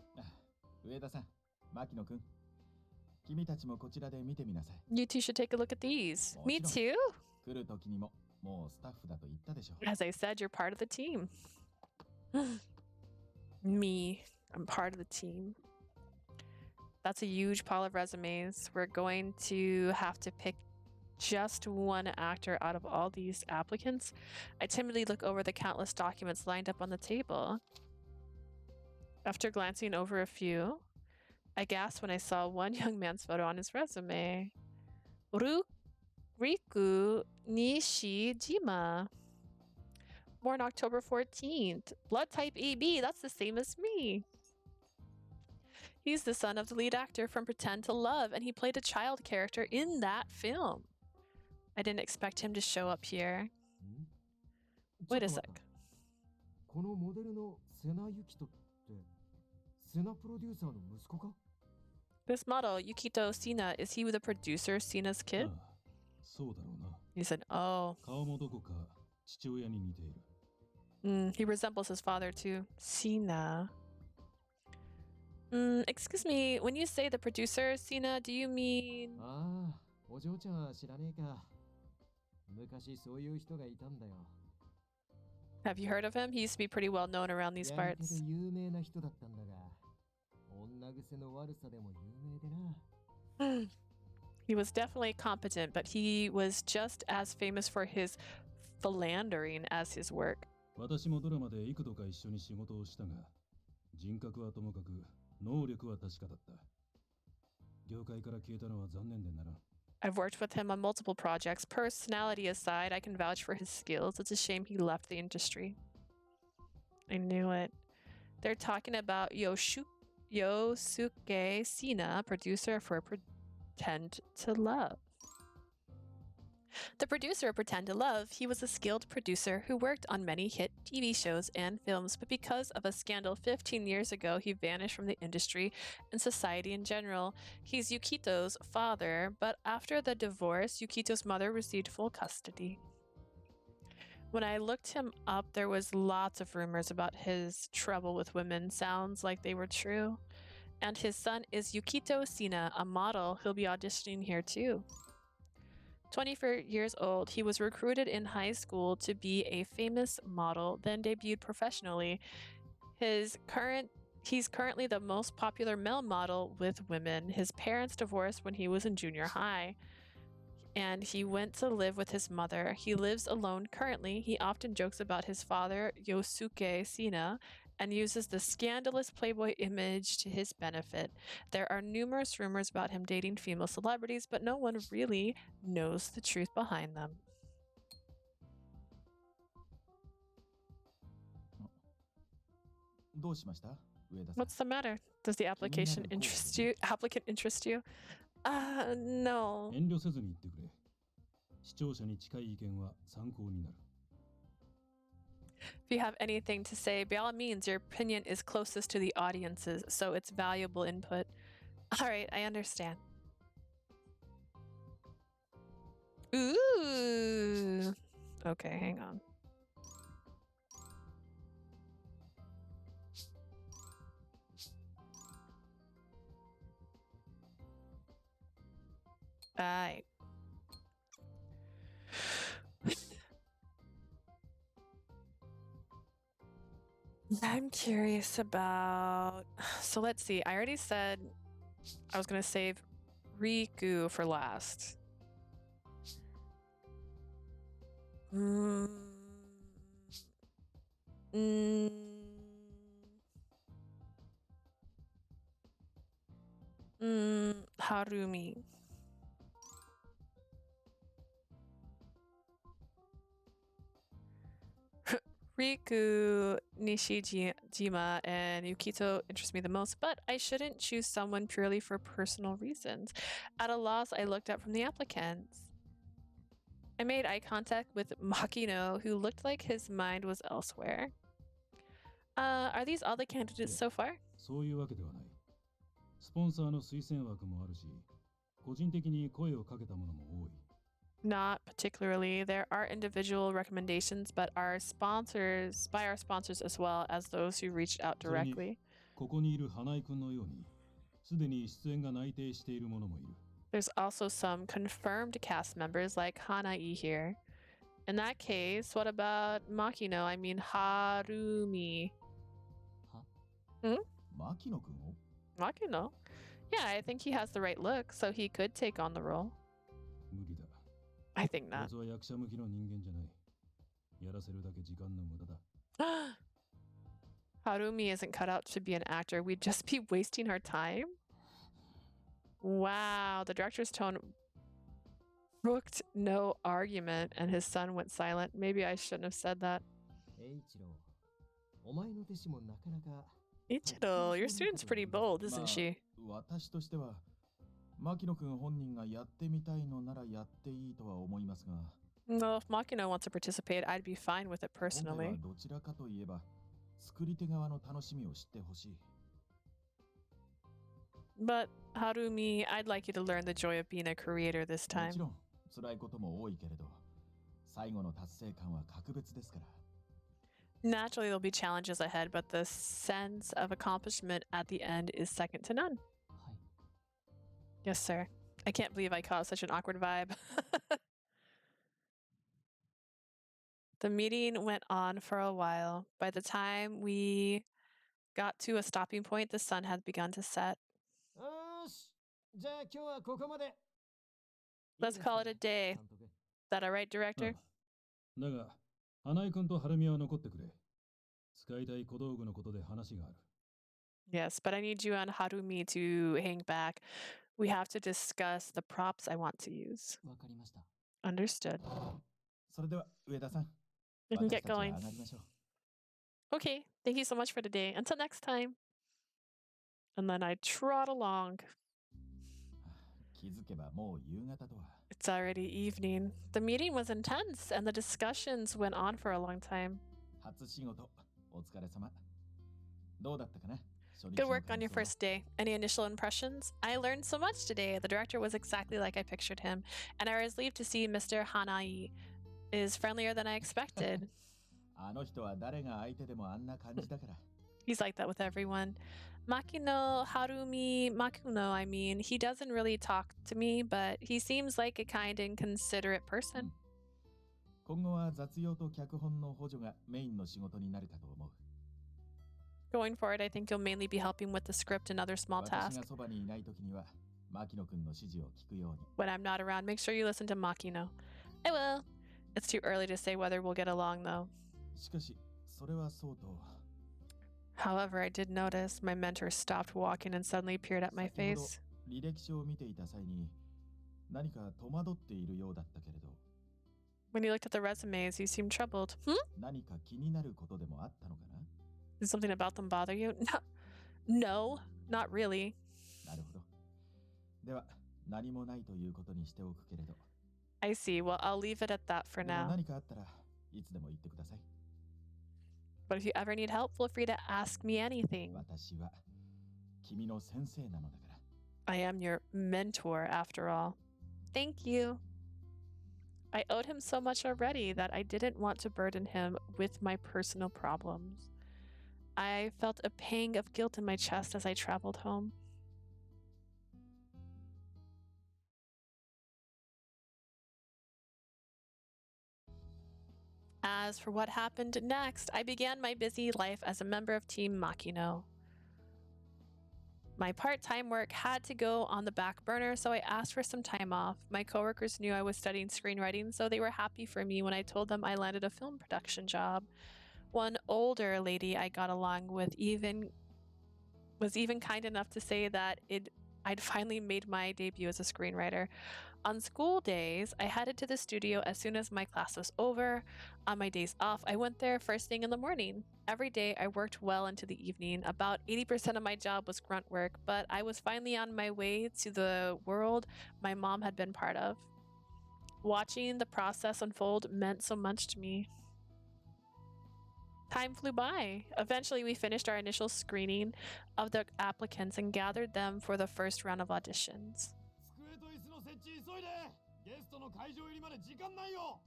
上田さん、牧野くん、君たちもこちらで見てみなさい。 You two should take a look at these. Me too? 来る時にも、もうスタッフだと言ったでしょ。 As I said, you're part of the team. Me, I'm part of the team. That's a huge pile of resumes. We're going to have to pick just one actor out of all these applicants. I timidly look over the countless documents lined up on the table. After glancing over a few, I gasped when I saw one young man's photo on his resume. Riku Nishijima. Born October 14th. Blood type AB. That's the same as me. He's the son of the lead actor from Pretend to Love, and he played a child character in that film. I didn't expect him to show up here. Wait a sec. このモデルの瀬名由紀人って、瀬名プロデューサーの息子か？ This model, Yukito Sina, is he the producer, Sina's kid? ああ、そうだろうな。 He said, oh. 顔もどこか父親に似ている。 He resembles his father too. Sina. Excuse me, when you say the producer, Sina, do you mean... ああ、お嬢ちゃんは知らねえか。昔そういう人がいたんだよ。 Have you heard of him? He used to be pretty well known around these やり手 parts. で有名な人だったんだが、女癖の悪さでも有名でな。He was definitely competent, but he was just as famous for his philandering as his work. 私もドラマで幾度か一緒に仕事をしたが、人格はともかく能力は確かだった。業界から消えたのは残念でならん。 I've worked with him on multiple projects. Personality aside, I can vouch for his skills. It's a shame he left the industry. I knew it. They're talking about Yosuke Sina, producer for Pretend to Love. The producer of Pretend to Love, he was a skilled producer who worked on many hit TV shows and films, but because of a scandal 15 years ago, he vanished from the industry and society in general. He's Yukito's father, but after the divorce, Yukito's mother received full custody. When I looked him up, there was lots of rumors about his trouble with women. Sounds like they were true. And his son is Yukito Sina, a model who'll be auditioning here too. 24 years old, he was recruited in high school to be a famous model, then debuted professionally. He's currently the most popular male model with women. His parents divorced when he was in junior high, and he went to live with his mother. He lives alone currently. He often jokes about his father, Yosuke Sina, and uses the scandalous Playboy image to his benefit. There are numerous rumors about him dating female celebrities, but no one really knows the truth behind them. どうしました上田さん What's the matter? Does the application interest you? Applicant interest you? No. 遠慮せずに言ってくれ。視聴者に近い意見は参考になる。If you have anything to say, by all means, your opinion is closest to the audience's, so it's valuable input. All right, I understand. Ooh. Okay, hang on. All right. I'm curious about. So let's see. I already said I was going to save Riku for last. Harumi. Riku, Nishijima, and Yukito interest me the most, but I shouldn't choose someone purely for personal reasons. At a loss, I looked up from the applicants. I made eye contact with Makino, who looked like his mind was elsewhere. Are these all the candidates so far? そういうわけではない。スポンサーの推薦枠もあるし、個人的に声をかけたものも多い。Not particularly. There are individual recommendations, but by our sponsors as well as those who reached out directly. ここにいる花井くんのように、すでに出演が内定しているものもいる。There's also some confirmed cast members like Hanai here. In that case, what about Makino? I mean Harumi. Huh? 牧野くんを Makino? Yeah, I think he has the right look, so he could take on the role. 無理だ。 I think こい not. つは役者向きの人間じゃない。やらせるだけ時間の無駄だ。Harumi isn't cut out to be an actor. We'd just be wasting our time? Wow, the director's tone brooked no argument, and his son went silent. Maybe I shouldn't have said that. 栄一郎、お前の弟子もなかなか Ichiro, your student's pretty bold, isn't she? 私としては牧野くん本人がやってみたいのならやっていいとは思いますが Well, if Makino wants to participate, I'd be fine with it 今回 personally. はどちらかといえば作り手側の楽しみを知ってほしい But Harumi, I'd like you to learn the joy of being a creator this も time. ちろん辛いことも多いけれど最後の達成感は格別ですから Naturally, there'll be challenges ahead, but the sense of accomplishment at the end is second to none. はい。 Yes, sir. I can't believe I caused such an awkward vibe. The meeting went on for a while. By the time we got to a stopping point, the sun had begun to set. よーし、じゃあ今日はここまで。 Let's call it a day. 監督 Is that all right, director? だが、花井くんと晴美は残ってくれ。使いたい小道具のことで話がある。Yes, but I need you and Harumi to hang back. We have to discuss the props I want to use. わかりました。 Understood. それでは上田さん We can 私 get たちは going. 上がりましょう Okay, thank you so much for today. Until next time. And then I trot along. 気気づけばもう夕方とは。 It's already evening. The meeting was intense, and the discussions went on for a long time. 初仕事お疲れ様。どうだったかな？ Good work on your first day. Any initial impressions? I learned so much today. The director was exactly like I pictured him, and I was relieved to see Mr. Hanai is friendlier than I expected. あの人は誰が相手でもあんな感じだから。 He's like that with everyone. Makino Harumi Makuno, I mean, he doesn't really talk to me, but he seems like a kind and considerate person. 今後は雑用と脚本の補助がメインの仕事になるかと思う。 Going forward, I think you'll mainly be helping with the script and other small 私 tasks. がそばにいないときには、牧野くんの指示を聞くように。 When I'm not around, make sure you listen to Makino. I will. It's too early to say whether we'll get along, though. しかし、それはそうと。 However, I did notice my mentor stopped walking and suddenly appeared at my 先ほど face. 履歴書を見ていた際に、何か戸惑っているようだったけれど、 When you looked at the resumes, you seemed troubled. 何か気になることでもあったのかな？ Did something about them bother you? No, not really. なるほど。では、何もないということにしておくけれど。 I see. Well, I'll leave it at that for でも now. 何かあったらいつでも言ってください。 But if you ever need help, feel free to ask me anything. 私は君の先生なのだから。 I am your mentor, after all. Thank you. I owed him so much already that I didn't want to burden him with my personal problems. I felt a pang of guilt in my chest as I traveled home. As for what happened next, I began my busy life as a member of Team Makino. My part-time work had to go on the back burner, so I asked for some time off. My coworkers knew I was studying screenwriting, so they were happy for me when I told them I landed a film production job. One older lady I got along with was even kind enough to say that I'd finally made my debut as a screenwriter. On school days, I headed to the studio as soon as my class was over. On my days off, I went there first thing in the morning. Every day, I worked well into the evening. About 80% of my job was grunt work, but I was finally on my way to the world my mom had been part of. Watching the process unfold meant so much to me. Time flew by. Eventually, we finished our initial screening of the applicants and gathered them for the first round of auditions. 机と椅子の設置急いで。ゲストの会場入りまで時間ないよ。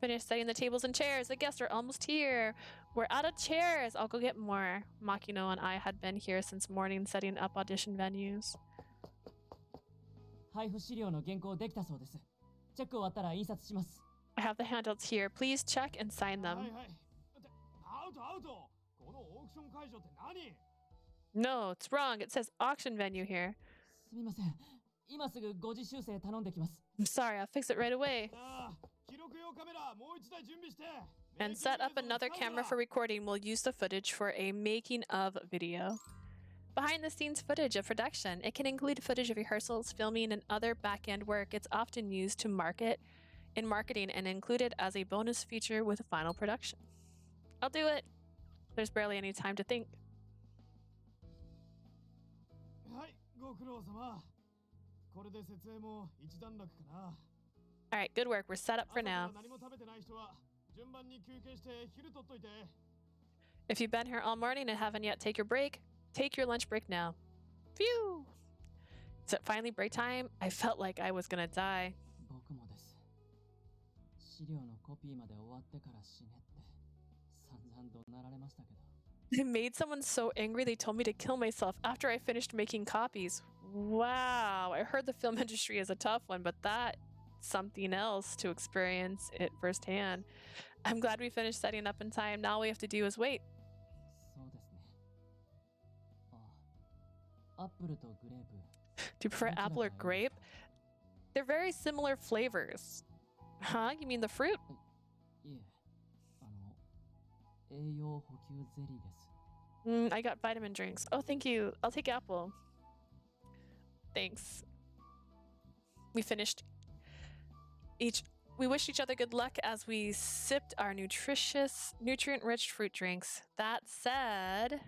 Finished setting the tables and chairs. The guests are almost here. We're out of chairs. I'll go get more. Makino and I had been here since morning setting up audition venues. 配布資料の原稿できたそうです。チェック終わったら印刷します。 I have the handouts here. Please check and sign はい them. はい。ってアウトアウト。このオークション会場って何？ No, it's wrong. It says auction venue here. すみません。今すぐ誤字修正頼んできます。 I'm sorry. I'll fix it right away. ああ、記録用カメラもう一台準備して。 And set up another camera for recording. We'll use the footage for a making of video. Behind the scenes footage of production. It can include footage of rehearsals, filming, and other back end work. It's often used to marketing and included as a bonus feature with final production. I'll do it. There's barely any time to think. はい、ご苦労様。これで設営も一段落かな。 All right, good work. We're set up for 朝から now. 何も食べてない人は順番に休憩して昼取っといて。 If you've been here all morning and haven't yet take your break, take your lunch break now. Phew! Is it finally break time? I felt like I was gonna die. 僕もです。資料のコピーまで終わってから死ねって散々怒鳴られましたけど。 I made someone so angry they told me to kill myself after I finished making copies. Wow, I heard the film industry is a tough one, but that's something else to experience it firsthand. I'm glad we finished setting up in time. Now all we have to do is wait. そうですね。あ、アップルとグレープ。 Do you prefer apple or grape? They're very similar flavors. Huh? You mean the fruit? いえ、栄養補給ゼリーです。I got vitamin drinks. Oh, thank you. I'll take apple. Thanks. We finished we wished each other good luck as we sipped our nutrient-rich fruit drinks. That said,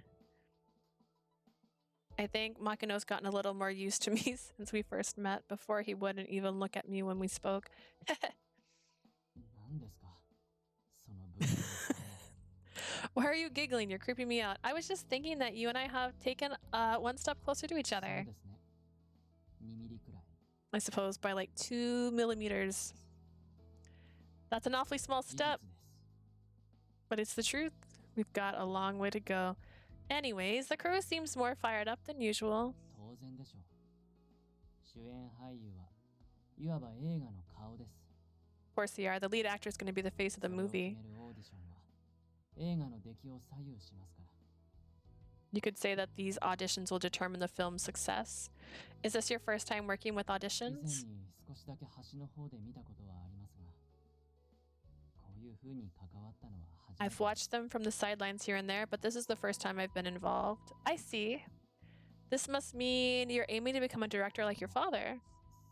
I think Makino's gotten a little more used to me since we first met. Before, he wouldn't even look at me when we spoke. 何ですかその不気味な顔。 Why are you giggling? You're creeping me out. I was just thinking that you and I have taken one step closer to each そう other. ですね。2ミリくらい。 I suppose by like 2 millimeters. That's an awfully small 事実 step, です。 but it's the truth. We've got a long way to go. Anyways, the crew seems more fired up than usual. 当然でしょう。主演俳優はいわば映画の顔です。 Of course they are. The lead actor is going to be the face of the それを決 movie. めるオーディションは映画の出来を左右しますから。 You could say that these auditions will determine the film's success. Is this your first time working with 以前 auditions? に少しだけ端の方で見たことはありますが、こういう風に関わったのは初めて I've watched them from the sidelines here and there, but this is the first time I've been involved. I see. This must mean you're aiming to become a director like your father.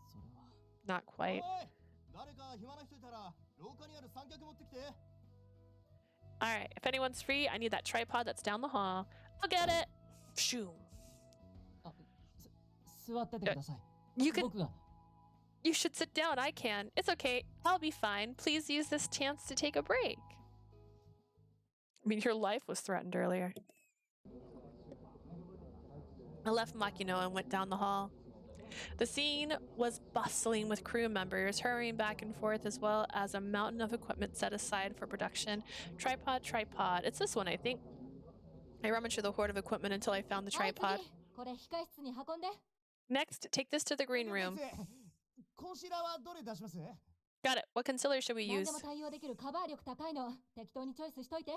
それは Not おい quite. 誰か暇な人いたら廊下にある三脚持ってきて。 Alright, if anyone's free, I need that tripod that's down the hall. I'll get it! Shoo. 座っててください。 You can. 僕が You should sit down. I can. It's okay. I'll be fine. Please use this chance to take a break. I mean, your life was threatened earlier. I left Makino and went down the hall. The scene was bustling with crew members hurrying back and forth, as well as a mountain of equipment set aside for production. Tripod, tripod. It's this one, I think. I rummaged through the hoard of equipment until I found the はい tripod. 次これ控室に運んで。 Next, take this to the green room. コンシーラーはどれ出します？ Got it. What concealer should we 何 use? でも対応できるカバー力高いの適当にチョイスしといて。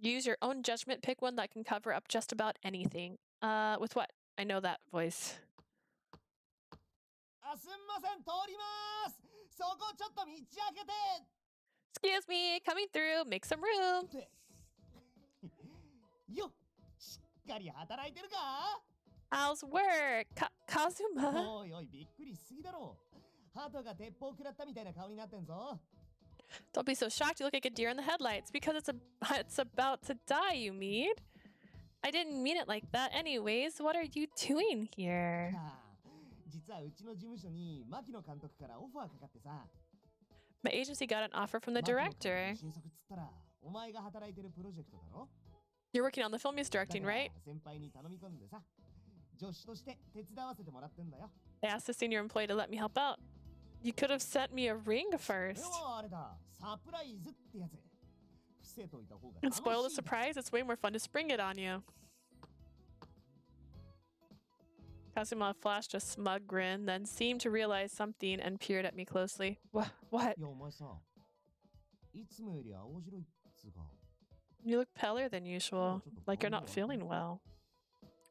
Use your own judgment. Pick one that can cover up just about anything. With what? I know that voice. あ、すんません、通ります。そこちょっと道開けて。 Excuse me, coming through. Make some room. ってよっ、しっかり働いてるか？ How's work? Kazuma? おいおい、びっくりしすぎだろ。鳩が鉄砲食らったみたいな顔になってんぞ。 Don't be so shocked. You look like a deer in the headlights because it's about to die, you mean? I didn't mean it like that. Anyways, what are you doing here? はあ、実はうちの事務所に牧野監督からオファーかかってさ。 My agency got an offer from the 牧野監督 director. の新作っつったら、お前が働いてるプロジェクトだろ？ You're working on the film he's だ directing, から right? 先輩に頼み込んでさ、助手として手伝わせてもらってんだよ。 I asked the senior employee to let me help out. You could have sent me a ring で first. もあれだ、サプライズってやつ。伏せといた方が And 楽しい。 spoil the surprise, it's way more fun to spring it on you. Kazuma flashed a smug grin, then seemed to realize something and peered at me closely. What? いや、お前さ、いつもより青白いっつうか。 You look paler than usual, like you're not feeling well.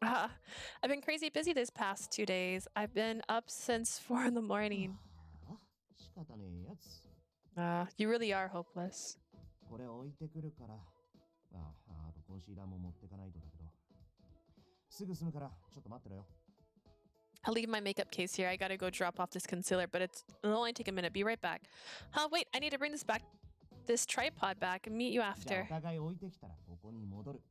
I've been crazy busy this past 2 days. I've been up since 4 in the morning. はあ、仕方ねえやつ。 You really are hopeless. これ置いてくるから。あとコンシーラーも持ってかないとだけど。すぐ済むから、ちょっと待ってろよ。 I'll leave my makeup case here. I gotta go drop off this concealer, but it'll only take a minute. Be right back. Wait, I need to bring this tripod back and meet you じゃあ after. お互い置いてきたらここに戻る。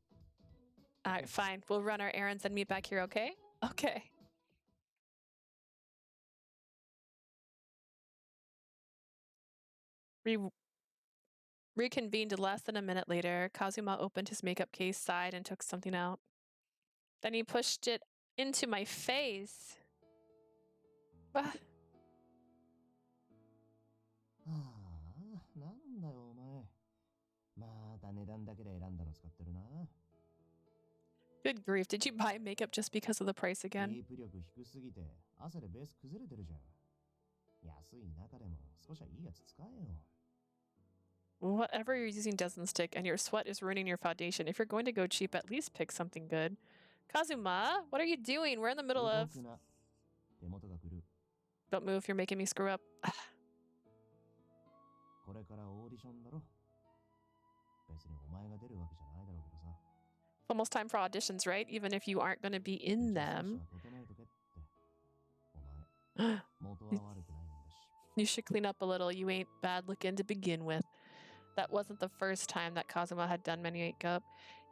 Alright, fine. We'll run our errands and meet back here, okay? Okay. We reconvened less than a minute later. Kazuma opened his makeup case, sighed, and took something out. Then he pushed it into my face. Ah, はあ、なんだよお前。また値段だけで選んだの使ってるな。 good grief. Did you buy makeup just because of the price キ again? ープ力低すぎて汗でベース崩れてるじゃん。安い中でも少しはいいやつ使えよ。 Whatever you're using doesn't stick, and your sweat is ruining your foundation. If you're going to go cheap, at least pick something good. Kazuma, what are you doing? We're in the middle 動 of... くな。手元が狂う。 Don't move, you're making me screw up. これからオーディションだろ。別にお前が出るわけじゃないだろうけどさ。 Almost time for auditions, right? Even if you aren't going to be in 一応 them. 少しは整えとけって。お前、元は悪くないんだし。 You should clean up a little. You ain't bad looking to begin with. That wasn't the first time that Kazuma had done makeup.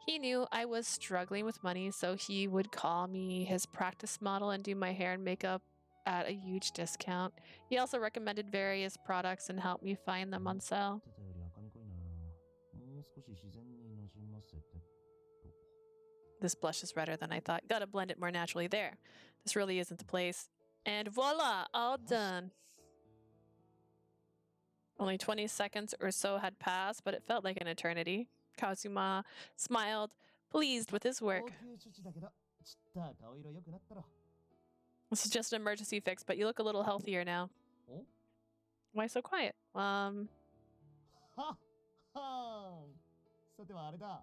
He knew I was struggling with money, so he would call me his practice model and do my hair and makeup at a huge discount. He also recommended various products and helped me find them on sale. 思ってたより赤に濃いな。もう少し自然になじませてと。 This blush is redder than I thought. Gotta blend it more naturally. There. This really isn't the place. And voila, all done. Only 20 seconds or so had passed, but it felt like an eternity. Kazuma smiled, pleased with his work. 応急処置だけど、ちった顔色良くなったろ。 This is just an emergency fix, but you look a little healthier now. お Why so quiet? はっはーん。さてはあれだ。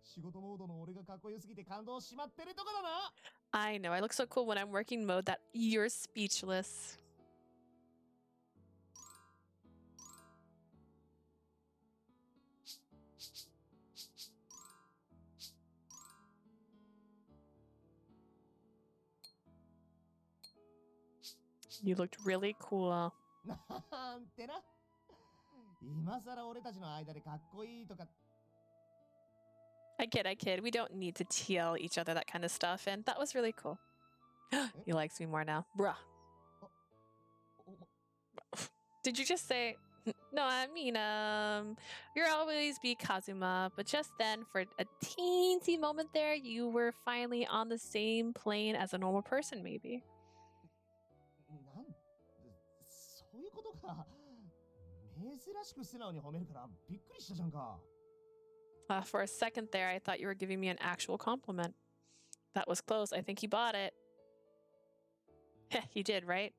仕事モードの俺がかっこよすぎて感動しまってるとこだな。 I know. I look so cool when I'm working mode that you're speechless. You looked really cool. なんてな。今さら俺たちの間でかっこいいとか。 I kid. We don't need to TL each other that kind of stuff, and that was really cool. He likes me more now. Bruh. お Did you just say no, I mean, you'll always be Kazuma, but just then, for a teensy moment there, you were finally on the same plane as a normal person, maybe. なんそういうことか。珍しく素直に褒めるからびっくりしたじゃんか。 For a second there, I thought you were giving me an actual compliment. That was close. I think he bought it. Heh, you did, right?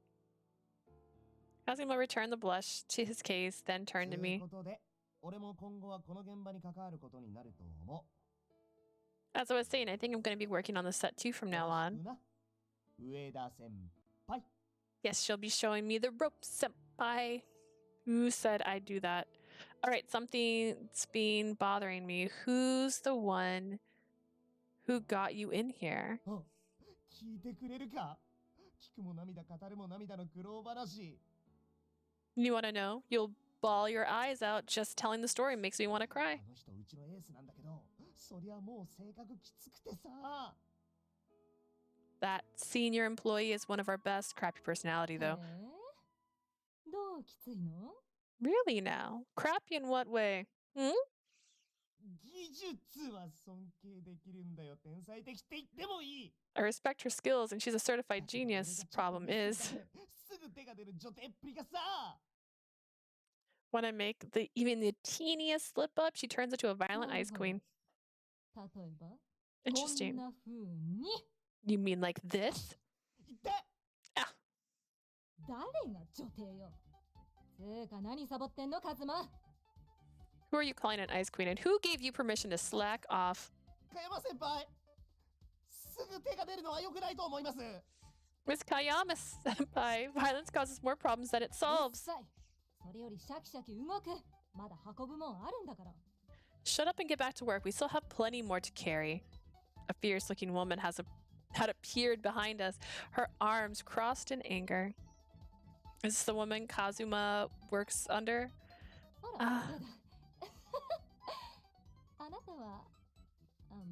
Kazuma returned the blush to his case, then turned to という me. ことで、俺も今後はこの現場に関わることになると思 As I was saying, I think I'm going to be working on the set too う。 from now よろし on. くな。上田先輩。 Yes, she'll be showing me the ropes, senpai. Who said I'd do that? All right, something's been bothering me. Who's the one who got you in here? あ、聞いてくれるか。聞くも涙語るも涙の苦労話。 You want to know? You'll bawl your eyes out. Just telling the story makes me want to あ cry. の人うちのエースなんだけど、そりゃもう性格きつくてさ。 That senior employee is one of our best. Crappy personality, though. どうきついの？ Really now? Crappy in what way? Hmm? 技術は尊敬できるんだよ。天才的って言ってもいい。 I respect her skills, and she's a certified genius. Problem is, すぐ手が出る女帝っぷりがさ。 when I make even the teeniest slip up, she turns into a violent ice queen. 例えば、こん Interesting. な風に。 You mean like this? 言って。 誰が女帝よ。つーか何サボってんのカズマ。 Who are you calling an ice queen, and who gave you permission to slack off? 香山先輩。すぐ手が出るのは良くないと思います。 Miss Kayama senpai, violence causes more problems than it うっ solves. さい。それよりシャキシャキ動く。まだ運ぶもんあるんだから。 Shut up and get back to work. We still have plenty more to carry. A fierce-looking woman had appeared behind us, her arms crossed in anger. Is this the woman Kazuma works under? あら、あやだ。あなたは、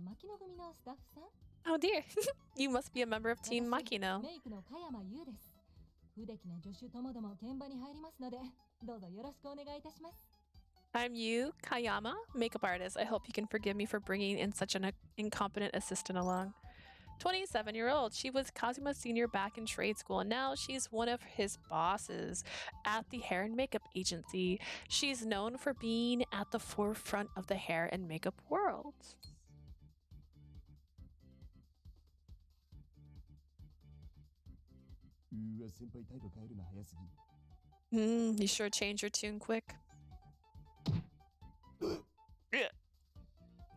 牧野組のスタッフさん？ Oh dear. You must be a member of Team 私 Makino. メイクの香山優です。不出来な助手ともども現場に入りますので、どうぞよろしくお願いいたします。 I'm Yu Kayama, makeup artist. I hope you can forgive me for bringing in such an incompetent assistant along. 27-year-old. She was Kazuma's senior back in trade school, and now she's one of his bosses at the hair and makeup agency. She's known for being at the forefront of the hair and makeup world. うわ、先輩態度変えるの早すぎ。 You sure changed your tune quick.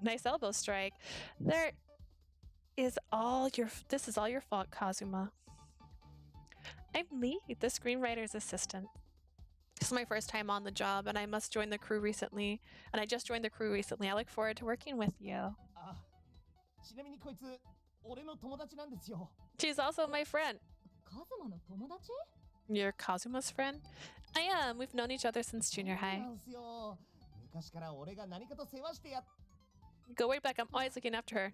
Nice elbow strike. This is all your fault, Kazuma. I'm Lee, the screenwriter's assistant. This is my first time on the job, and I just joined the crew recently. I look forward to working with you. あ、ちなみにこいつ、俺の友達なんですよ。 She's also my friend. カズマの友達？ You're Kazuma's friend? I am. We've known each other since junior そう high. なんすよ。昔から俺が何かと世話してやっ Go way back. I'm always looking after her.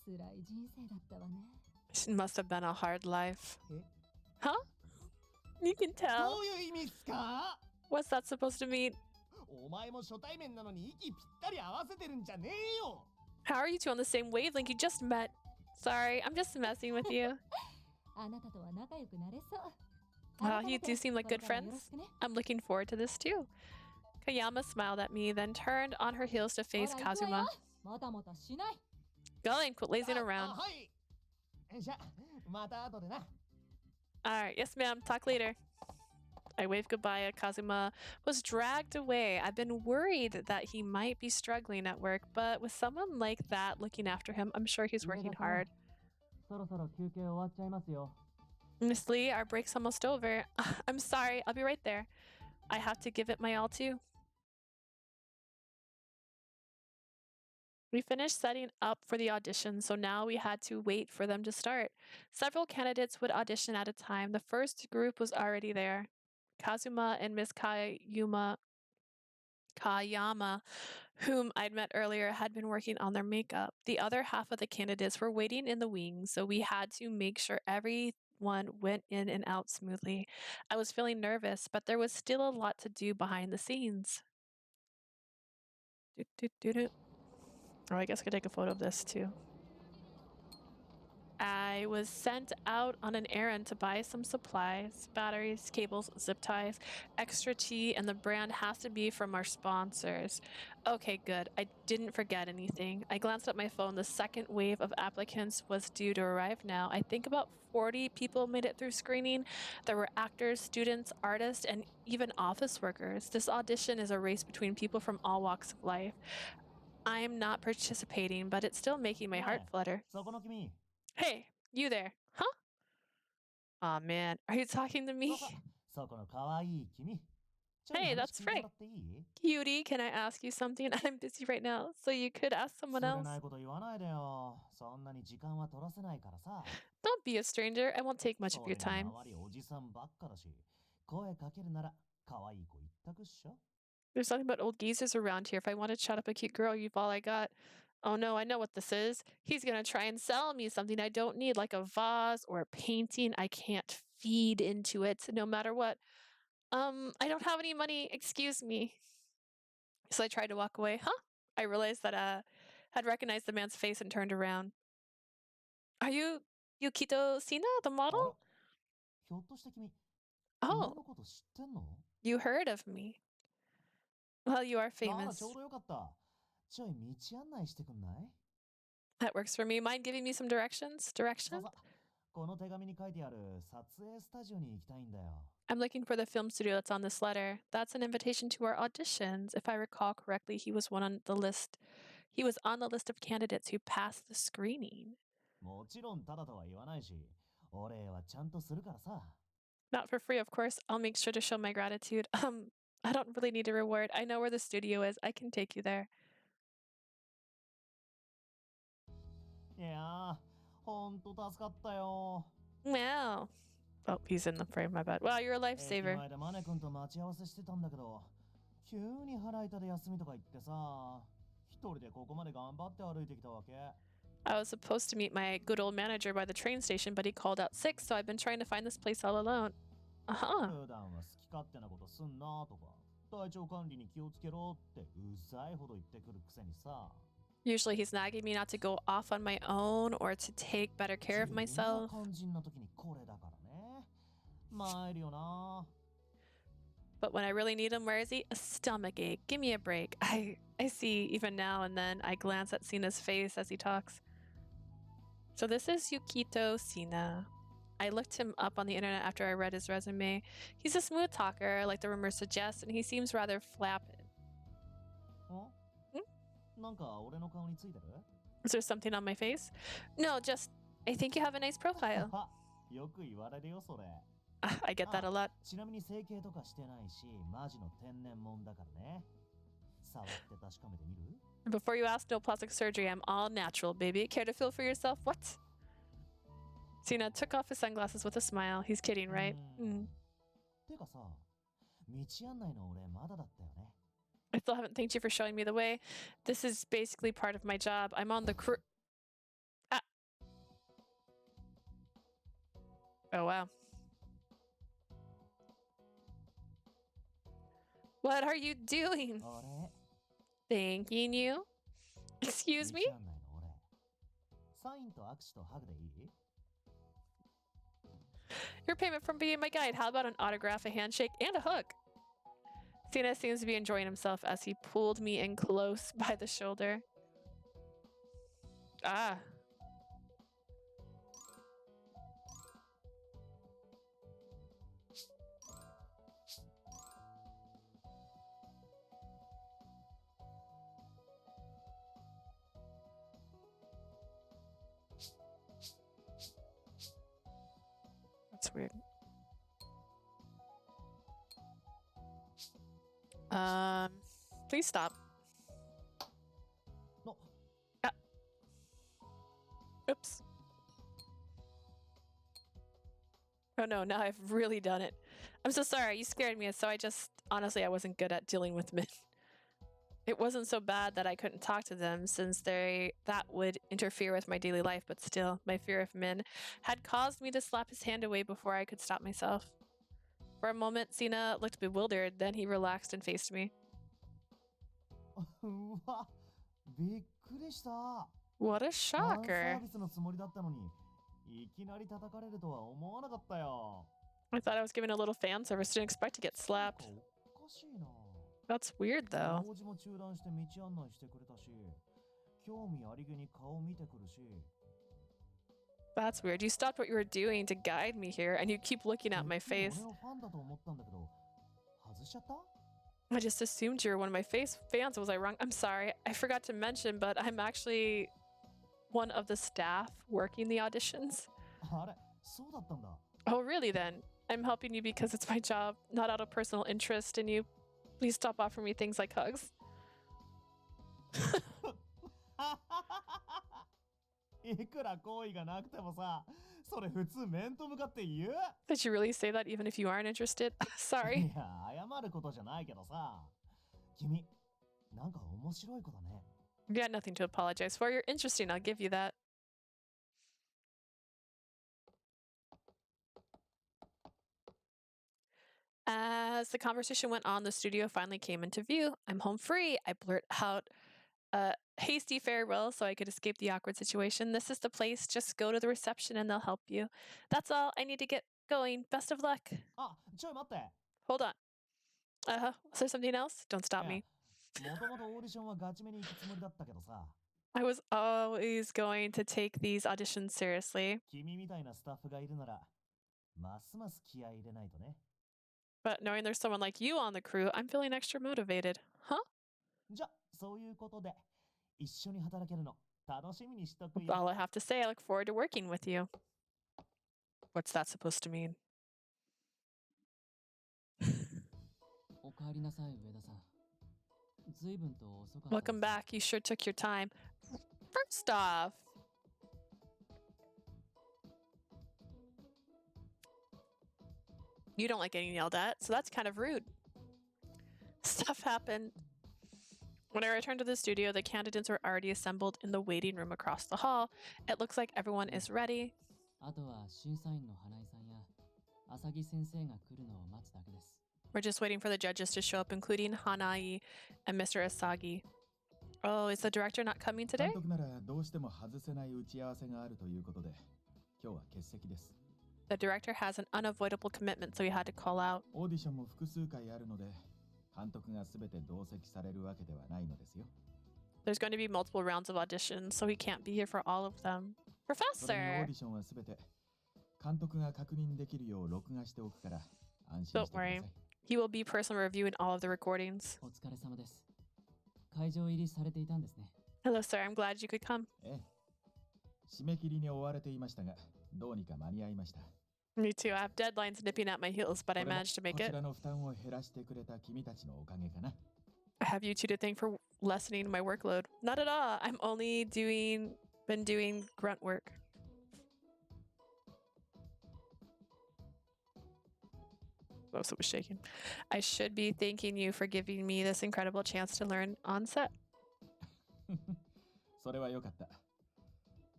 辛い人生だったわね。 It must have been a hard life. え Huh? You can ど tell. ういう意味っすか？ What's that supposed to mean? お前も初対面なのに息ぴったり合わせてるんじゃねえよ。 How are you two on the same wavelength? You just met. Sorry, I'm just messing with you. あなたとは仲良くなれそう。 Wow, you do seem like good これからよろ friends. しくね。 I'm looking forward to this too. Kayama smiled at me, then turned on her heels to ほ face ら行くわよ Kazuma. もたもたしない。 Going, quit lazing あ around. はいじゃまた後でな。 Alright, yes, ma'am. Talk later. I waved goodbye as Kazuma was dragged away. I've been worried that he might be struggling at work, but with someone like that looking after him, I'm sure he's working hard. そろそろ休憩終わっちゃいますよ。 Miss Lee, our break's almost over. I'm sorry, I'll be right there. I have to give it my all too. We finished setting up for the audition, so now we had to wait for them to start. Several candidates would audition at a time. The first group was already there. Kazuma and Miss Kayama, whom I'd met earlier, had been working on their makeup. The other half of the candidates were waiting in the wings, so we had to make sure everyone went in and out smoothly. I was feeling nervous, but there was still a lot to do behind the scenes. Oh, I guess I could take a photo of this too. I was sent out on an errand to buy some supplies, batteries, cables, zip ties, extra tea, and the brand has to be from our sponsors. Okay, good. I didn't forget anything. I glanced at my phone. The second wave of applicants was due to arrive now. I think about 40 people made it through screening. There were actors, students, artists, and even office workers. This audition is a race between people from all walks of life. I'm not participating, but it's still making my heart flutter. そこの君。 Hey, you there. Huh? Aw, man. Are you talking to そ me? そこの可愛い君。ちょっと Hey, 話 that's 聞いても Frank. らっていい？ Cutie, can I ask you something? I'm busy right now, so you could ask そ someone れ else. ないこと言わないでよ。そんなに時間は取らせないからさ。 Don't be a stranger. I won't take much of そ your れに time. 周りおじさんばっかだし、声かけるなら可愛い子一択っしょ。 There's nothing but old geezers around here. If I want to chat up a cute girl, you've all I got. Oh no, I know what this is. He's gonna try and sell me something I don't need, like a vase or a painting. I can't feed into it no matter what. I don't have any money. Excuse me. So I tried to walk away. Huh? I realized that had recognized the man's face and turned around. Are you Yukito Sina, the あら model? ひょっとして君、俺 Oh, のこと知ってんの？ you heard of me. Well, you are ならちょ famous. うどよかった。ちょい道案内してくんない？ That works for me. Mind giving me some directions? そう Direction? さ、この手紙に書いてある撮影スタジオに行きたいんだよ。 I'm looking for the film studio that's on this letter. That's an invitation to our auditions. If I recall correctly, he was on the list of candidates who passed the screening. もちろんただとは言わないし、お礼はちゃんとするからさ。 Not for free, of course. I'll make sure to show my gratitude. I don't really need a reward. I know where the studio is. I can take you there. いやー、ほんと助かったよ。 Wow. Oh, he's in the frame, my bad. Wow, you're a 駅 lifesaver. 前でマネ君と待ち合わせしてたんだけど、急に腹痛で休みとか言ってさ、一人でここまで頑張って歩いてきたわけ。 I was supposed to meet my good old manager by the train station, but he called out sick, so I've been trying to find this place all alone. Uh-huh. 普段は好き勝手なことすんなとか、体調管理に気をつけろってうざいほど言ってくるくせにさ。 Usually he's nagging me not to go off on my own or to take better care of 自分 myself. が肝心な時にこれだからね。参るよな。 But when I really need him, where is he? A stomach ache. Give me a break. I see even now and then I glance at Sina's face as he talks. So this is Yukito Sina. I looked him up on the internet after I read his resume. He's a smooth talker, like the rumors suggest, and he seems rather flappant. なんか俺の顔についてる？ Is there something on my face? No, just I think you have a nice profile. よく言われるよそれ。 I get that a lot. ちなみに整形とかしてないし、マジの天然もんだからね。触って確かめてみる？ Before you ask, no plastic surgery. I'm all natural, baby. Care to feel for yourself? What? Sina took off his sunglasses with a smile. He's kidding, right? てかさ、道案内の俺まだだったよね。I still haven't thanked you for showing me the way. This is basically part of my job. I'm on the crew. Ah. Oh, wow. What are you doing? 俺 Thanking you? Excuse 見 me? ちゃんないの俺サインと握手とハグでいい Your payment from being my guide. How about an autograph, a handshake, and a hug? Cena seems to be enjoying himself as he pulled me in close by the shoulder. Ah. That's weird. Please stop. No. Ah. Oops. Oh no, now I've really done it. I'm so sorry, you scared me, so honestly, I wasn't good at dealing with men. It wasn't so bad that I couldn't talk to them since that would interfere with my daily life, but still, my fear of men had caused me to slap his hand away before I could stop myself. For a moment, Cena looked bewildered, then he relaxed and faced me. うわびっくりした What a ファンサー shocker. ビスのつもりだったのにいきなり叩かれるとは思わなかったよ I thought I was giving a little fan service, didn't expect to get なんか slapped. おかしいな That's weird though. 用事も中断して道案内してくれたし興味ありげに顔見てくるし That's weird. You stopped what you were doing to guide me here, and you keep looking at my てっきり face. 俺をファンだと思ったんだけど外しちゃった I just assumed you were one of my fans. Was I wrong? I'm sorry. I forgot to mention, but I'm actually one of the staff working the auditions. あれそうだったんだ Oh, really then? I'm helping you because it's my job, not out of personal interest in you. Please stop offering me things like hugs. いくら好意がなくてもさそれ普通面と向かって言う Did you really say that even if you aren't interested? い Sorry. や謝ることじゃないけどさ君なんか面白い子だね You got nothing to apologize for. You're interesting, I'll give you that. As the conversation went on, the studio finally came into view. I'm home free. I blurt out a hasty farewell so I could escape the awkward situation. This is the place. Just go to the reception and they'll help you. That's all. I need to get going. Best of luck. あちょい待って Hold on. Was there something else? Don't stop me. もともとオーディションはガチめに行くつもりだったけどさ I was always going to take these auditions seriously, 君みたいなスタッフがいるならますます気合い入れないとね but knowing there's someone like you on the crew, I'm feeling extra motivated. Huh? じゃそういうことで一緒に働けるの楽しみにしとく That's よ all I have to say. I look forward to working with you. What's that supposed to mean? おかえりなさい、上田さん。随分と遅かったです Welcome back. You sure took your time. First off, you don't like getting yelled at, so that's kind of rude. Stuff happened. When I returned to the studio, the candidates were already assembled in the waiting room across the hall. It looks like everyone is ready. あとは審査員の花井さんや浅木先生が来るのを待つだけです。 We're just waiting for the judges to show up, including Hanai and Mr. Asagi. Oh, is the director not coming 監 today? 督ならどうしても外せない打ち合わせがあるということで今日は欠席です The director has an unavoidable commitment, so he had to call out. オーディションも複数回あるので監督が全て同席されるわけではないのですよ There's going to be multiple rounds of auditions, so he can't be here for all of them. それにオー Professor! ディションは全て監督が確認できるよう録画しておくから安心 Don't してください worry. He will be personally reviewing all of the recordings. お疲れ様です。会場入りされていたんですね。 Hello, sir. I'm glad you could come. ええ締め切りに追われていましたがどうにか間に合いました Me too. I have deadlines nipping at my heels, but I これも managed to make こち it. らの負担を減らしてくれた君たちのおかげかな I have you two to thank for lessening my workload. Not at all. I'm only been doing grunt work. Also was shaking. I should be thanking you for giving me this incredible chance to learn on set. それはよかった。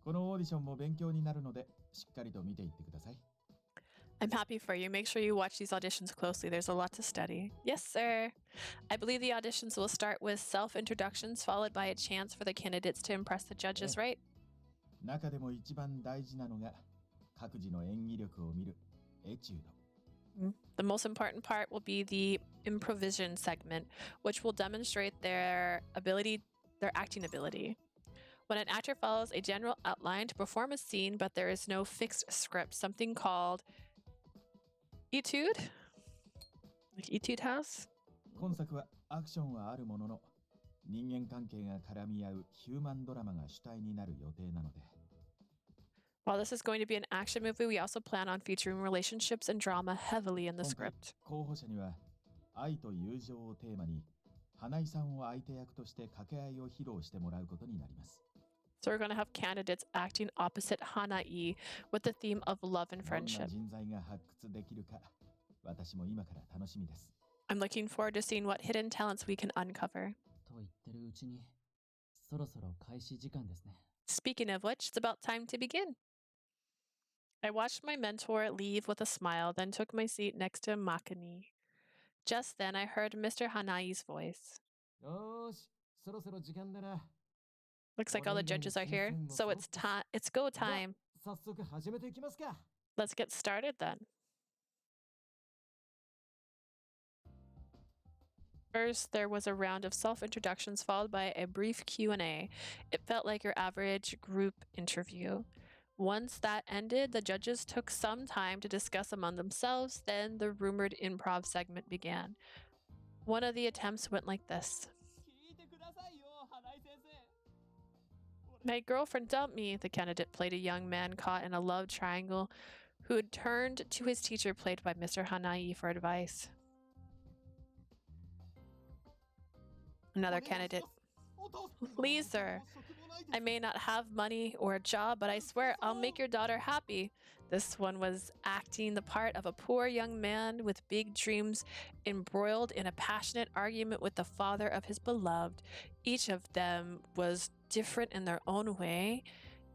このオーディションも勉強になるので、しっかりと見ていってください。I'm happy for you. Make sure you watch these auditions closely. There's a lot to study. Yes, sir. I believe the auditions will start with self-introductions, followed by a chance for the candidates to impress the judges, right? 中でも一番大事なのが、各自の演技力を見るエチュード。The most important part will be the improvisation segment, which will demonstrate their acting ability. When an actor follows a general outline to perform a scene, but there is no fixed script, something called etude? Like etude house? 今作はアクションはあるものの、人間関係が絡み合うヒューマンドラマが主体になる予定なので。While this is going to be an action movie, we also plan on featuring relationships and drama heavily in the 今回 script. 候補者には愛と友情をテーマに花井さんを相手役として掛け合いを披露してもらうことになります。 So we're going to have candidates acting opposite Hanai with the theme of love and どんな friendship. 人材が発掘できるか、私も今から楽しみです。 I'm looking forward to seeing what hidden talents we can uncover. と言ってるうちに、そろそろ開始時間ですね。 Speaking of which, it's about time to begin. I watched my mentor leave with a smile, then took my seat next to Makani. Just then, I heard Mr. Hanai's voice. よーし、そろそろ時間だな。 Looks like all the judges are here, so it's go じゃあ time. 早速始めていきますか。 Let's get started then. First, there was a round of self-introductions followed by a brief Q&A. It felt like your average group interview. Once that ended, the judges took some time to discuss among themselves. Then the rumored improv segment began. One of the attempts went like this. 聞いてくださいよ、花井先生。 My girlfriend dumped me. The candidate played a young man caught in a love triangle who had turned to his teacher, played by Mr. Hanai, for advice. Another candidate. Please, sir. I may not have money or a job, but I swear I'll make your daughter happy. This one was acting the part of a poor young man with big dreams, embroiled in a passionate argument with the father of his beloved. Each of them was different in their own way.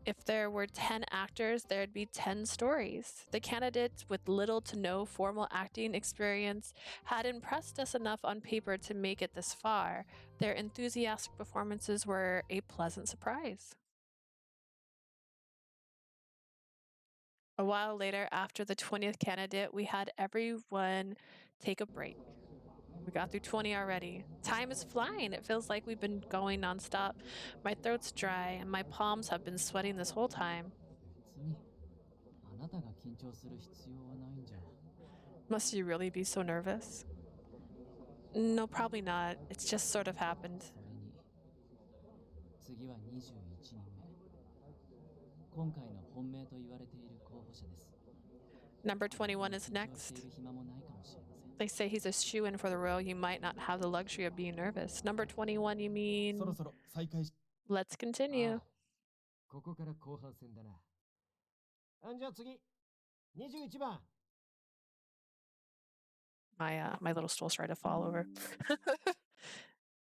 If there were 10 actors, there'd be 10 stories. The candidates with little to no formal acting experience had impressed us enough on paper to make it this far. Their enthusiastic performances were a pleasant surprise. A while later, after the 20th candidate, we had everyone take a break. We got through 20 already. Time is flying. It feels like we've been going nonstop. My throat's dry and my palms have been sweating this whole time. 別に、あなたが緊張する必要はないんじゃ。 Must you really be so nervous? No, probably not. It's just sort of happened. それに、次は21人目。今回の本命と言われている候補者です。 Number 21 is 緊張して next. いる暇もないかもしれません。 They say he's a shoe-in for the role. You might not have the luxury of being nervous. Number 21, you そろ mean? そろ再開し、 Let's continue. ここから後半戦だな。じゃあ次、21番。 My little stool started to fall over.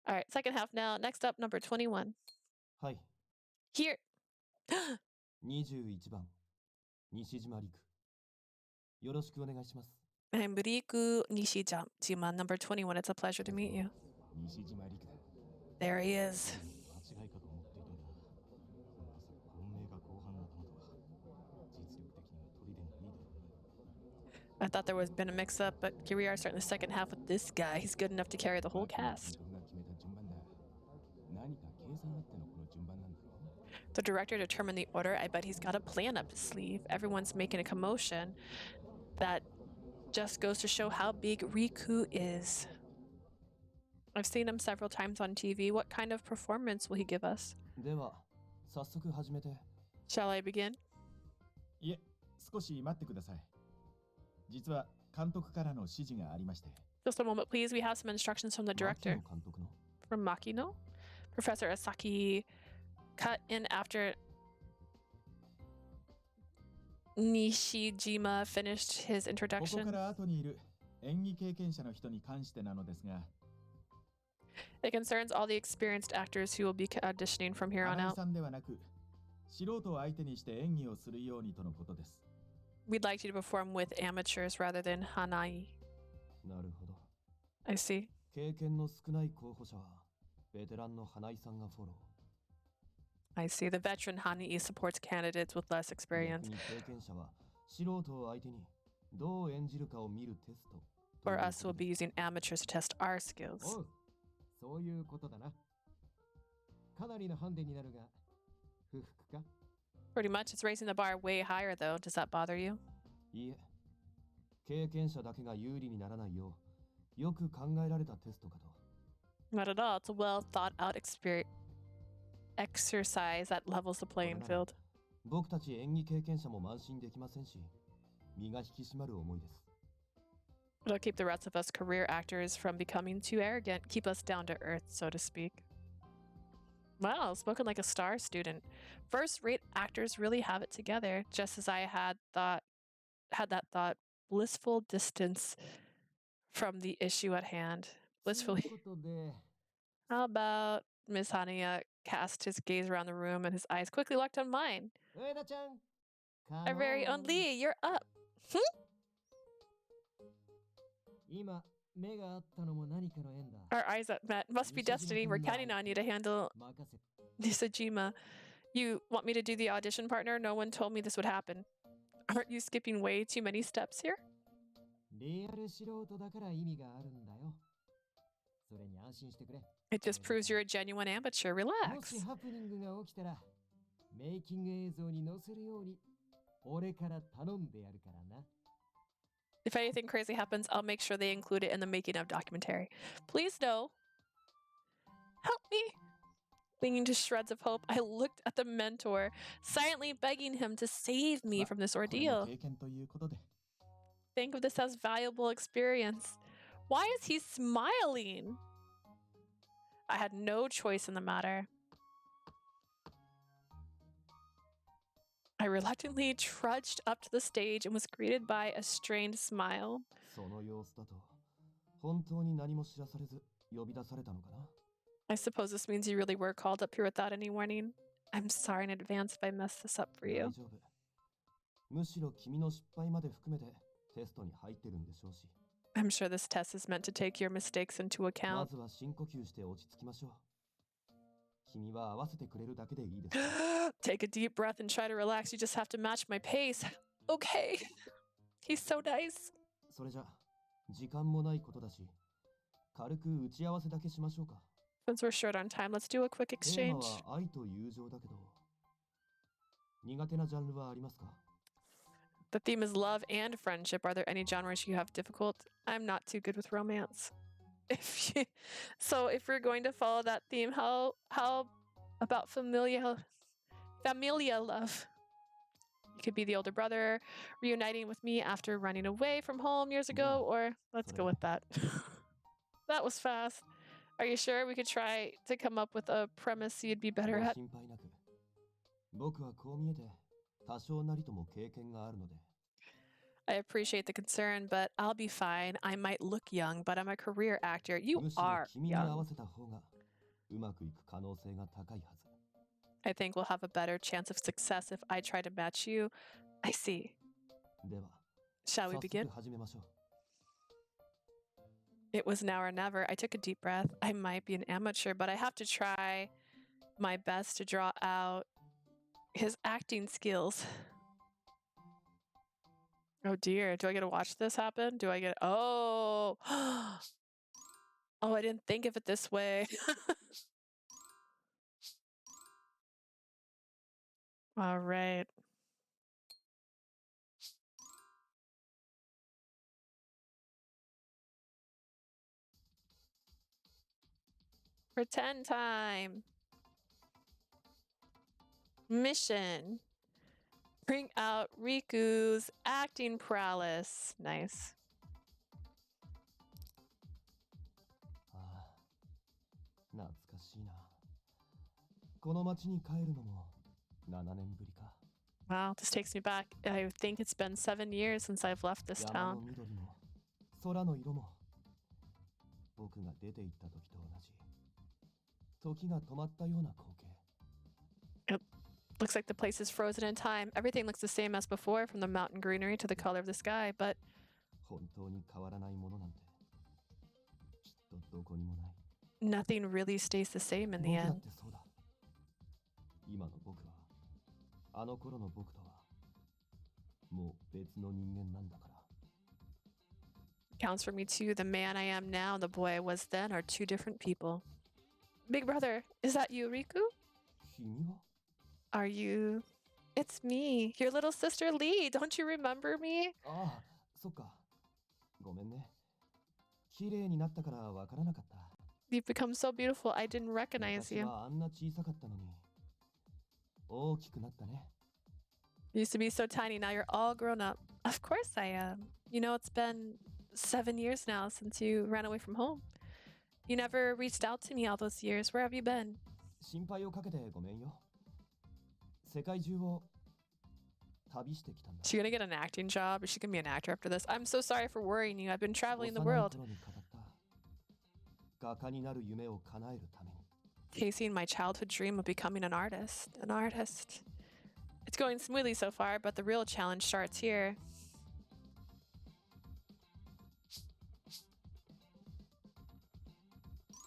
All right, second half now. Next up, number 21. はい。 Here. 21番、西島陸。よろしくお願いします。 I'm Riku Nishijima, number 21. It's a pleasure to meet you. 西島陸だ。 There he is. 間違いかと思っていたが、まさか本命が後半仲間とは。実力的には取りでもいいだろうな。 I thought there was been a mix-up, but here we are starting the second half with this guy. He's good enough to carry the whole cast. 監督が決めた順番だ。何か計算あってのこの順番なんだろう。 The director determined the order. I bet he's got a plan up his sleeve. Everyone's making a commotion. That just goes to show how big Riku is. I've seen him several times on TV. What kind of performance will he give us? では、早速始めて。 Shall I begin? いえ、少し待ってください。実は監督からの指示がありまして。 Just a moment, please. We have some instructions from the 牧野 director. 監督の From Makino? Professor Asaki cut in after Nishijima finished his ここか introduction. ら後にいる演技経験者の人に関してなのですが、 It concerns all the experienced actors who will be auditioning from here on 花井 out. さんではなく、素人を相手にして演技をするようにとのことです。 We'd like you to perform with amateurs rather than Hanai. なるほど。 I see. 経験の少ない候補者は、ベテランの花井さんがフォロー。 I see. The veteran Hanai supports candidates with less 逆 experience. に経験者は、素人を相手にどう演じるかを見るテスト。 For us, we'll be using amateurs to test our skills. おう、そういうことだな。かなりのハンデになるが、不服か？ Pretty much, it's raising the bar way higher, though. Does that bother you? いいえ、経験者だけが有利にならないよう、よく考えられたテストかと。 Not at all. It's a well thought out exercise that levels the これ playing なら field. 僕たち演技経験者も慢心できませんし、身が引き締まる思いです。 It'll keep the rest of us career actors from becoming too arrogant, keep us down to earth, so to speak. Wow, spoken like a star student. First-rate actors really have it together, just as I had that thought, blissful distance from the issue at hand. という Blissfully. ことで、 How about Miss Hania cast his gaze around the room and his eyes quickly locked on mine? 上田ちゃん、Our very own Lee, you're up. 今、目があったのも何かの縁だ。 Our eyes met. Must be destiny. We're counting on you to handle 任せ。 Nisajima. You want me to do the audition, partner? No one told me this would happen. Aren't you skipping way too many steps here? リアル素人だから意味があるんだよ。それに安心してくれ。 It just proves you're a genuine amateur. も Relax. しハプニングが起きたら、メイキング映像に載せるように、俺から頼んでやるからな。 If anything crazy happens, I'll make sure they include it in the making of documentary. Please know. Help me. Clinging to shreds of hope, I looked at the mentor, silently begging him to save me from this これも ordeal. 経験ということで、 Think of this as valuable experience. Why is he smiling? I had no choice in the matter. I reluctantly trudged up to the stage and was greeted by a strained smile. その様子だと、本当に何も知らされず呼び出されたのかな。 I suppose this means you really were called up here without any warning. I'm sorry in advance if I messed this up for 大 you. 丈夫。むしろ君の失敗まで含めてテストに入ってるんでしょうし。 I'm sure this test is meant to take your mistakes into ま account. ずは深呼吸して落ち着きましょう。君は合わせてくれるだけでいいです。 Take a deep breath and try to relax. You just have to match my pace. Okay. He's so nice. それじゃ、時間もないことだし、軽く打ち合わせだけしましょうか。 Since we're short on time, let's do a quick テーマ exchange. は愛と友情だけど、苦手なジャンルはありますか？ The theme is love and friendship. Are there any genres you have difficult? I'm not too good with romance. So if we're going to follow that theme, how about familial love? You could be the older brother reuniting with me after running away from home years ago, or let's go with that. That was fast. Are you sure we could try to come up with a premise you'd be better ご at? 心配なく。僕はこう見えて、多少なりとも経験があるので。 I appreciate the concern, but I'll be fine. I might look young, but I'm a career actor. You むしろ are 君に合 young. わせた方がうまくいく可能性が高いはず。 I think we'll have a better chance of success if I try to match you. I see. では、 Shall we 早 begin? 速始めましょう。 It was now or never. I took a deep breath. I might be an amateur, but I have to try my best to draw out his acting skills. Oh dear. Do I get to watch this happen? Do I get. Oh. Oh, I didn't think of it this way. All right. Pretend time. Mission. Bring out Riku's acting prowess. Nice. ああ、懐かしいな。この町に帰るのも7年ぶりか。 Wow, this takes me back. I think it's been 7 years since I've left this 山の town. 緑も空の色も僕が出て行った時と同じ。時が止まったような光景。 It looks like the place is frozen in time. Everything looks the same as before, from the mountain greenery to the color of the sky, but 本当に変わらないものなんてきっとどこにもない。 nothing really stays the same in the 僕だっ end. てそうだ。今の僕はあの頃の僕とはもう別の人間なんだから。 Counts for me too. The man I am now and the boy I was then are two different people. Big brother, is that you, Riku? 君は Are you? It's me, your little sister Lee. Don't you remember me? ああ、そっか。ごめんね。綺麗になったからわからなかった。 You've become so beautiful, I didn't recognize 昔 you. はあんな小さかったのに大きくなったね。 You used to be so tiny, now you're all grown up. Of course I am. You know, it's been 7 years now since you ran away from home. You never reached out to me all those years. Where have you been? 心配をかけてごめんよ。世界中を旅してきたんだ。 Is she gonna get an acting job? Is she gonna be an actor after this? I'm so sorry for worrying you. I've been traveling the 幼い world, 頃に語った画家になる夢を叶えるために。 chasing my childhood dream of becoming an artist. An artist. It's going smoothly so far, but the real challenge starts here.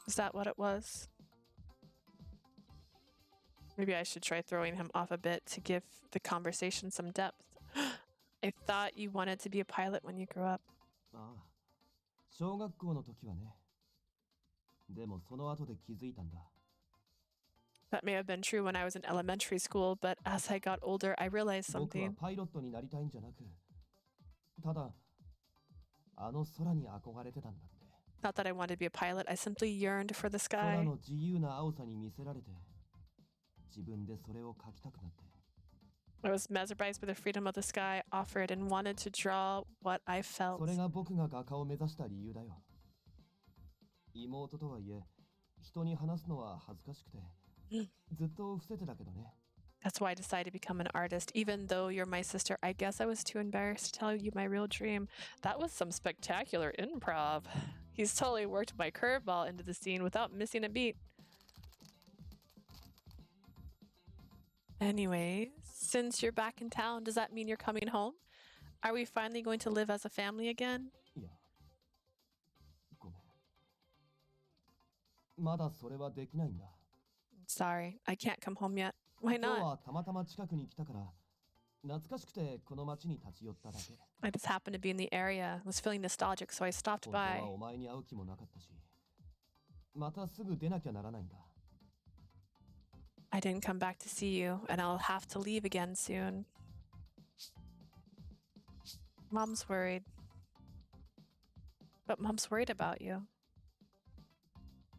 Is that what it was? Maybe I should try throwing him off a bit to give the conversation some depth. I thought you wanted to be a pilot when you grew up. ああ、小学校の時はね。でもその後で気づいたんだ。 That may have been true when I was in elementary school, but as I got older, I realized 僕は something. パイロットになりたいんじゃなく、ただあの空に憧れてたんだって。 Not that I wanted to be a pilot, I simply yearned for the 空 sky. の自由な青さに見せられて、自分でそれを描きたくなって。 I was mesmerized by the freedom of the sky offered and wanted to draw what I そ felt. れが僕が画家を目指した理由だよ。妹とはいえ、人に話すのは恥ずかしくて、ずっと伏せてたけどね。 That's why I decided to become an artist. Even though you're my sister, I guess I was too embarrassed to tell you my real dream. That was some spectacular improv. He's totally worked my curveball into the scene without missing a beat. Anyways, since you're back in town, does that mean you're coming home? Are we finally going to live as a family again? いや、ごめん。まだそれはできないんだ。 Sorry, I can't come home yet. Why 今日 not? はたまたま近くに来たから、懐かしくてこの町に立ち寄っただけ。 I just happened to be in the area, was feeling nostalgic, so I stopped 本当 by. はお前に会う気もなかったし、またすぐ出なきゃならないんだ。 I didn't come back to see you, and I'll have to leave again soon. Mom's worried. But Mom's worried about you.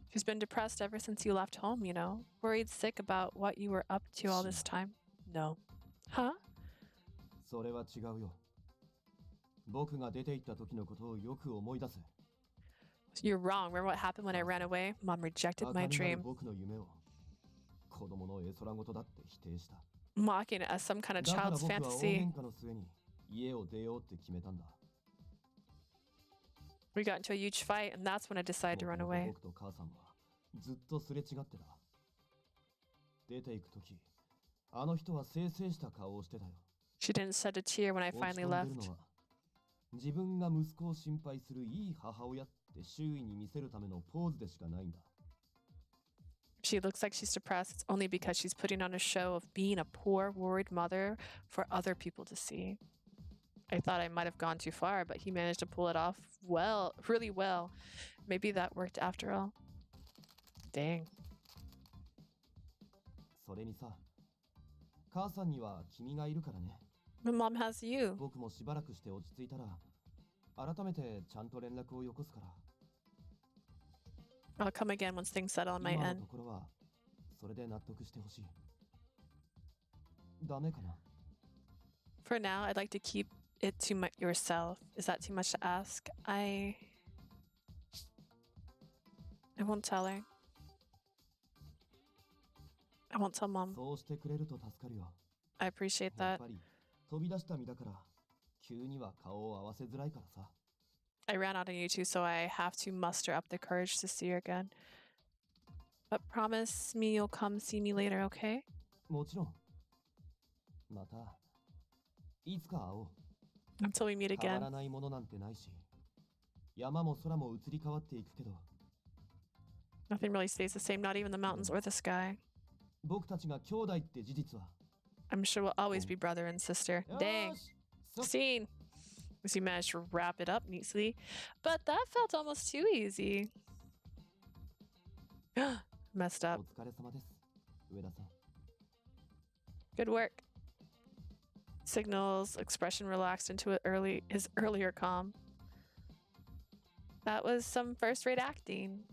She's been depressed ever since you left home, you know? Worried sick about what you were up to all this time. No. Huh? それは違うよ。僕が出て行った時のことをよく思い出せ。 You're wrong. Remember what happened when I ran away? Mom rejected 画 my 家になる dream, 僕の夢を子供の絵空事だって否定した。 mocking it as some kind of だから child's 僕は大 fantasy. 喧嘩の末に家を出ようって決めたんだ。 We got into a huge fight, and that's when I decided to run もともと away. 僕と母さんはずっとすれ違ってた。出て行く時、あの人はせいせいした顔をしてたよ。 She didn't shed a tear when I 落ち finally 込んでる left. のは自分が息子を心配するいい母親って周囲に見せるためのポーズでしかないんだ。 She looks like she's depressed. It's only because she's putting on a show of being a poor, worried mother for other people to see. I thought I might have gone too far, but he managed to pull it off well, really well. Maybe that worked after all. Dang. それにさ、母さんには君がいるからね。 My mom has you. 僕もしばらくして落ち着いたら、改めてちゃんと連絡をよこすから。 I'll come again once things settle on my 今の end. ところは、それで納得してほしい。ダメかな？ For now, I'd like to keep it to yourself. Is that too much to ask? I won't tell her. I won't tell mom. そうしてくれると助かるよ。 I appreciate やっ that. ぱり飛び出した身だから、急には顔を合わせづらいからさ。I ran out on YouTube, so I have to muster up the courage to see her again. But promise me you'll come see me later, okay? もちろん。また、いつか会おう。 Until we meet 変わ again. らないものなんてないし、山も空も移り変わっていくけど、 Nothing really stays the same, not even the mountains or the sky. 僕たちが兄弟って事実は。 I'm sure we'll always be brother and sister. よ Dang. ーし、そ Scene. As you managed to wrap it up neatly. But that felt almost too easy. Messed お up. 疲れ様です、上田さん。 Good work. Signal's expression relaxed into his earlier calm. That was some first-rate acting.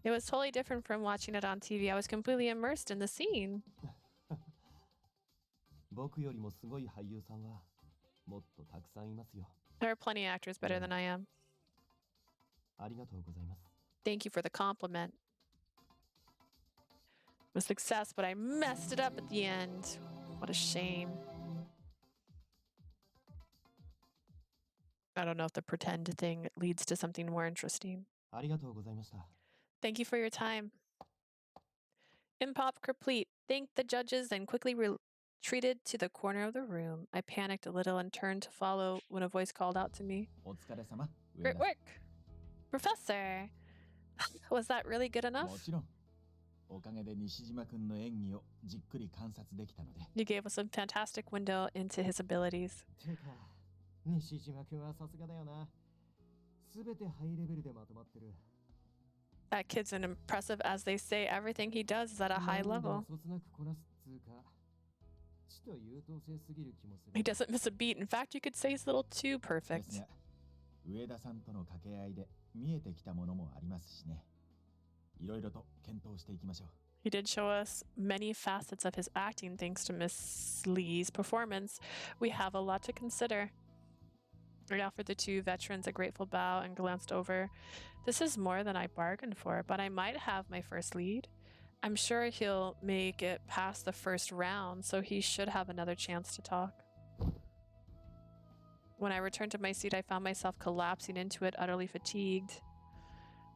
It was totally different from watching it on TV. I was completely immersed in the scene. 僕よりもすごい俳優さんはもっとたくさんいますよ。 There are plenty of actors better than I am. ありがとうございます。 Thank you for the compliment. A success, but I messed it up at the end. What a shame. I don't know if the pretend thing leads to something more interesting. ありがとうございました。 Thank you for your time. Impop complete. Thanked the judges and quickly retreated to the corner of the room. I panicked a little and turned to follow when a voice called out to me. お疲れ様、上 Great 田。 work! Professor! Was that really good も enough? ちろん。おかげで西島君の演技をじっくり観察できたので。 You gave us a fantastic window into his abilities. てか、西島君はさすがだよな。すべてハイレベルでまとまってる。 That kid's an impressive as they say. Everything he does is at a high 何で level. もそつなくこなすっつうか、ちと優等生すぎる気もする。 He doesn't miss a beat. In fact, you could say he's a little too です perfect. が、上田さんとの掛け合いで見えてきたものもありますしね。いろいろと検討していきましょう。 He did show us many facets of his acting thanks to Miss Lee's performance. We have a lot to consider. I offered the two veterans a grateful bow and glanced over. This is more than I bargained for, but I might have my first lead. I'm sure he'll make it past the first round, so he should have another chance to talk. When I returned to my seat, I found myself collapsing into it, utterly fatigued.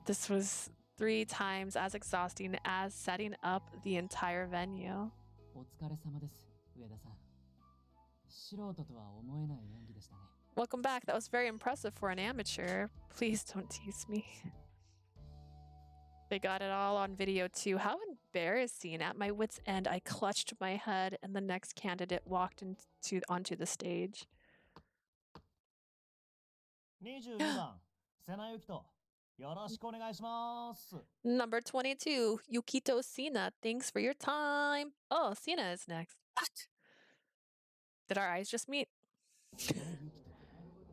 This was 3 times as exhausting as setting up the entire venue. お疲れ様です、上田さん。素人とは思えない演技でしたね。 Welcome back. That was very impressive for an amateur. Please don't tease me. They got it all on video too. How embarrassing. At my wit's end, I clutched my head and the next candidate walked onto the stage. 22番、瀬名由紀と。よろしくお願いします。 Number 22, Yukito Sina. Thanks for your time. Oh, Sina is next. What? Did our eyes just meet?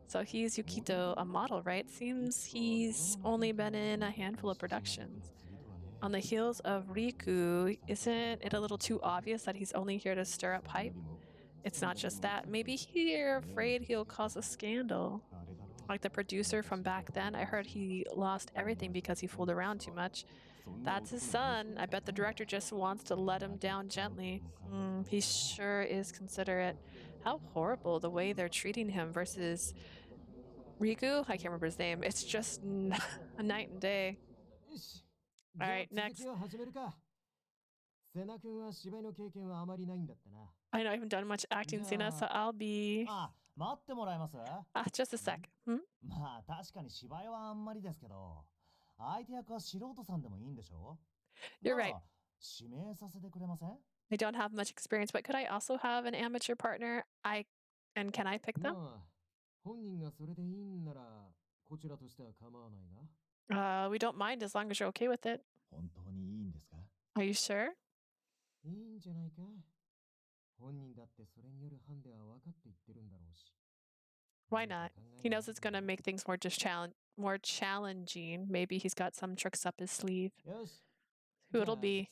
So he's Yukito, a model, right? Seems he's only been in a handful of productions. On the heels of Riku, isn't it a little too obvious that he's only here to stir up hype? It's not just that. Maybe you're afraid he'll cause a scandal. Like the producer from back then, I heard he lost everything because he fooled around too much. That's his son. I bet the director just wants to let him down gently. He sure is considerate. How horrible the way they're treating him versus Riku. I can't remember his name. It's just a night and day. よし。 All right, じゃあ next. 続きを始めるか。瀬名君は芝居の経験はあまりないんだったな。 I know I haven't done much acting, Sina, so I'll be. あ、待ってもらえます？ Just a sec. まあ確かに芝居はあんまりですけど、相手役は素人さんでもいいんでしょ？ You're right. なら指名させてくれません？ I don't have much experience, but could I also have an amateur partner? And can I pick them? まあ、本人がそれでいいんなら、こちらとしては構わないが。We don't mind as long as you're okay with it. 本当にいいんですか？ Are you sure? いいんじゃないか。本人だってそれによるハンデは分かって言ってるんだろうし。 Why not? He knows it's gonna make things more challenging. Maybe he's got some tricks up his sleeve. よし。 Who it'll be?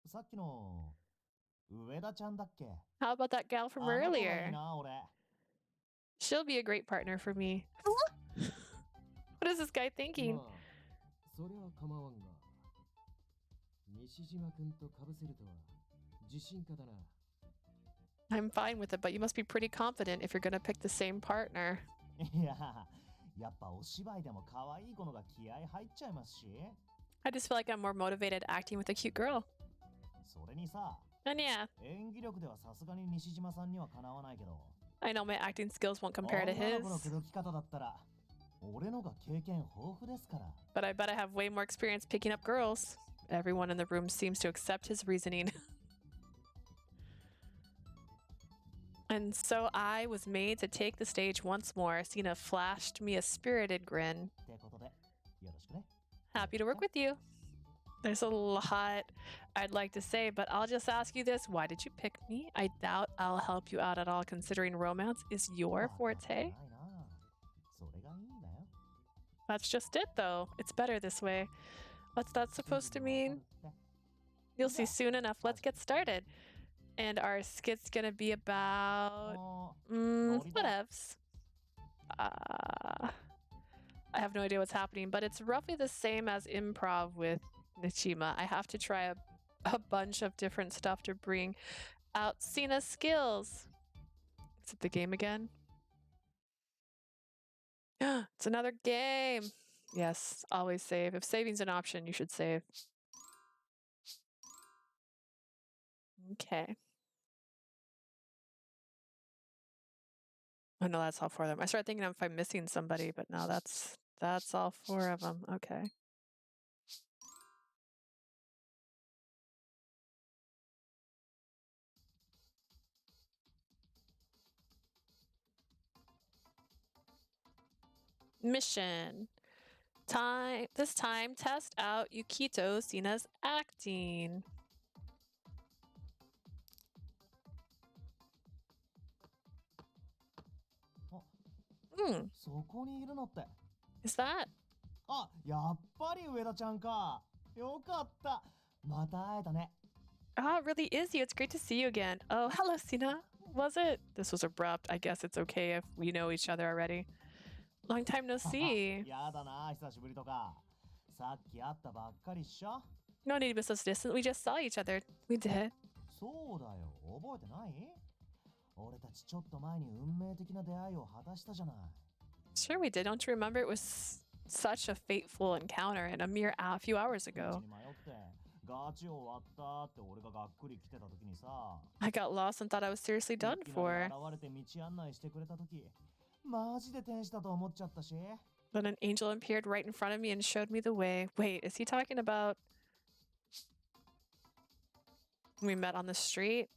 さっきの上田ちゃんだっけ？ How about that gal from あの子がいい earlier? な、俺。 She'll be a great partner for me. What is this guy thinking? まあ、それは構わんが。西島君と被せるとは自信家だな。 I'm fine with it, but you must be pretty confident if you're gonna pick the same partner. いや、やっぱお芝居でも可愛い子のが気合入っちゃいますし。I just feel like I'm more motivated acting with a cute girl. それにさ、 And yeah, 演技力ではさすがに西島さんにはかなわないけど、 I know my acting skills won't compare to 女の his, 子の口説き方だったら俺のが経験豊富ですから。 but I bet I have way more experience picking up girls. Everyone in the room seems to accept his reasoning. And so I was made to take the stage once more. Sina flashed me a spirited grin. ってことでよろしくね。 Happy to work with you. There's a lot I'd like to say, but I'll just ask you this. Why did you pick me? I doubt I'll help you out at all, considering romance is your わかん forte. ないな。それがいいんだよ。 That's just it, though. It's better this way. What's that supposed to mean? You'll see soon enough. Let's get started. And our skit's gonna be about... もう whatevs. I have no idea what's happening, but it's roughly the same as improv with Nichima. I have to try a bunch of different stuff to bring out Sina's skills. Is it the game again? It's another game. Yes, always save. If saving's an option, you should save. Okay. Oh no, that's all four of them. I started thinking if I'm missing somebody, but no, that's all four of them. Okay. Mission. This time, test out Yukito Sina's acting. Hmm. そこにいるのって。 Is that? あ、やっぱり上田ちゃんか。よかった。また会えたね。 Oh, it really is you. It's great to see you again. Oh, hello, Sina. Was it? This was abrupt. I guess it's okay if we know each other already. Long time no see. やだな、久しぶりとか。さっき会ったばっかりっしょ。 No need to be so distant. We just saw each other. We did. そうだよ、覚えてない？俺たちちょっと前に運命的な出会いを果たしたじゃない。 Sure we did. Don't you remember? It was such a fateful encounter and a mere few hours 道 ago. に迷ってガチ終わったって俺ががっくり来てた時にさ。 I got lost and thought I was seriously done いきなり for. 現れて道案内してくれた時、マジで天使だと思っちゃったし。 Then an angel appeared right in front of me and showed me the way. Wait, is he talking about when we met on the street?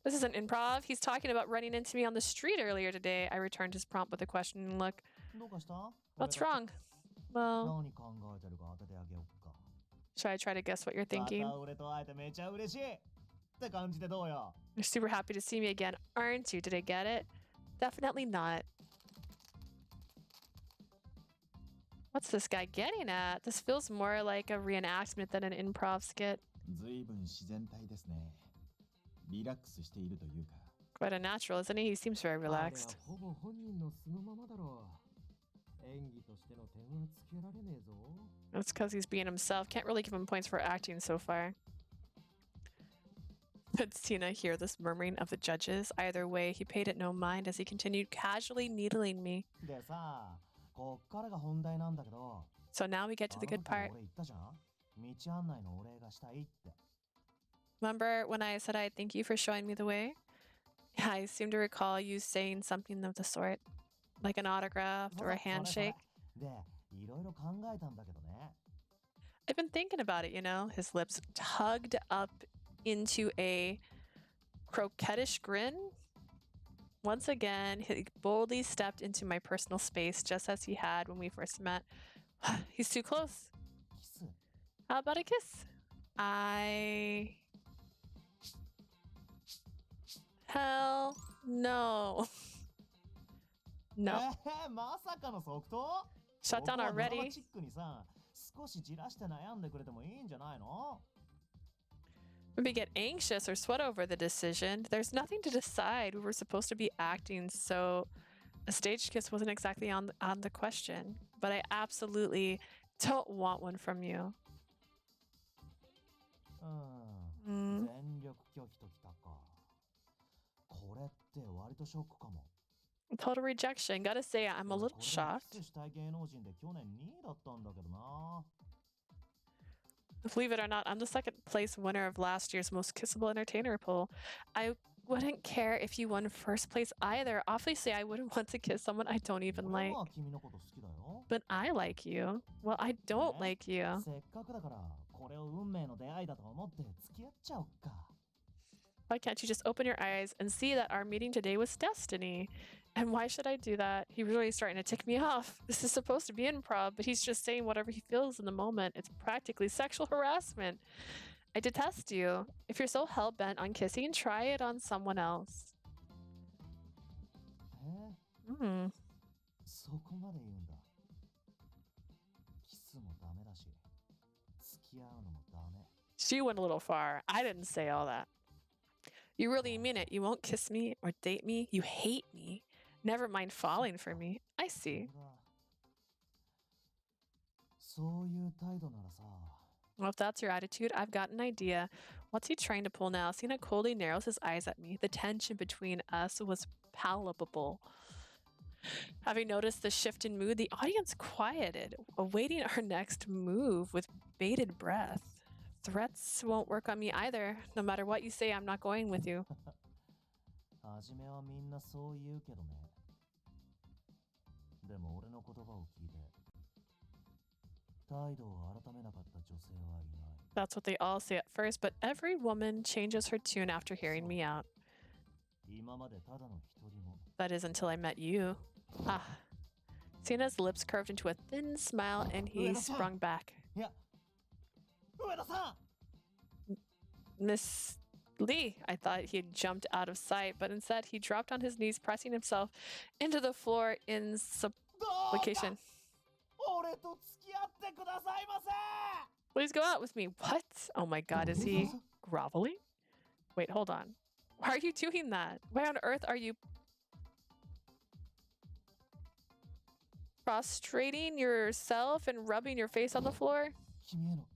This isn't improv. He's talking about running into me on the street earlier today. I returned his prompt with a questioning look. どうかした？ What's wrong? Well, 何考えてるか当ててあげようか。 should I try to guess what you're ま thinking? た俺と会えてめちゃ嬉しいって感じでどうよ。 You're super happy to see me again, aren't you? Did I get it? Definitely not. What's this guy getting at? This feels more like a reenactment than an improv skit. ずいぶん自然体ですね。リラックスしているというか。 Quite unnatural, isn't he? He seems very あれは relaxed. ほぼ本人の素のままだろう。演技としての点はつけられねえぞ。 That's because he's being himself. Can't really give him points for acting so far. Could Tina hear this murmuring of the judges? Either way, he paid it no mind as he continued casually needling me. でさ、こっからが本題なんだけど。 So now we get to the good あの時 part. 俺言ったじゃん。道案内のお礼がしたいって。 Remember when I said I'd thank you for showing me the way? Yeah, I seem to recall you saying something of the sort. Like an autograph そ or a それそれ handshake. で、いろいろ考えたんだけどね。 I've been thinking about it, you know. His lips tugged up into a croquettish grin. Once again, he boldly stepped into my personal space just as he had when we first met. He's too close. キス。 How about a kiss? Hell no. No. まさかの即答？ Shut down ここはドラマ already. チックにさ、少しじらして悩んでくれてもいいんじゃないの？ Maybe get anxious or sweat over the decision. There's nothing to decide. We were supposed to be acting, so a stage kiss wasn't exactly on the question. But I absolutely don't want one from you. 全力拒否ときたか。これって割とショックかも。Total rejection. Gotta say, I'm a little shocked. キスしたい芸能人で去年2位だったんだけどな。 Believe it or not, I'm the second place winner of last year's Most Kissable Entertainer poll. I wouldn't care if you won first place either. Obviously, I wouldn't want to kiss someone I don't even 俺 like. は君のこと好きだよ。 But I like you. Well, I don't like you. せっかくだからこれを運命の出会いだと思って付き合っちゃおっか。 Why can't you just open your eyes and see that our meeting today was destiny? And why should I do that? He's really starting to tick me off. This is supposed to be improv, but he's just saying whatever he feels in the moment. It's practically sexual harassment. I detest you. If you're so hell-bent on kissing, try it on someone else. え、そこまで言うんだ。キスもダメだし、付き合うのもダメ。 She went a little far. I didn't say all that. You really mean it? You won't kiss me or date me? You hate me? Never mind falling for me. I see. そういう態度ならさ。 Well, if that's your attitude, I've got an idea. What's he trying to pull now? Sina coldly narrows his eyes at me. The tension between us was palpable. Having noticed the shift in mood, the audience quieted, awaiting our next move with bated breath. Threats won't work on me either. No matter what you say, I'm not going with you. 初めはみんなそう言うけどね。でも俺の言葉を聞いて、態度を改めなかった女性はいない。 That's what they all say at first, but every woman changes her tune after hearing me out. 今までただの一人も。 That is until I met you. Ah. Sina's lips curved into a thin smile and he sprung back. いや、上田さん。 Miss Lee, I thought he had jumped out of sight, but instead he dropped on his knees, pressing himself into the floor in supplication. 俺と付き合ってくださいませ。 Please go out with me. What? Oh my god, is he groveling? Wait, hold on. Why are you doing that? Why on earth are you prostrating yourself and rubbing your face on the floor? 君への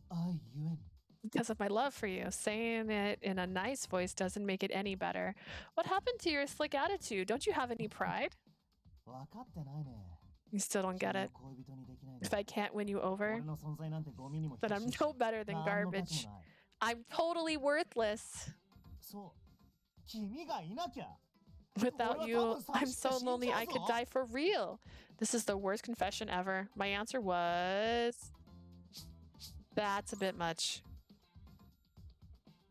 愛ゆえに。 Because of my love for you. Saying it in a nice voice doesn't make it any better. What happened to your slick attitude? Don't you have any pride? 分かってないね。 You still don't get it. 恋人にできない If I can't win you over, 俺の存在なんてゴミにも then I'm 等しいし no better than 何の価値 garbage. もない。 I'm totally worthless. そう、君がいなきゃ。 Without you, I'm so lonely I could die for real. This is the worst confession ever. My answer was... That's a bit much.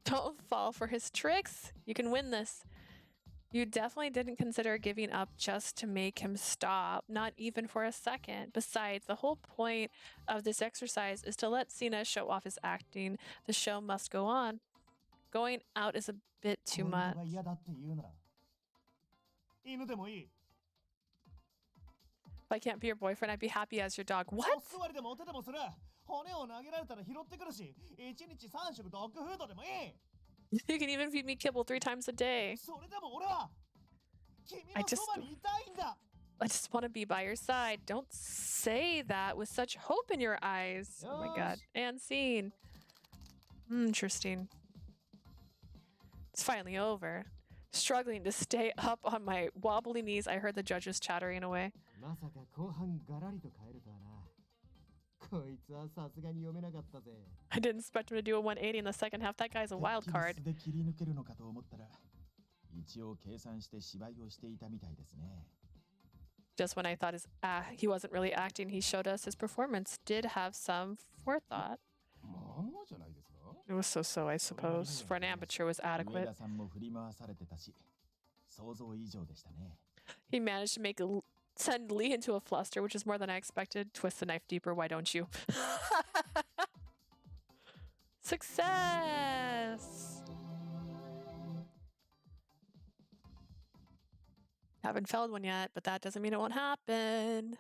Don't fall for his tricks. You can win this. You definitely didn't consider giving up just to make him stop, not even for a second. Besides, the whole point of this exercise is to let Sina show off his acting. The show must go on. Going out is a bit too 恋人 much. が嫌だって言うなら、犬でもいい。 If I can't be your boyfriend, I'd be happy as your dog. お What? 座りでもお手でもする。骨を投げられたら拾ってくるし、1日3食ドッグフードでもいい。 You can even feed me kibble 3 times a day. それでも俺は君 I の just- そばにいたいんだ。 I just want to be by your side. Don't say that with such hope in your eyes. Oh my god. And scene. Interesting. It's finally over. Struggling to stay up on my wobbly knees, I heard the judges chattering away. まさか後半ガラリと変えるとはな。こいつはさすがに読めなかったぜ。 I didn't expect him to do a 180 in the second half. That guy's a wild てっきり card. 素で切り抜けるのかと思ったら、一応計算して芝居をしていたみたいですね。Just when I thought he wasn't really acting, he showed us his performance did have some forethought. まあまあじゃないですか。 It was so-so, I suppose. For an amateur, it was 上 adequate. 田さんも振り回されてたし、想像以上でしたね。 He managed to send Lee into a fluster, which is more than I expected. Twist the knife deeper, why don't you? Success! Haven't failed one yet, but that doesn't mean it won't happen. っ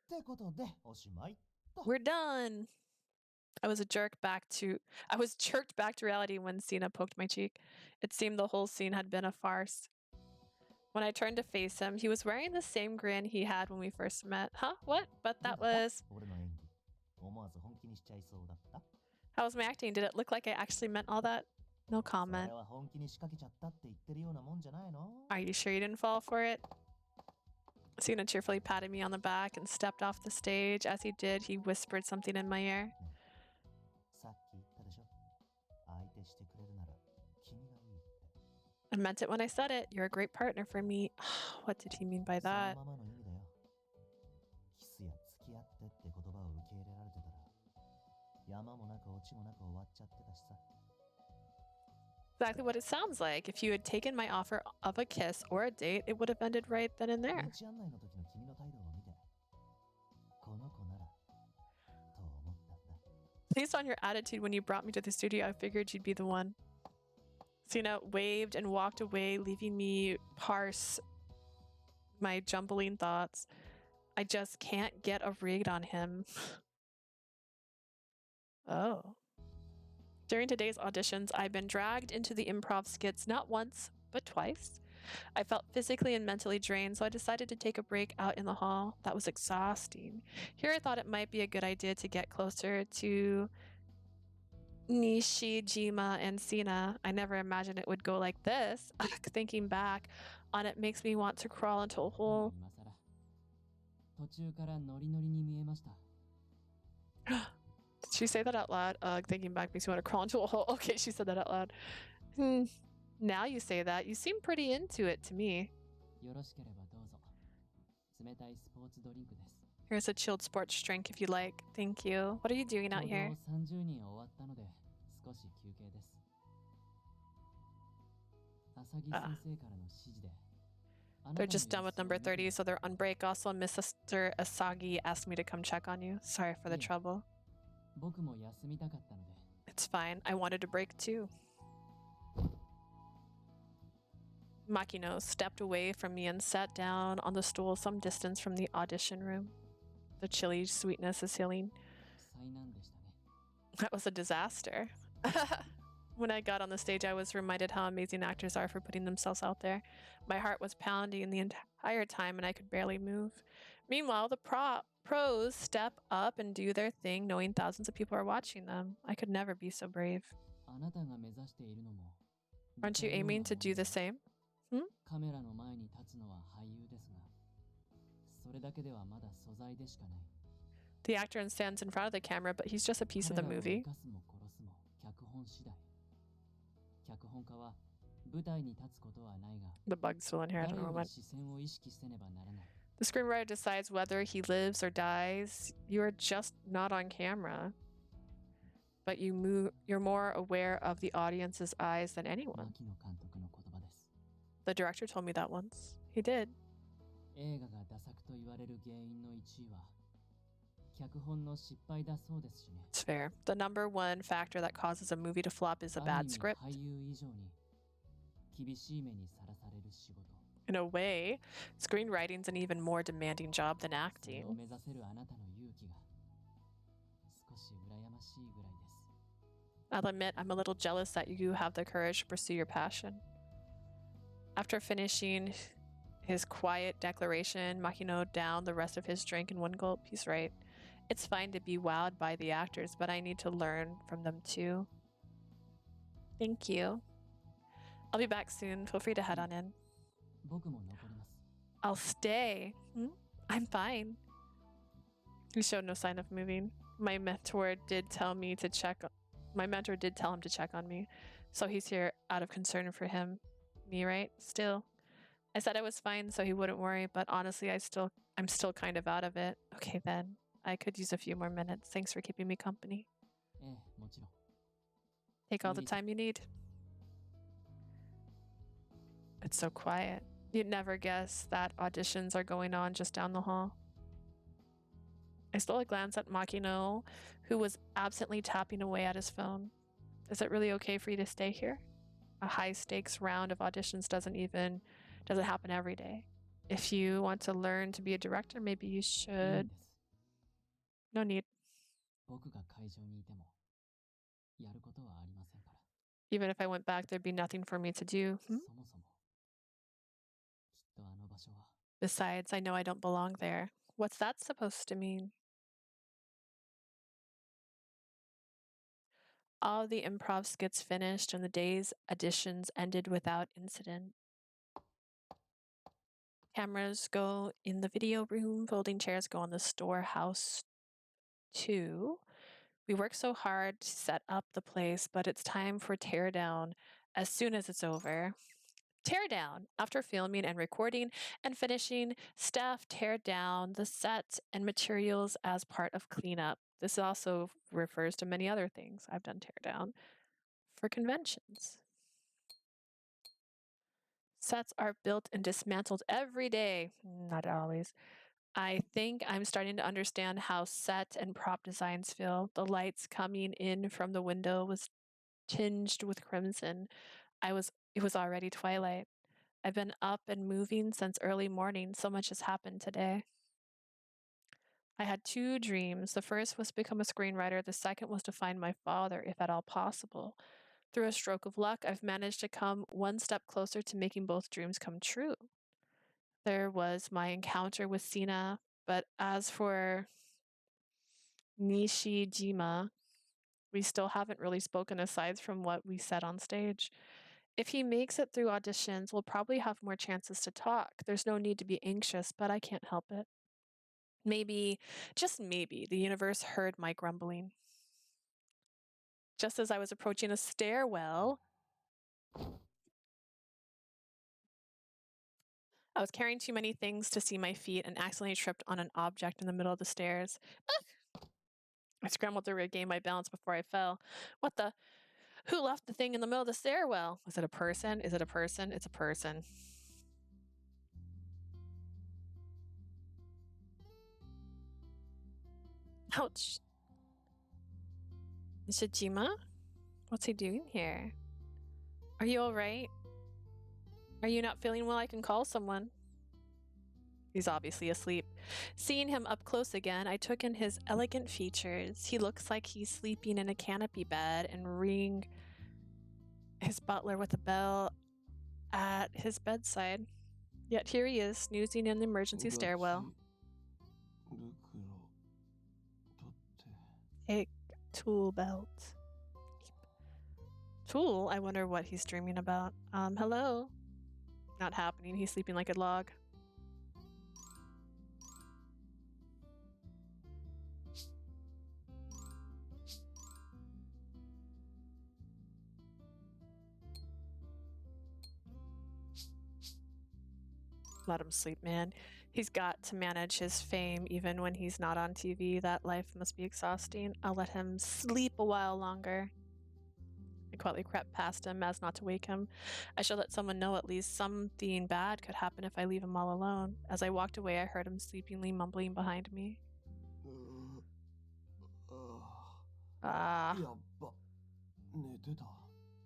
てことで、おしまい。 We're done. I was jerked back to reality when Cena poked my cheek. It seemed the whole scene had been a farce. When I turned to face him, he was wearing the same grin he had when we first met. Huh? What? But that was... 俺の演技、思わず本気にしちゃいそうだった。 How was my acting? Did it look like I actually meant all that? No そ comment. れは本気に仕掛けちゃったって言ってるようなもんじゃないの？ Are you sure you didn't fall for it? Sina cheerfully patted me on the back and stepped off the stage. As he did, he whispered something in my ear. さっき言ったでしょ。相手してくれるなら君がいいって。 I meant it when I said it. You're a great partner for me. What did he mean by その that? ままの意味だよ。キスや付き合ってって言葉を受け入れられてたら山もなく落ちもなく終わっちゃってたしさ。 Exactly what it sounds like. If you had taken my offer of a kiss or a date, it would have ended right then and there. 道案内の時の君の態度を見てこの子ならと思ったんだ。 Based on your attitude when you brought me to the studio, I figured you'd be the one. Sina waved and walked away, leaving me parse my jumbling thoughts. I just can't get a read on him. Oh. During today's auditions, I've been dragged into the improv skits not once, but twice. I felt physically and mentally drained, so I decided to take a break out in the hall. That was exhausting. Here I thought it might be a good idea to get closer to Nishijima and Sina. I never imagined it would go like this. Ugh, thinking back on it makes me want to crawl into a hole. 今更途中からノリノリに見えました。 Did she say that out loud? Thinking back makes me want to crawl into a hole. Okay, she said that out loud. Now you say that, you seem pretty into it to me. よろしければどうぞ。冷たいスポーツドリンクです。 Here's a chilled sports drink if you like. Thank you. What are you doing ちょ out うど here? 30人終わったので少し休憩です。浅木先生からの指示で。あなた They're の just done 様 with 子を number 見て 30, so they're on break. Also, Mr. Asagi asked me to come check on you. Sorry for the Yeah. trouble. 僕も休みたかったので。 It's fine. I wanted to break too. Makino stepped away from me and sat down on the stool some distance from the audition room. The chilly sweetness is healing. 災難でしたね。 That was a disaster. When I got on the stage, I was reminded how amazing actors are for putting themselves out there. My heart was pounding the entire time and I could barely move. Meanwhile, the pros step up and do their thing, knowing thousands of people are watching them. I could never be so brave. あなたが目指しているのも。 Aren't you aiming to do the same? カメラの前に立つのは俳優ですが、それだけではまだ素材でしかない。 The actor stands in front of the camera, but he's just a piece of the 彼らを movie. 生かすも殺すも脚本次第。脚本家は舞台に立つことはないが、 The bug's still in here. I 誰 don't know よ what. り視線を意識せねばならない。 The screenwriter decides whether he lives or dies. You're just not on camera. But you're more aware of the audience's eyes than anyone. 牧野監督の言葉です。 The director told me that once. He did. 映画がダ作と言われる原因の1位は、脚本の失敗だそうですしね。 It's fair. The number one factor that causes a movie to flop is a ある意 bad 味 script. 俳優以上に厳しい目にさらされる仕事。 In a way, screenwriting's an even more demanding job than それを acting. 目指せるあなたの勇気が少し羨ましいぐらいです。 I'll admit I'm a little jealous that you have the courage to pursue your passion. After finishing his quiet declaration, Makino downed the rest of his drink in one gulp. He's right. It's fine to be wowed by the actors, but I need to learn from them too. Thank you. I'll be back soon. Feel free to head on in. 僕も残ります。 I'll stay. I'm fine. He showed no sign of moving. My mentor did tell him to check on me. So he's here out of concern for him. Me, right? Still. I said I was fine so he wouldn't worry, but honestly I'm still kind of out of it. Okay then. I could use a few more minutes. Thanks for keeping me company. ええ、もちろん。 Take all the time you need. It's so quiet. You'd never guess that auditions are going on just down the hall. I stole a glance at Makino, who was absently tapping away at his phone. Is it really okay for you to stay here? A high-stakes round of auditions doesn't happen every day. If you want to learn to be a director, maybe you いいん should. です。 No need. 僕が会場にいてもやることはありませんから。 Even if I went back, there'd be nothing for me to do. そもそもきっとあの場所は Besides, I know I don't belong there. What's that supposed to mean? All the improv skits finished, and the day's auditions ended without incident. Cameras go in the video room, folding chairs go in the storehouse too. We work so hard to set up the place, but it's time for teardown as soon as it's over. Teardown. After filming and recording and finishing, staff tear down the set and materials as part of cleanup. This also refers to many other things. I've done teardown for conventions. Sets are built and dismantled every day. Not always. I think I'm starting to understand how set and prop designs feel. The lights coming in from the window was tinged with crimson. It was already twilight. I've been up and moving since early morning. So much has happened today. I had 2 dreams. The first was to become a screenwriter. The second was to find my father, if at all possible. Through a stroke of luck, I've managed to come one step closer to making both dreams come true. There was my encounter with Sina, but as for Nishijima, we still haven't really spoken aside from what we said on stage. If he makes it through auditions, we'll probably have more chances to talk. There's no need to be anxious, but I can't help it. Maybe, just maybe, the universe heard my grumbling. Just as I was approaching a stairwell, I was carrying too many things to see my feet and accidentally tripped on an object in the middle of the stairs. I scrambled to regain my balance before I fell. What the? Who left the thing in the middle of the stairwell? Was it a person? Is it a person? It's a person. Ouch. Nishijima? What's he doing here? Are you all right? Are you not feeling well? I can call someone. He's obviously asleep. Seeing him up close again, I took in his elegant features. He looks like he's sleeping in a canopy bed and ring his butler with a bell at his bedside. Yet here he is, snoozing in the emergency stairwell. A tool belt. Tool? I wonder what he's dreaming about. Hello? Not happening. He's sleeping like a log. Let him sleep, man. He's got to manage his fame even when he's not on TV. That life must be exhausting. I'll let him sleep a while longer. I quietly crept past him as not to wake him. I should let someone know at least something bad could happen if I leave him all alone. As I walked away, I heard him sleepingly mumbling behind me.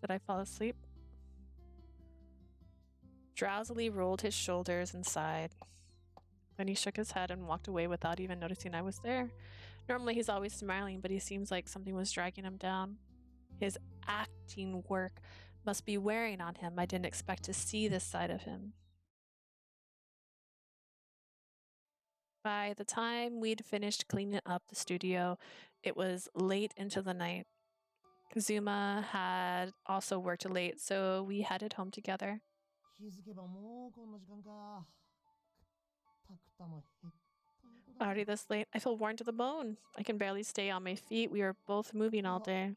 Did I fall asleep? Drowsily rolled his shoulders and sighed. Then he shook his head and walked away without even noticing I was there. Normally he's always smiling, but he seems like something was dragging him down. His acting work must be wearing on him. I didn't expect to see this side of him. By the time we'd finished cleaning up the studio, it was late into the night. Kazuma had also worked late, so we headed home together. Already this late, I feel worn to the bone. I can barely stay on my feet. We are both moving all day.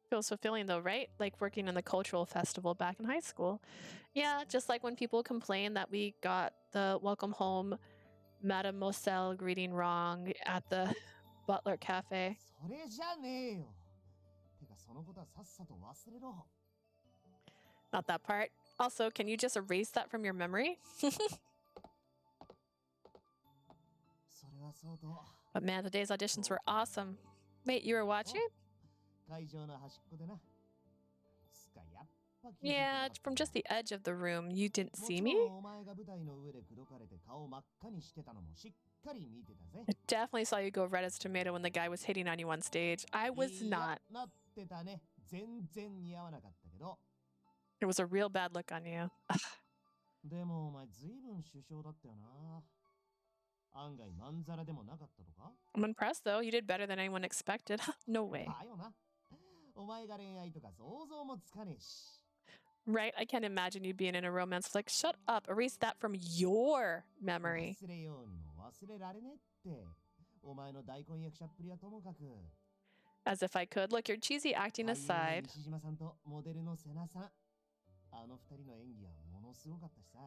Feels fulfilling though, right? Like working in the cultural festival back in high school. Yeah, just like when people complain that we got the welcome home Mademoiselle greeting wrong at the Butler Cafe. Not that part. Also, can you just erase that from your memory? But man, today's auditions were awesome. Wait, you were watching? Yeah, from just the edge of the room, you didn't see me? I definitely saw you go red as a tomato when the guy was hitting on you on stage. I was not. It was a real bad look on you. 案外まんざらでもなかったとか？ I'm impressed though. You did better than anyone expected. No way. だよな。お前が恋愛とか想像もつかねえし。 Right? I can't imagine you being in a romance. It's like, shut up. Erase that from your memory. 忘れようにも忘れられねえって。お前の大根役者っぷりはともかく。 As if I could. Look, your cheesy acting 俳優の aside. 西島さんとモデルの瀬名さん。あの二人の演技はものすごかったしさ。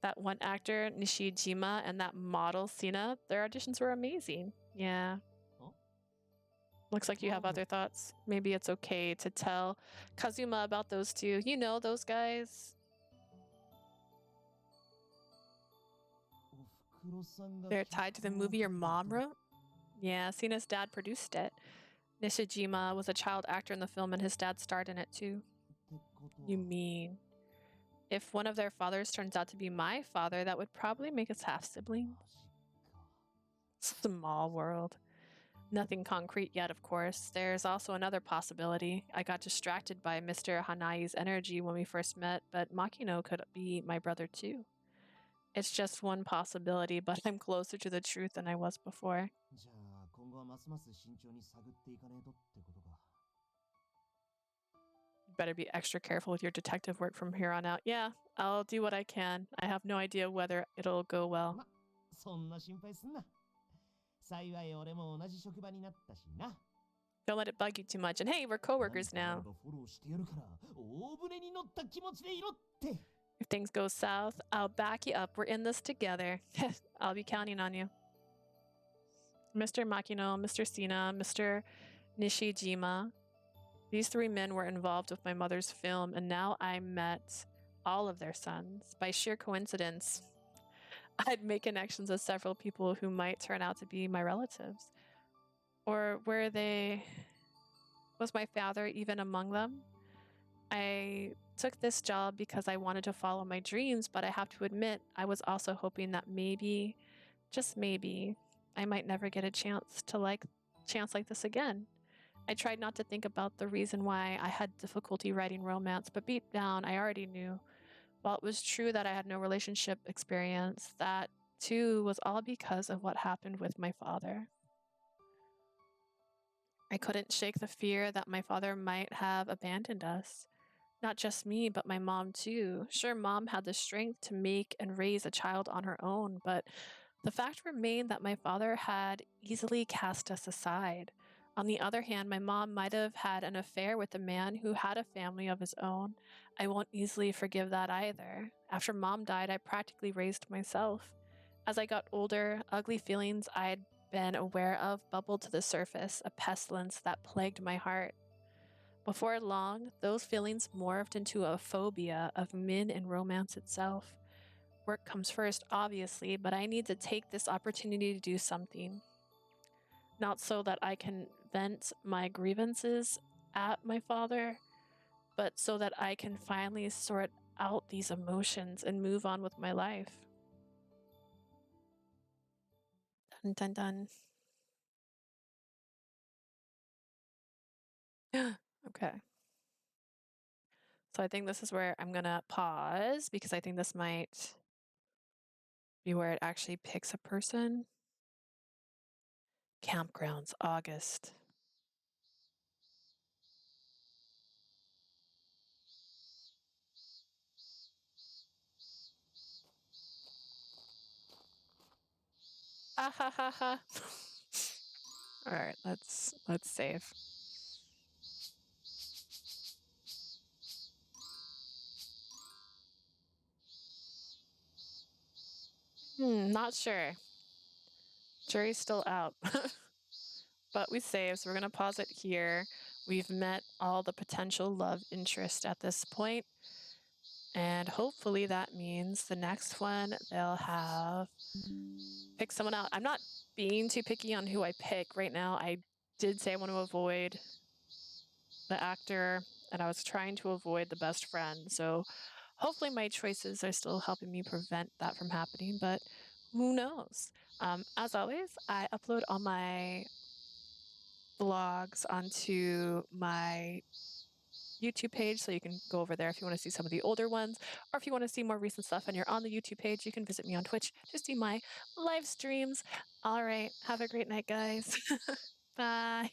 That one actor, Nishijima, and that model, Sina, their auditions were amazing. Yeah. Huh? Looks like you have other thoughts. Maybe it's okay to tell Kazuma about those two. You know those guys. おふくろさんが They're tied to the 脚本を movie your 書いた mom 人 wrote? Yeah, Sina's dad produced it. Nishijima was a child actor in the film and his dad starred in it too. ってことは You mean if one of their fathers turns out to be my father, that would probably make us half siblings. マジか。 Small world. Nothing concrete yet, of course. There's also another possibility. I got distracted by Mr. Hanai's energy when we first met, but Makino could be my brother too. It's just one possibility, but I'm closer to the truth than I was before. じゃあ今後はますます慎重に探っていかねえとってことか。 Better be extra careful with your detective work from here on out. Yeah, I'll do what I can. I have no idea whether it'll go well. ま、そんな心配すんな。幸い俺も同じ職場になったしな。 Don't let it bug you too much. And hey, we're coworkers 何かあれ now. ばフォローしてやるから、大船に乗った気持ちでいろって。 If things go south, I'll back you up. We're in this together. I'll be counting on you. Mr. Makino, Mr. Sina, Mr. Nishijima. These three men were involved with my mother's film, and now I met all of their sons. By sheer coincidence, I'd make connections with several people who might turn out to be my relatives. Or were they... Was my father even among them? I took this job because I wanted to follow my dreams, but I have to admit, I was also hoping that maybe, just maybe, I might never get a chance like this again. I tried not to think about the reason why I had difficulty writing romance, but deep down, I already knew. While it was true that I had no relationship experience, that too was all because of what happened with my father. I couldn't shake the fear that my father might have abandoned us. Not just me, but my mom too. Sure, mom had the strength to make and raise a child on her own, but the fact remained that my father had easily cast us aside. On the other hand, my mom might have had an affair with a man who had a family of his own. I won't easily forgive that either. After mom died, I practically raised myself. As I got older, ugly feelings I'd been aware of bubbled to the surface, a pestilence that plagued my heart. Before long, those feelings morphed into a phobia of men and romance itself. Work comes first, obviously, but I need to take this opportunity to do something. Not so that I can vent my grievances at my father, but so that I can finally sort out these emotions and move on with my life. Dun dun dun. Okay. So I think this is where I'm gonna pause because I think this might be where it actually picks a person. Campgrounds, August. Ah ha ha ha. All right, let's save. Not sure. Jury's still out. But we saved, so we're gonna pause it here. We've met all the potential love interest at this point. And hopefully that means the next one they'll have pick someone out. I'm not being too picky on who I pick right now. I did say I want to avoid the actor, and I was trying to avoid the best friend. So hopefully my choices are still helping me prevent that from happening, but who knows? As always, I upload all my vlogs onto my YouTube page, so you can go over there if you want to see some of the older ones, or if you want to see more recent stuff and you're on the YouTube page, you can visit me on Twitch to see my live streams. All right, have a great night, guys. Bye.